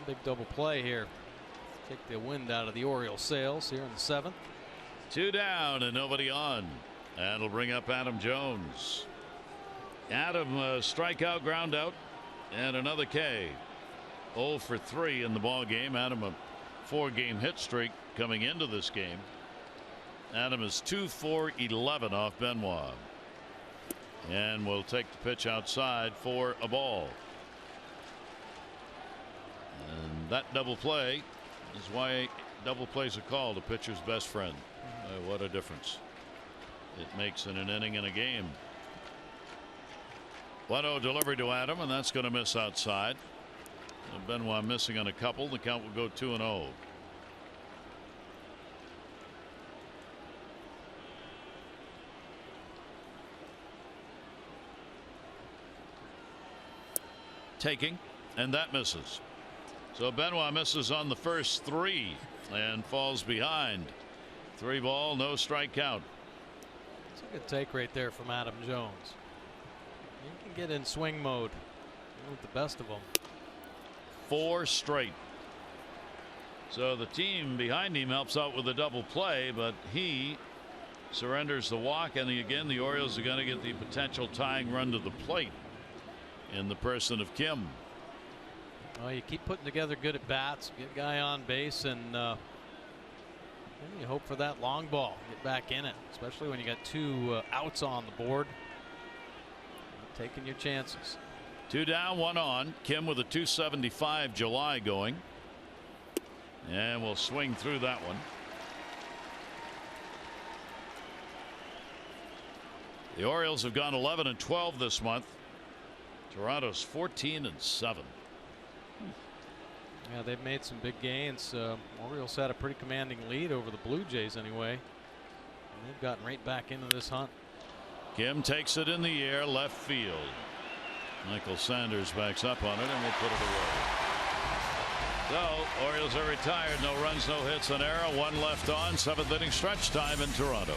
Big double play here. Take the wind out of the Orioles' sails here in the 7th. 2 down and nobody on. That'll bring up Adam Jones. Adam, strikeout, ground out, and another K. 0 for 3 in the ball game. Adam, a 4-game hit streak coming into this game. Adam is 2 for 11 off Benoit, and will take the pitch outside for a ball. And that double play is why double plays are called a pitcher's best friend. What a difference it makes in an inning in a game. 1-0 delivery to Adam, and that's going to miss outside. Benoit missing on a couple. The count will go 2-0. Taking, and that misses. So Benoit misses on the first 3 and falls behind. 3 ball, no strike count. It's a good take right there from Adam Jones. You can get in swing mode with the best of them. 4 straight. So the team behind him helps out with a double play, but he surrenders the walk, and again the Orioles are going to get the potential tying run to the plate in the person of Kim. Well, you keep putting together good at bats, get a guy on base, and you hope for that long ball. Get back in it, especially when you got 2 outs on the board. Taking your chances. 2 down, 1 on. Kim with a 275 July going, and we'll swing through that one. The Orioles have gone 11-12 this month. Toronto's 14-7. Yeah, they've made some big gains. Orioles had a pretty commanding lead over the Blue Jays anyway. And they've gotten right back into this hunt. Kim takes it in the air, left field. Michael Sanders backs up on it and will put it away. So Orioles are retired. No runs, no hits, an error. 1 left on. 7th inning stretch time in Toronto.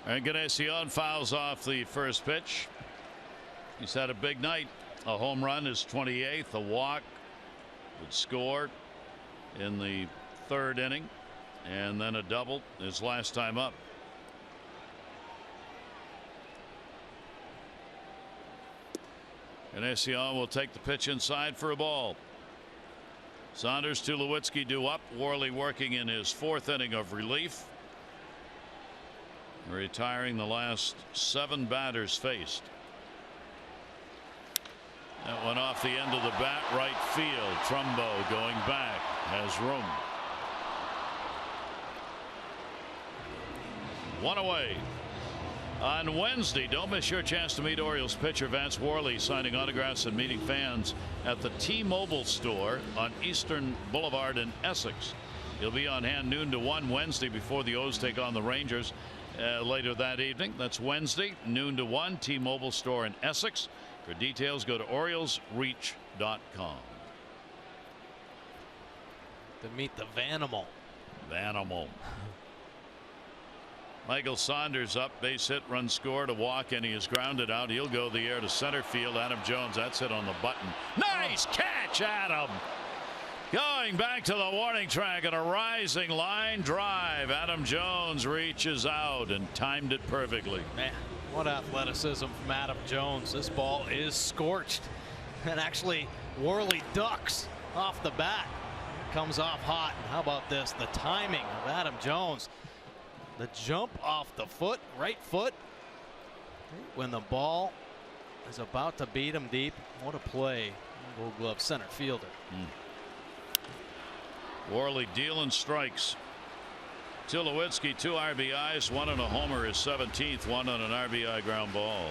Encarnacion fouls off the first pitch. He's had a big night. A home run, his 28th, a walk, would score in the third inning, and then a double his last time up. Encarnacion will take the pitch inside for a ball. Saunders, Tulowitzki due up. Worley working in his fourth inning of relief, retiring the last 7 batters faced. That went off the end of the bat, right field. Trumbo going back, has room. 1 away. On Wednesday, don't miss your chance to meet Orioles pitcher Vance Worley, signing autographs and meeting fans at the T-Mobile store on Eastern Boulevard in Essex. He'll be on hand noon to 1 Wednesday before the O's take on the Rangers later that evening. That's Wednesday, noon to 1, T-Mobile store in Essex. For details, go to OriolesReach.com. To meet the Vanimal. Vanimal. Michael Saunders up, base hit, run scored, a walk, and he is grounded out. He'll go the air to center field. Adam Jones, that's it on the button. Nice catch, Adam. Going back to the warning track and a rising line drive. Adam Jones reaches out and timed it perfectly. Man, what athleticism from Adam Jones. This ball is scorched. And actually, Worley ducks off the bat. Comes off hot. And how about this? The timing of Adam Jones. The jump off the foot, right foot, when the ball is about to beat him deep. What a play. Gold Glove center fielder. Worley dealing strikes. Tulowitzki 2 RBIs, 1 on a homer, his 17th, 1 on an RBI ground ball.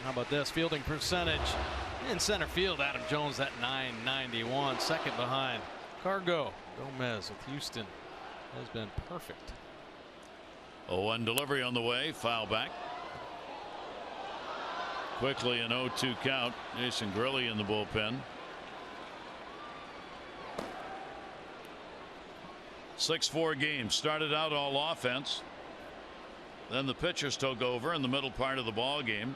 How about this? Fielding percentage in center field. Adam Jones at .991, second behind Cargo. Gomez with Houston has been perfect. 0-1 delivery on the way, foul back. Quickly an 0-2 count. Jason Grilli in the bullpen. 6-4 game. Started out all offense. Then the pitchers took over in the middle part of the ball game.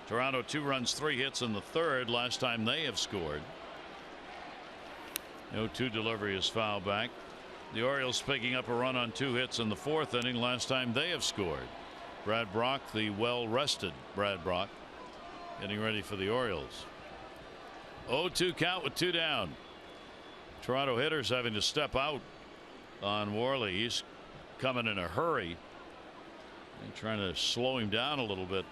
Toronto 2 runs 3 hits in the third. Last time they have scored. 0-2 delivery is foul back. The Orioles picking up a run on 2 hits in the fourth inning. Last time they have scored. Brad Brock, the well-rested Brad Brock, getting ready for the Orioles. 0-2 count with 2 down. Toronto hitters having to step out on Worley. He's coming in a hurry and trying to slow him down a little bit.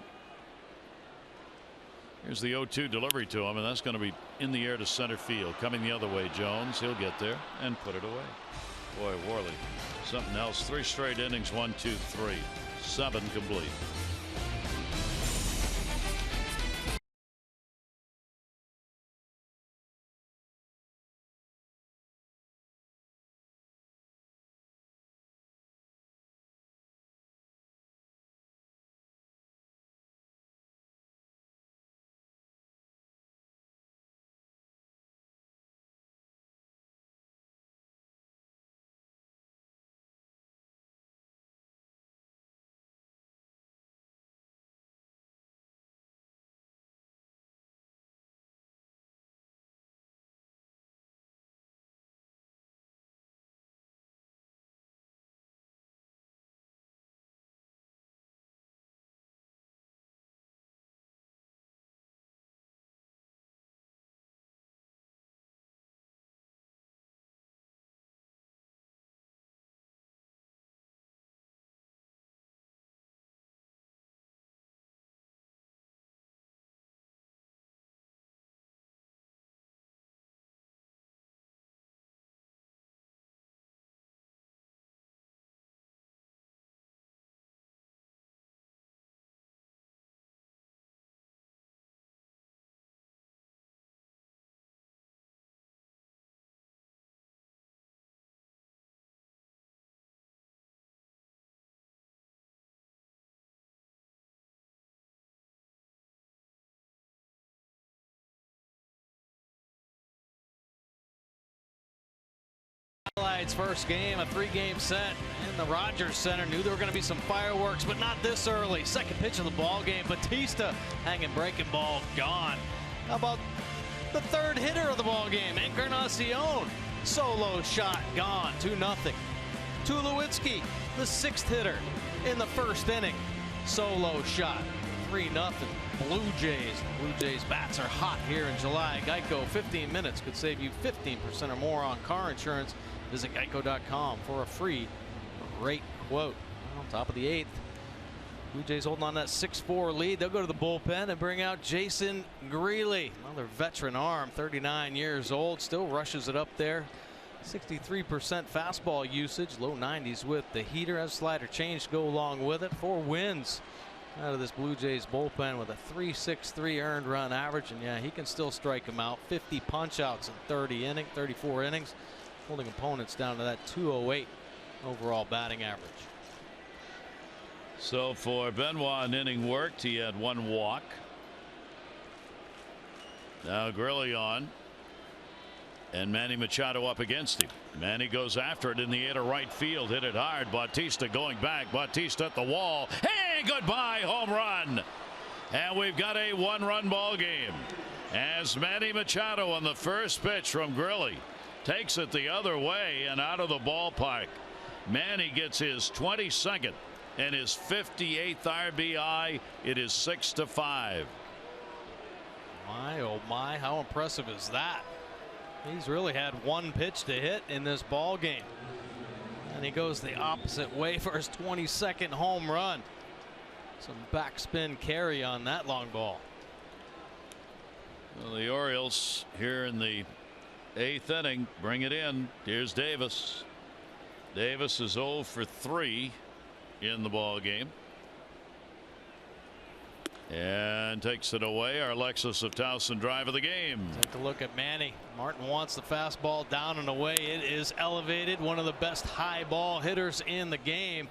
Here's the 0-2 delivery to him, and that's going to be in the air to center field. Coming the other way, Jones. He'll get there and put it away. Boy, Worley, something else. 3 straight innings, 1, 2, 3, 7 complete. Highlights first game, a 3-game set in the Rogers Center. Knew there were going to be some fireworks, but not this early. Second pitch of the ball game. Batista hanging breaking ball, gone. How about the third hitter of the ball game? Encarnacion, solo shot, gone. 2-0. Tulowitzki, the 6th hitter in the first inning, solo shot. 3-0. Blue Jays bats are hot here in July. Geico, 15 minutes could save you 15% or more on car insurance. Visit geico.com for a free rate quote. Well, top of the 8th. Blue Jays holding on that 6-4 lead. They'll go to the bullpen and bring out Jason Greeley, another veteran arm, 39 years old, still rushes it up there. 63% fastball usage, low 90s with the heater. Has slider change to go along with it. 4 wins out of this Blue Jays bullpen with a 3.63 earned run average, and yeah, he can still strike him out. 50 punch outs in 34 innings, holding opponents down to that 208 overall batting average. So for Benoit, an inning worked. He had 1 walk. Now Greeley on, and Manny Machado up against him. Manny goes after it in the air to right field, hit it hard. Bautista going back. Bautista at the wall. Hey, goodbye, home run. And we've got a 1-run ball game as Manny Machado on the first pitch from Greeley takes it the other way and out of the ballpark. Manny gets his 22nd and his 58th RBI. It is 6-5. My oh my, how impressive is that? He's really had 1 pitch to hit in this ball game, and he goes the opposite way for his 22nd home run. Some backspin carry on that long ball. Well, the Orioles here in the 8th inning bring it in. Here's Davis. Davis is 0 for 3 in the ball game and takes it away. Our Alexis of Towson drive of the game. Take a look at Manny. Martin wants the fastball down and away. It is elevated. One of the best high ball hitters in the game.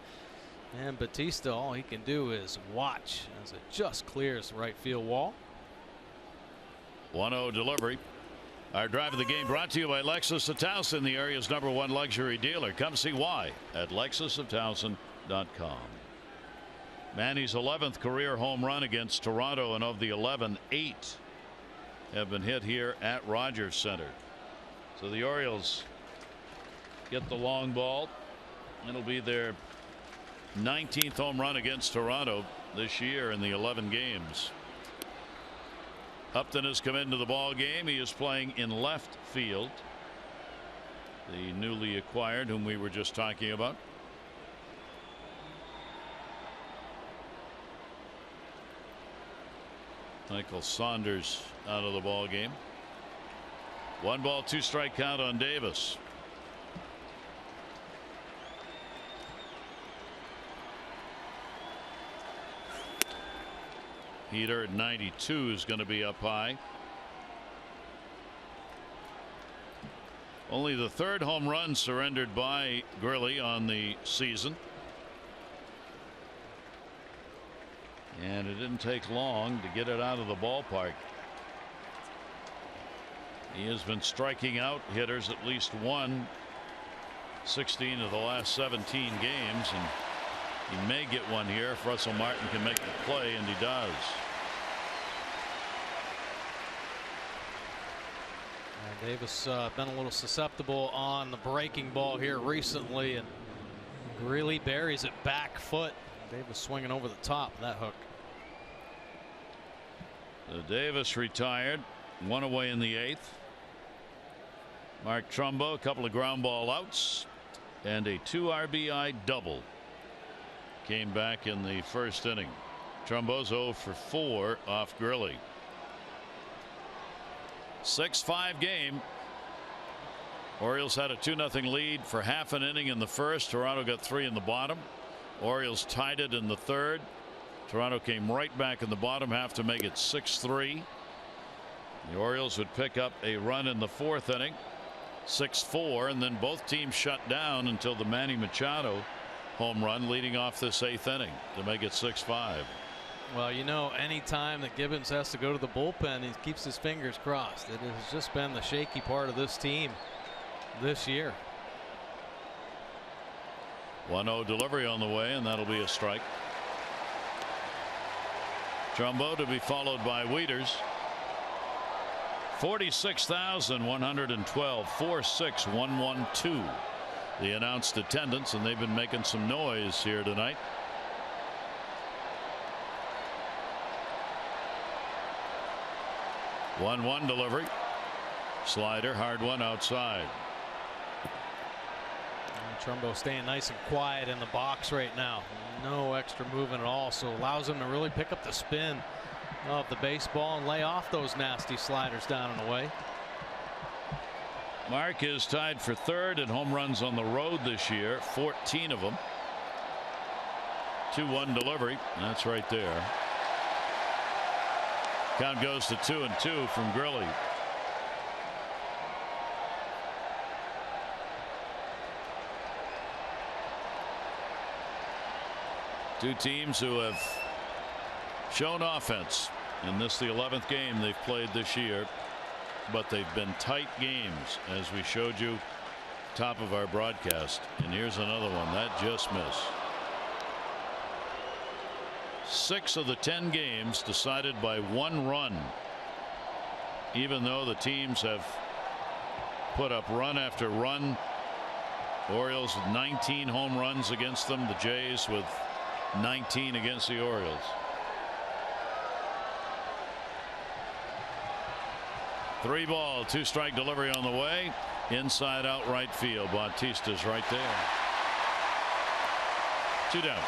And Batista, all he can do is watch as it just clears the right field wall. 1-0 delivery. Our drive of the game brought to you by Lexus of Towson, the area's #1 luxury dealer. Come see why at lexusoftowson.com. Manny's 11th career home run against Toronto, and of the 11, 8 have been hit here at Rogers Center. So the Orioles get the long ball. It'll be their 19th home run against Toronto this year in the 11 games. Upton has come into the ball game. He is playing in left field. The newly acquired, whom we were just talking about. Michael Saunders out of the ball game. 1 ball, 2 strike count on Davis. Heater at 92 is going to be up high. Only the 3rd home run surrendered by Greeley on the season. And it didn't take long to get it out of the ballpark. He has been striking out hitters at least 16 of the last 17 games, and he may get one here if Russell Martin can make the play, and he does. Davis been a little susceptible on the breaking ball here recently, and Greeley buries it back foot. Davis swinging over the top of that hook. Davis retired, 1 away in the 8th. Mark Trumbo, a couple of ground ball outs and a 2 RBI double. Came back in the first inning. Trumbo's 0 for 4 off Greeley. 6-5 game. Orioles had a 2-0 lead for half an inning in the first. Toronto got 3 in the bottom. Orioles tied it in the 3rd. Toronto came right back in the bottom half to make it 6-3. The Orioles would pick up a run in the 4th inning, 6-4, and then both teams shut down until the Manny Machado home run leading off this 8th inning to make it 6-5. Well, you know, anytime that Gibbons has to go to the bullpen, he keeps his fingers crossed. It has just been the shaky part of this team this year. 1-0 delivery on the way, and that'll be a strike. Trumbo to be followed by Wieters. 46,112, 46,112. The announced attendance, and they've been making some noise here tonight. One delivery. Slider, hard one outside. Trumbo staying nice and quiet in the box right now. No extra movement at all, so allows him to really pick up the spin of the baseball and lay off those nasty sliders down and away. Mark is tied for third in home runs on the road this year, 14 of them. 2-1 delivery. That's right there. Count goes to 2-2 from Grilli. Two teams who have shown offense in this, the 11th game they've played this year, but they've been tight games, as we showed you top of our broadcast. And here's another one that just missed. 6 of the 10 games decided by 1 run, even though the teams have put up run after run. Orioles with 19 home runs against them, the Jays with 19 against the Orioles. Three ball, 2-strike delivery on the way. Inside out right field. Bautista's right there. 2 down.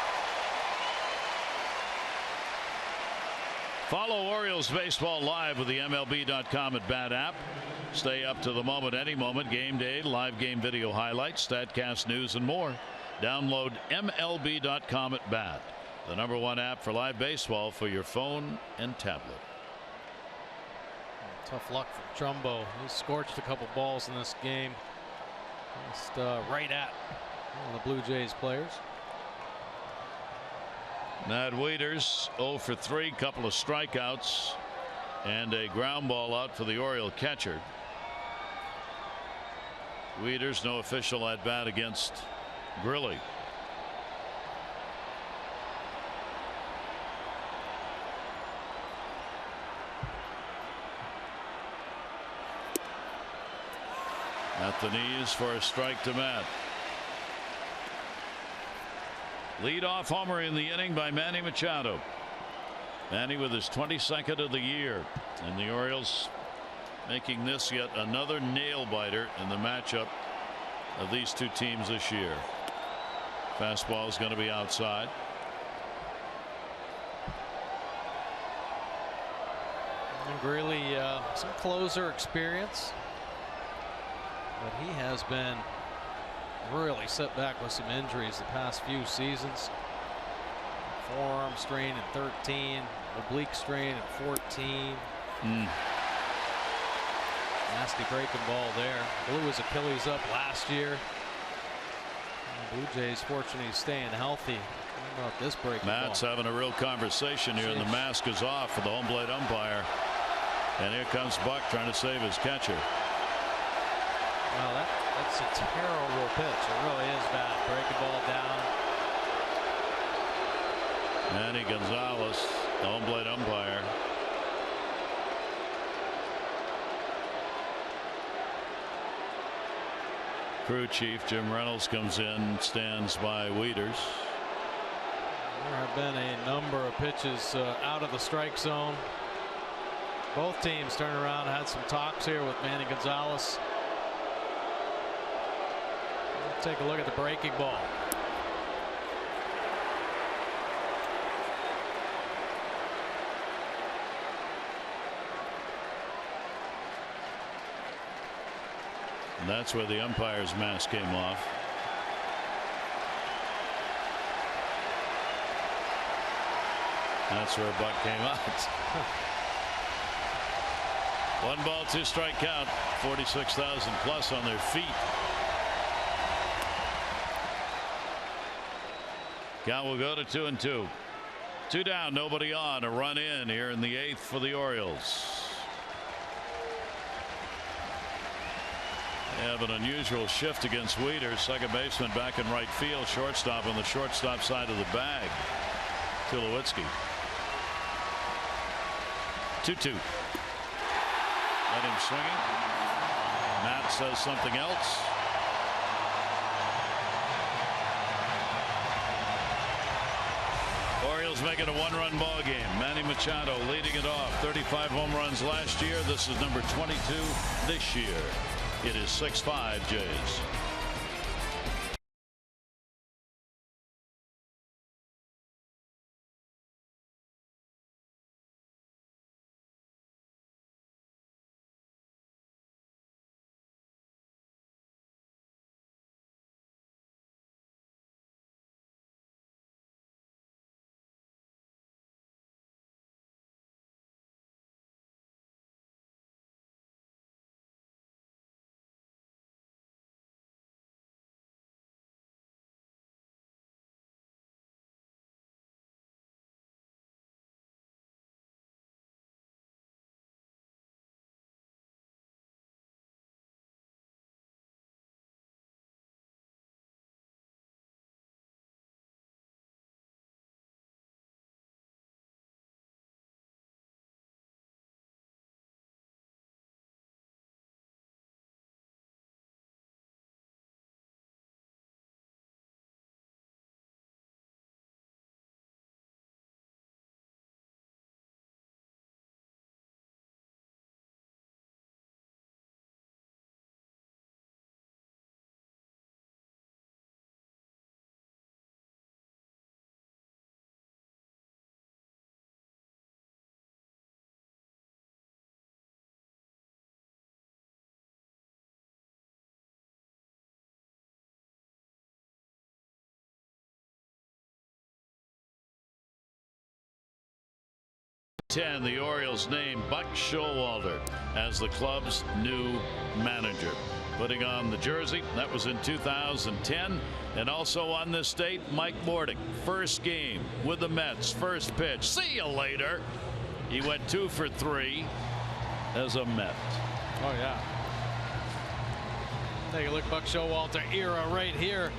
Follow Orioles baseball live with the MLB.com at Bat app. Stay up to the moment, any moment. Game day, live game video highlights, StatCast news, and more. Download MLB.com at Bat, the #1 app for live baseball for your phone and tablet. Tough luck for Trumbo. He scorched a couple balls in this game. Just right at one of the Blue Jays players. Matt Wieters 0 for 3, couple of strikeouts and a ground ball out for the Oriole catcher. Wieters no official at bat against Grilli. At the knees for a strike to Matt. Lead-off homer in the inning by Manny Machado. Manny with his 22nd of the year, and the Orioles making this yet another nail-biter in the matchup of these two teams this year. Fastball is going to be outside. And Grilli, some closer experience, but he has been really set back with some injuries the past few seasons. Forearm strain at 13, oblique strain at 14. Nasty breaking ball there. Blew his Achilles up last year. The Blue Jays fortunately staying healthy. What about this breaking Matt's ball? having a real conversation here, and the mask is off for the home plate umpire. And here comes Buck trying to save his catcher. Well, that's a terrible pitch. It really is bad. Breaking ball down. Manny Gonzalez, the home plate umpire. Crew chief Jim Reynolds comes in, stands by Wieters. There have been a number of pitches out of the strike zone. Both teams turned around, had some talks here with Manny Gonzalez. Let's take a look at the breaking ball. And that's where the umpire's mask came off. That's where Buck came out. 1 ball, 2 strike count. 46,000 plus on their feet. Count will go to 2-2. 2 down, nobody on. A run in here in the 8th for the Orioles. They have an unusual shift against Weeder. Second baseman back in right field. Shortstop on the shortstop side of the bag. Tulowitzki. 2-2. Let him swinging. Matt says something else. Orioles make it a one-run ball game. Manny Machado leading it off. 35 home runs last year. This is number 22 this year. It is 6-5 Jays. The Orioles named Buck Showalter as the club's new manager, putting on the jersey. That was in 2010. And also on this date, Mike Mordick, first game with the Mets, first pitch. See you later. He went 2 for 3 as a Met. Oh yeah. Take a look, Buck Showalter era right here.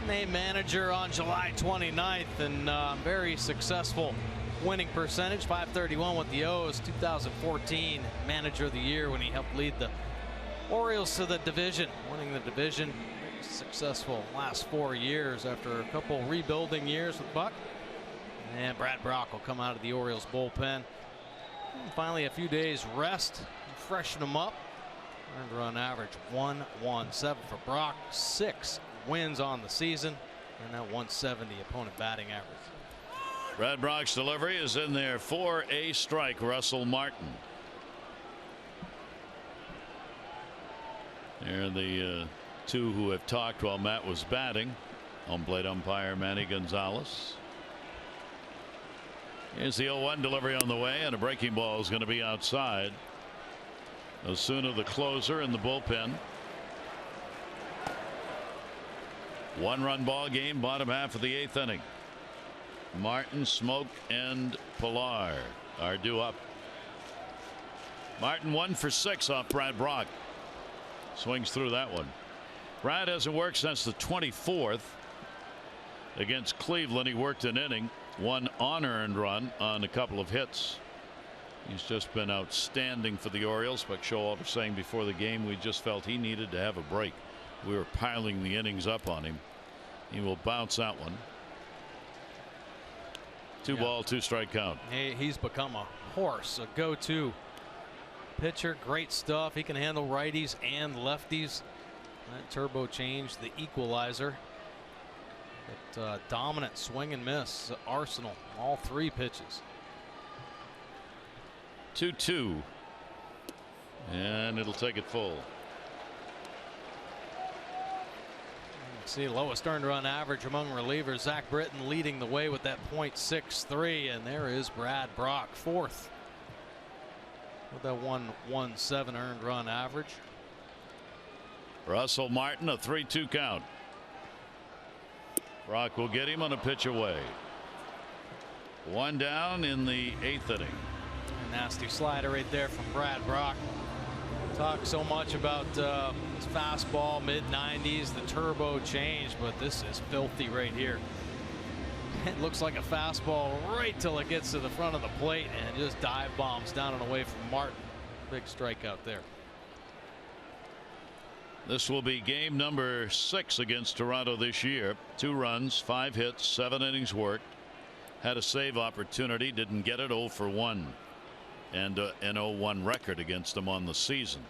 Named manager on July 29th, and very successful winning percentage, .531 with the O's. 2014 manager of the year when he helped lead the Orioles to the division, winning the division. Very successful last 4 years after a couple rebuilding years with Buck. And Brad Brock will come out of the Orioles bullpen. And finally a few days rest, freshen him up. Earned run average 117 for Brock. 6 wins on the season, and that 170 opponent batting average. Brad Brock's delivery is in there for a strike. Russell Martin. They're the two who have talked while Matt was batting. Home plate umpire Manny Gonzalez. Here's the 0-1 delivery on the way, and a breaking ball is going to be outside. Osuna, the closer, in the bullpen. One-run ball game, bottom half of the 8th inning. Martin, Smoke, and Pilar are due up. Martin 1 for 6 off Brad Brock. Swings through that one. Brad hasn't worked since the 24th. Against Cleveland, he worked an inning, 1 unearned run on a couple of hits. He's just been outstanding for the Orioles. Buck Showalter saying before the game, we just felt he needed to have a break. We were piling the innings up on him. He will bounce that one. 2 ball, 2 strike count. He's become a horse, a go-to pitcher. Great stuff. He can handle righties and lefties. That turbo change, the equalizer. But dominant swing and miss arsenal. All 3 pitches. 2-2. And it'll take it full. See, lowest earned run average among relievers. Zach Britton leading the way with that .63, and there is Brad Brock, 4th with that 117 earned run average. Russell Martin, a 3-2 count. Brock will get him on a pitch away. 1 down in the 8th inning. A nasty slider right there from Brad Brock. Talk so much about his fastball, mid-90s, the turbo change, but this is filthy right here. It looks like a fastball right till it gets to the front of the plate and just dive bombs down and away from Martin. Big strikeout there. This will be game number 6 against Toronto this year. 2 runs, 5 hits, 7 innings worked. Had a save opportunity, didn't get it. 0 for 1. And an 0-1 record against them on the season.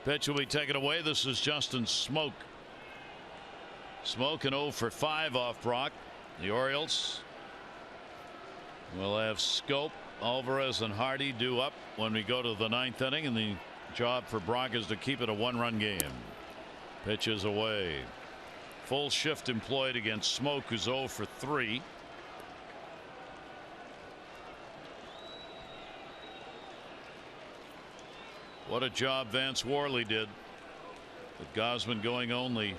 Pitch will be taken away. This is Justin Smoak. Smoak an 0 for 5 off Brock. The Orioles will have Schoop, Alvarez, and Hardy due up when we go to the 9th inning, and the job for Brock is to keep it a 1-run game. Pitch is away. Full shift employed against Smoak, who's 0 for 3. What a job Vance Worley did with Gausman going only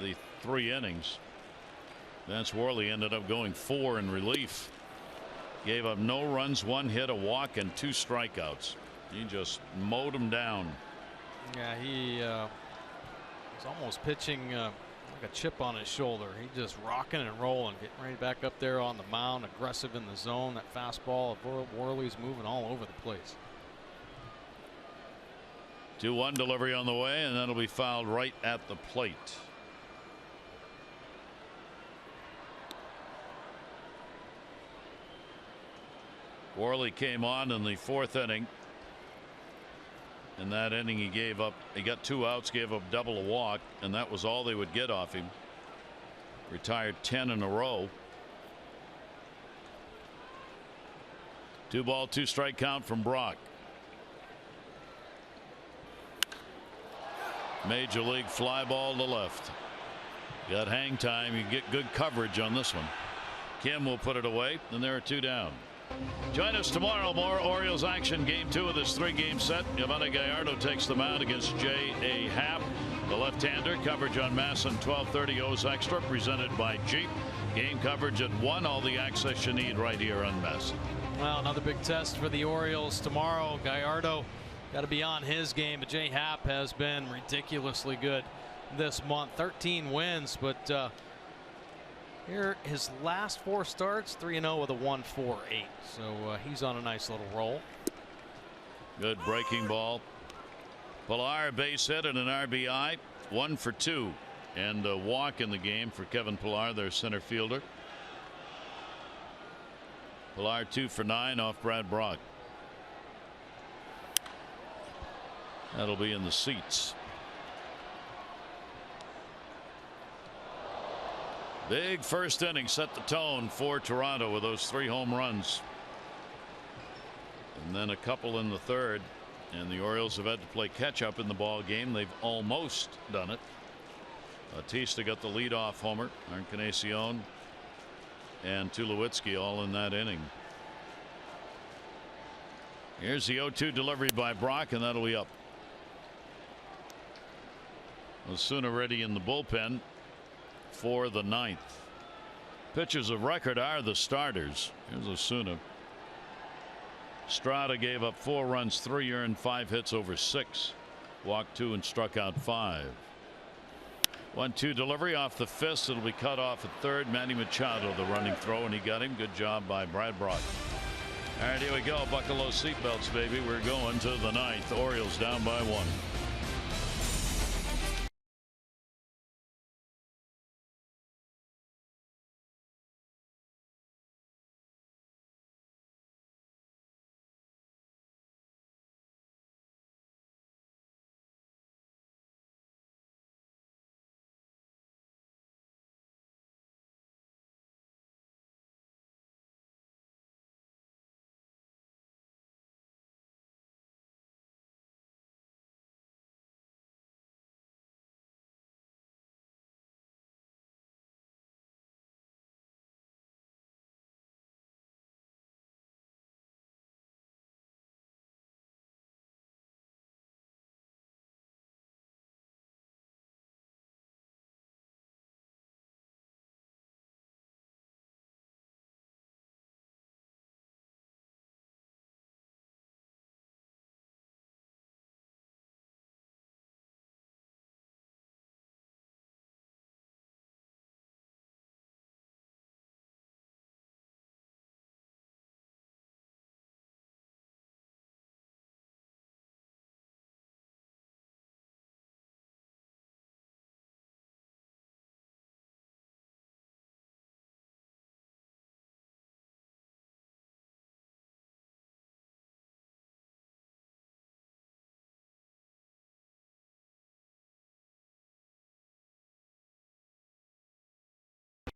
the 3 innings. Vance Worley ended up going 4 in relief. Gave up no runs, 1 hit, a walk, and 2 strikeouts. He just mowed them down. Yeah, he was almost pitching like a chip on his shoulder. He just rocking and rolling, getting ready back up there on the mound, aggressive in the zone. That fastball of Worley's moving all over the place. 2-1 delivery on the way, and that'll be fouled right at the plate. Worley came on in the 4th inning. In that inning he got 2 outs, gave up double, a walk, and that was all they would get off him. Retired 10 in a row. 2-ball, 2-strike count from Brock. Major league fly ball to left. Got hang time. You get good coverage on this one. Kim will put it away, and there are 2 down. Join us tomorrow. More Orioles action. Game 2 of this 3-game set. Yvonne Gallardo takes the mound against J.A. Happ, the left-hander. Coverage on MASN 1230 O's Extra, presented by Jeep. Game coverage at 1. All the access you need right here on MASN. Well, another big test for the Orioles tomorrow. Gallardo got to be on his game, but J. Happ has been ridiculously good this month. 13 wins, but here his last 4 starts, 3-0 with a 1.48. So he's on a nice little roll. Good breaking ball. Pilar base hit and an RBI. 1 for 2, and a walk in the game for Kevin Pilar, their center fielder. Pilar 2 for 9 off Brad Brock. That'll be in the seats. Big first inning set the tone for Toronto with those 3 home runs. And then a couple in the 3rd. And the Orioles have had to play catch up in the ball game. They've almost done it. Bautista got the leadoff homer. Encarnacion and Tulowitzki all in that inning. Here's the 0-2 delivery by Brock, and that'll be up. Osuna ready in the bullpen for the 9th. Pitchers of record are the starters. Here's Osuna. Strada gave up 4 runs, 3 earned, 5 hits over 6. Walked 2 and struck out 5. 1-2 delivery off the fist. It'll be cut off at 3rd. Manny Machado the running throw, and he got him. Good job by Brad Brock. All right, here we go. Buckle those seatbelts, baby. We're going to the 9th. Orioles down by 1.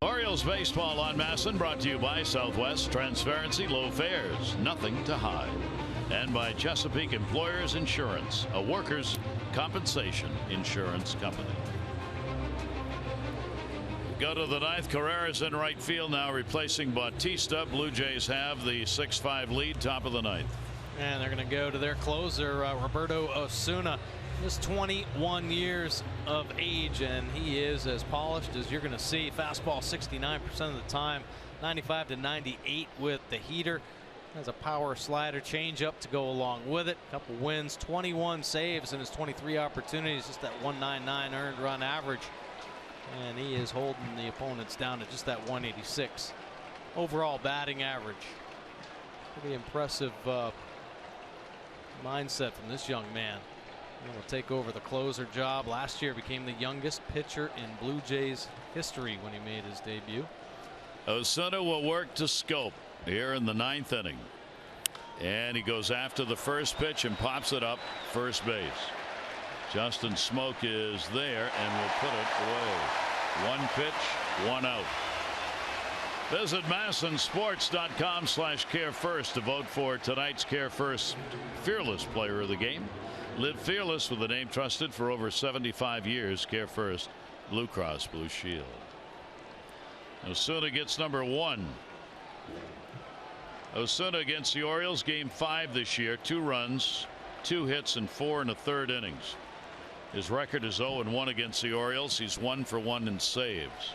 Orioles baseball on Masson, brought to you by Southwest. Transparency, low fares, nothing to hide. And by Chesapeake Employers Insurance, a workers' compensation insurance company. Go to the ninth. Carrera's in right field now, replacing Bautista. Blue Jays have the 6-5 lead, top of the ninth. And they're going to go to their closer, Roberto Osuna. Just 21 years of age, and he is as polished as you're going to see. Fastball 69% of the time, 95 to 98 with the heater. Has a power slider changeup to go along with it. Couple wins, 21 saves in his 23 opportunities, just that 199 earned run average. And he is holding the opponents down to just that 186 overall batting average. Pretty impressive mindset from this young man. He will take over the closer job. Last year became the youngest pitcher in Blue Jays history when he made his debut. Osuna will work to Schoop here in the ninth inning. And he goes after the first pitch and pops it up first base. Justin Smoak is there and will put it away. One pitch, one out. Visit MassonSports.com/CareFirst to vote for tonight's CareFirst Fearless Player of the Game. Live fearless with a name trusted for over 75 years. CareFirst Blue Cross Blue Shield. Osuna gets number 1. Osuna against the Orioles, game 5 this year. 2 runs, 2 hits, and 4 1/3 innings. His record is 0-1 against the Orioles. He's 1 for 1 in saves.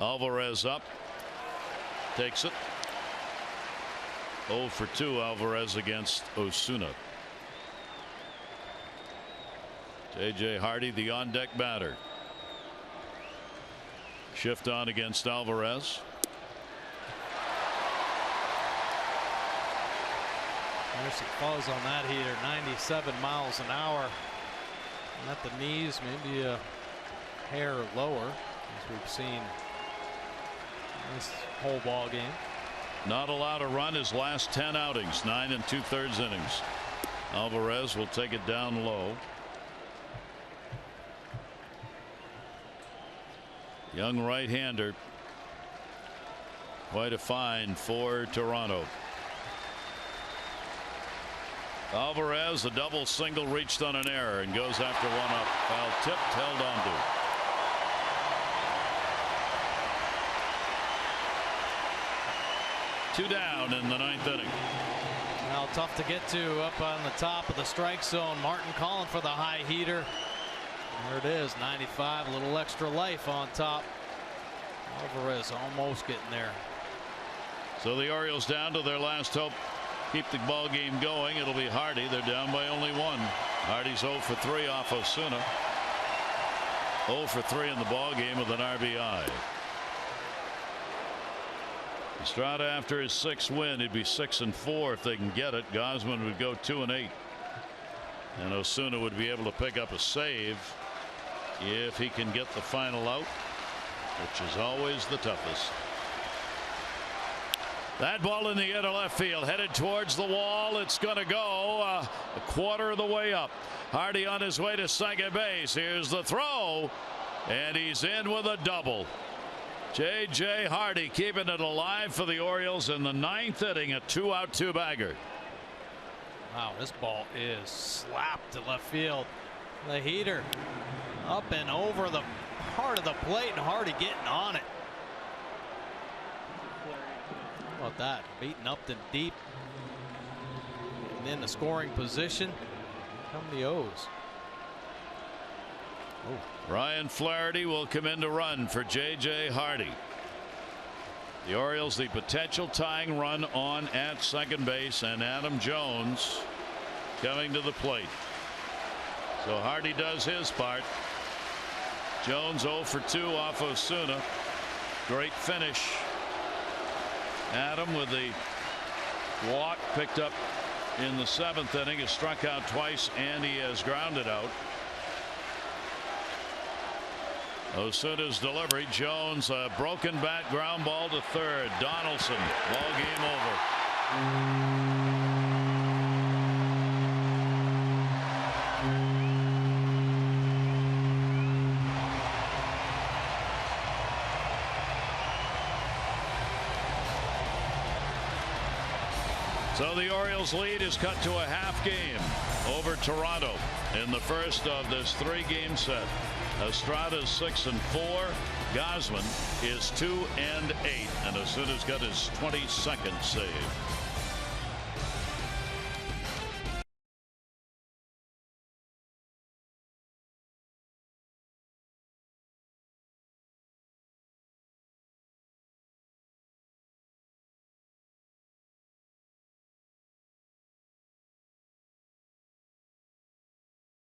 Alvarez up, takes it. 0 for 2 Alvarez against Osuna. J.J. Hardy, the on-deck batter. Shift on against Alvarez. There's some fuzz on that heater. 97 miles an hour. And at the knees, maybe a hair lower, as we've seen this whole ball game. Not allowed to run his last 10 outings, 9 2/3 innings. Alvarez will take it down low. Young right-hander. Quite a find for Toronto. Alvarez, a double single, reached on an error and goes after one up. Foul tipped, held onto. 2 down in the ninth inning. Well, tough to get to up on the top of the strike zone. Martin calling for the high heater. There it is, 95, a little extra life on top. Alvarez almost getting there. So the Orioles down to their last hope. Keep the ball game going. It'll be Hardy. They're down by only 1. Hardy's 0 for 3 off Osuna. 0 for 3 in the ball game with an RBI. Estrada, after his 6th win, he'd be 6-4 if they can get it. Gausman would go 2-8. And Osuna would be able to pick up a save if he can get the final out, which is always the toughest. That ball in the air to left field, headed towards the wall. It's going to go a quarter of the way up. Hardy on his way to second base. Here's the throw, and he's in with a double. J.J. Hardy keeping it alive for the Orioles in the ninth inning, a 2-out 2-bagger. Wow, this ball is slapped to left field. The heater up and over the heart of the plate, and Hardy getting on it. How about that? Beaten up and deep. And in the scoring position come the O's. Oh. Ryan Flaherty will come in to run for J.J. Hardy. The Orioles, the potential tying run on at second base, and Adam Jones coming to the plate. So Hardy does his part. Jones 0 for 2 off Osuna. Great finish. Adam with the walk picked up in the 7th inning, has struck out twice and he has grounded out. Osuna's delivery. Jones, a broken bat, ground ball to third. Donaldson, ball game over. So the Orioles lead is cut to a half game over Toronto in the first of this 3-game set. Estrada's 6-4. Gausman is 2-8, and Osuna's got his 22nd save.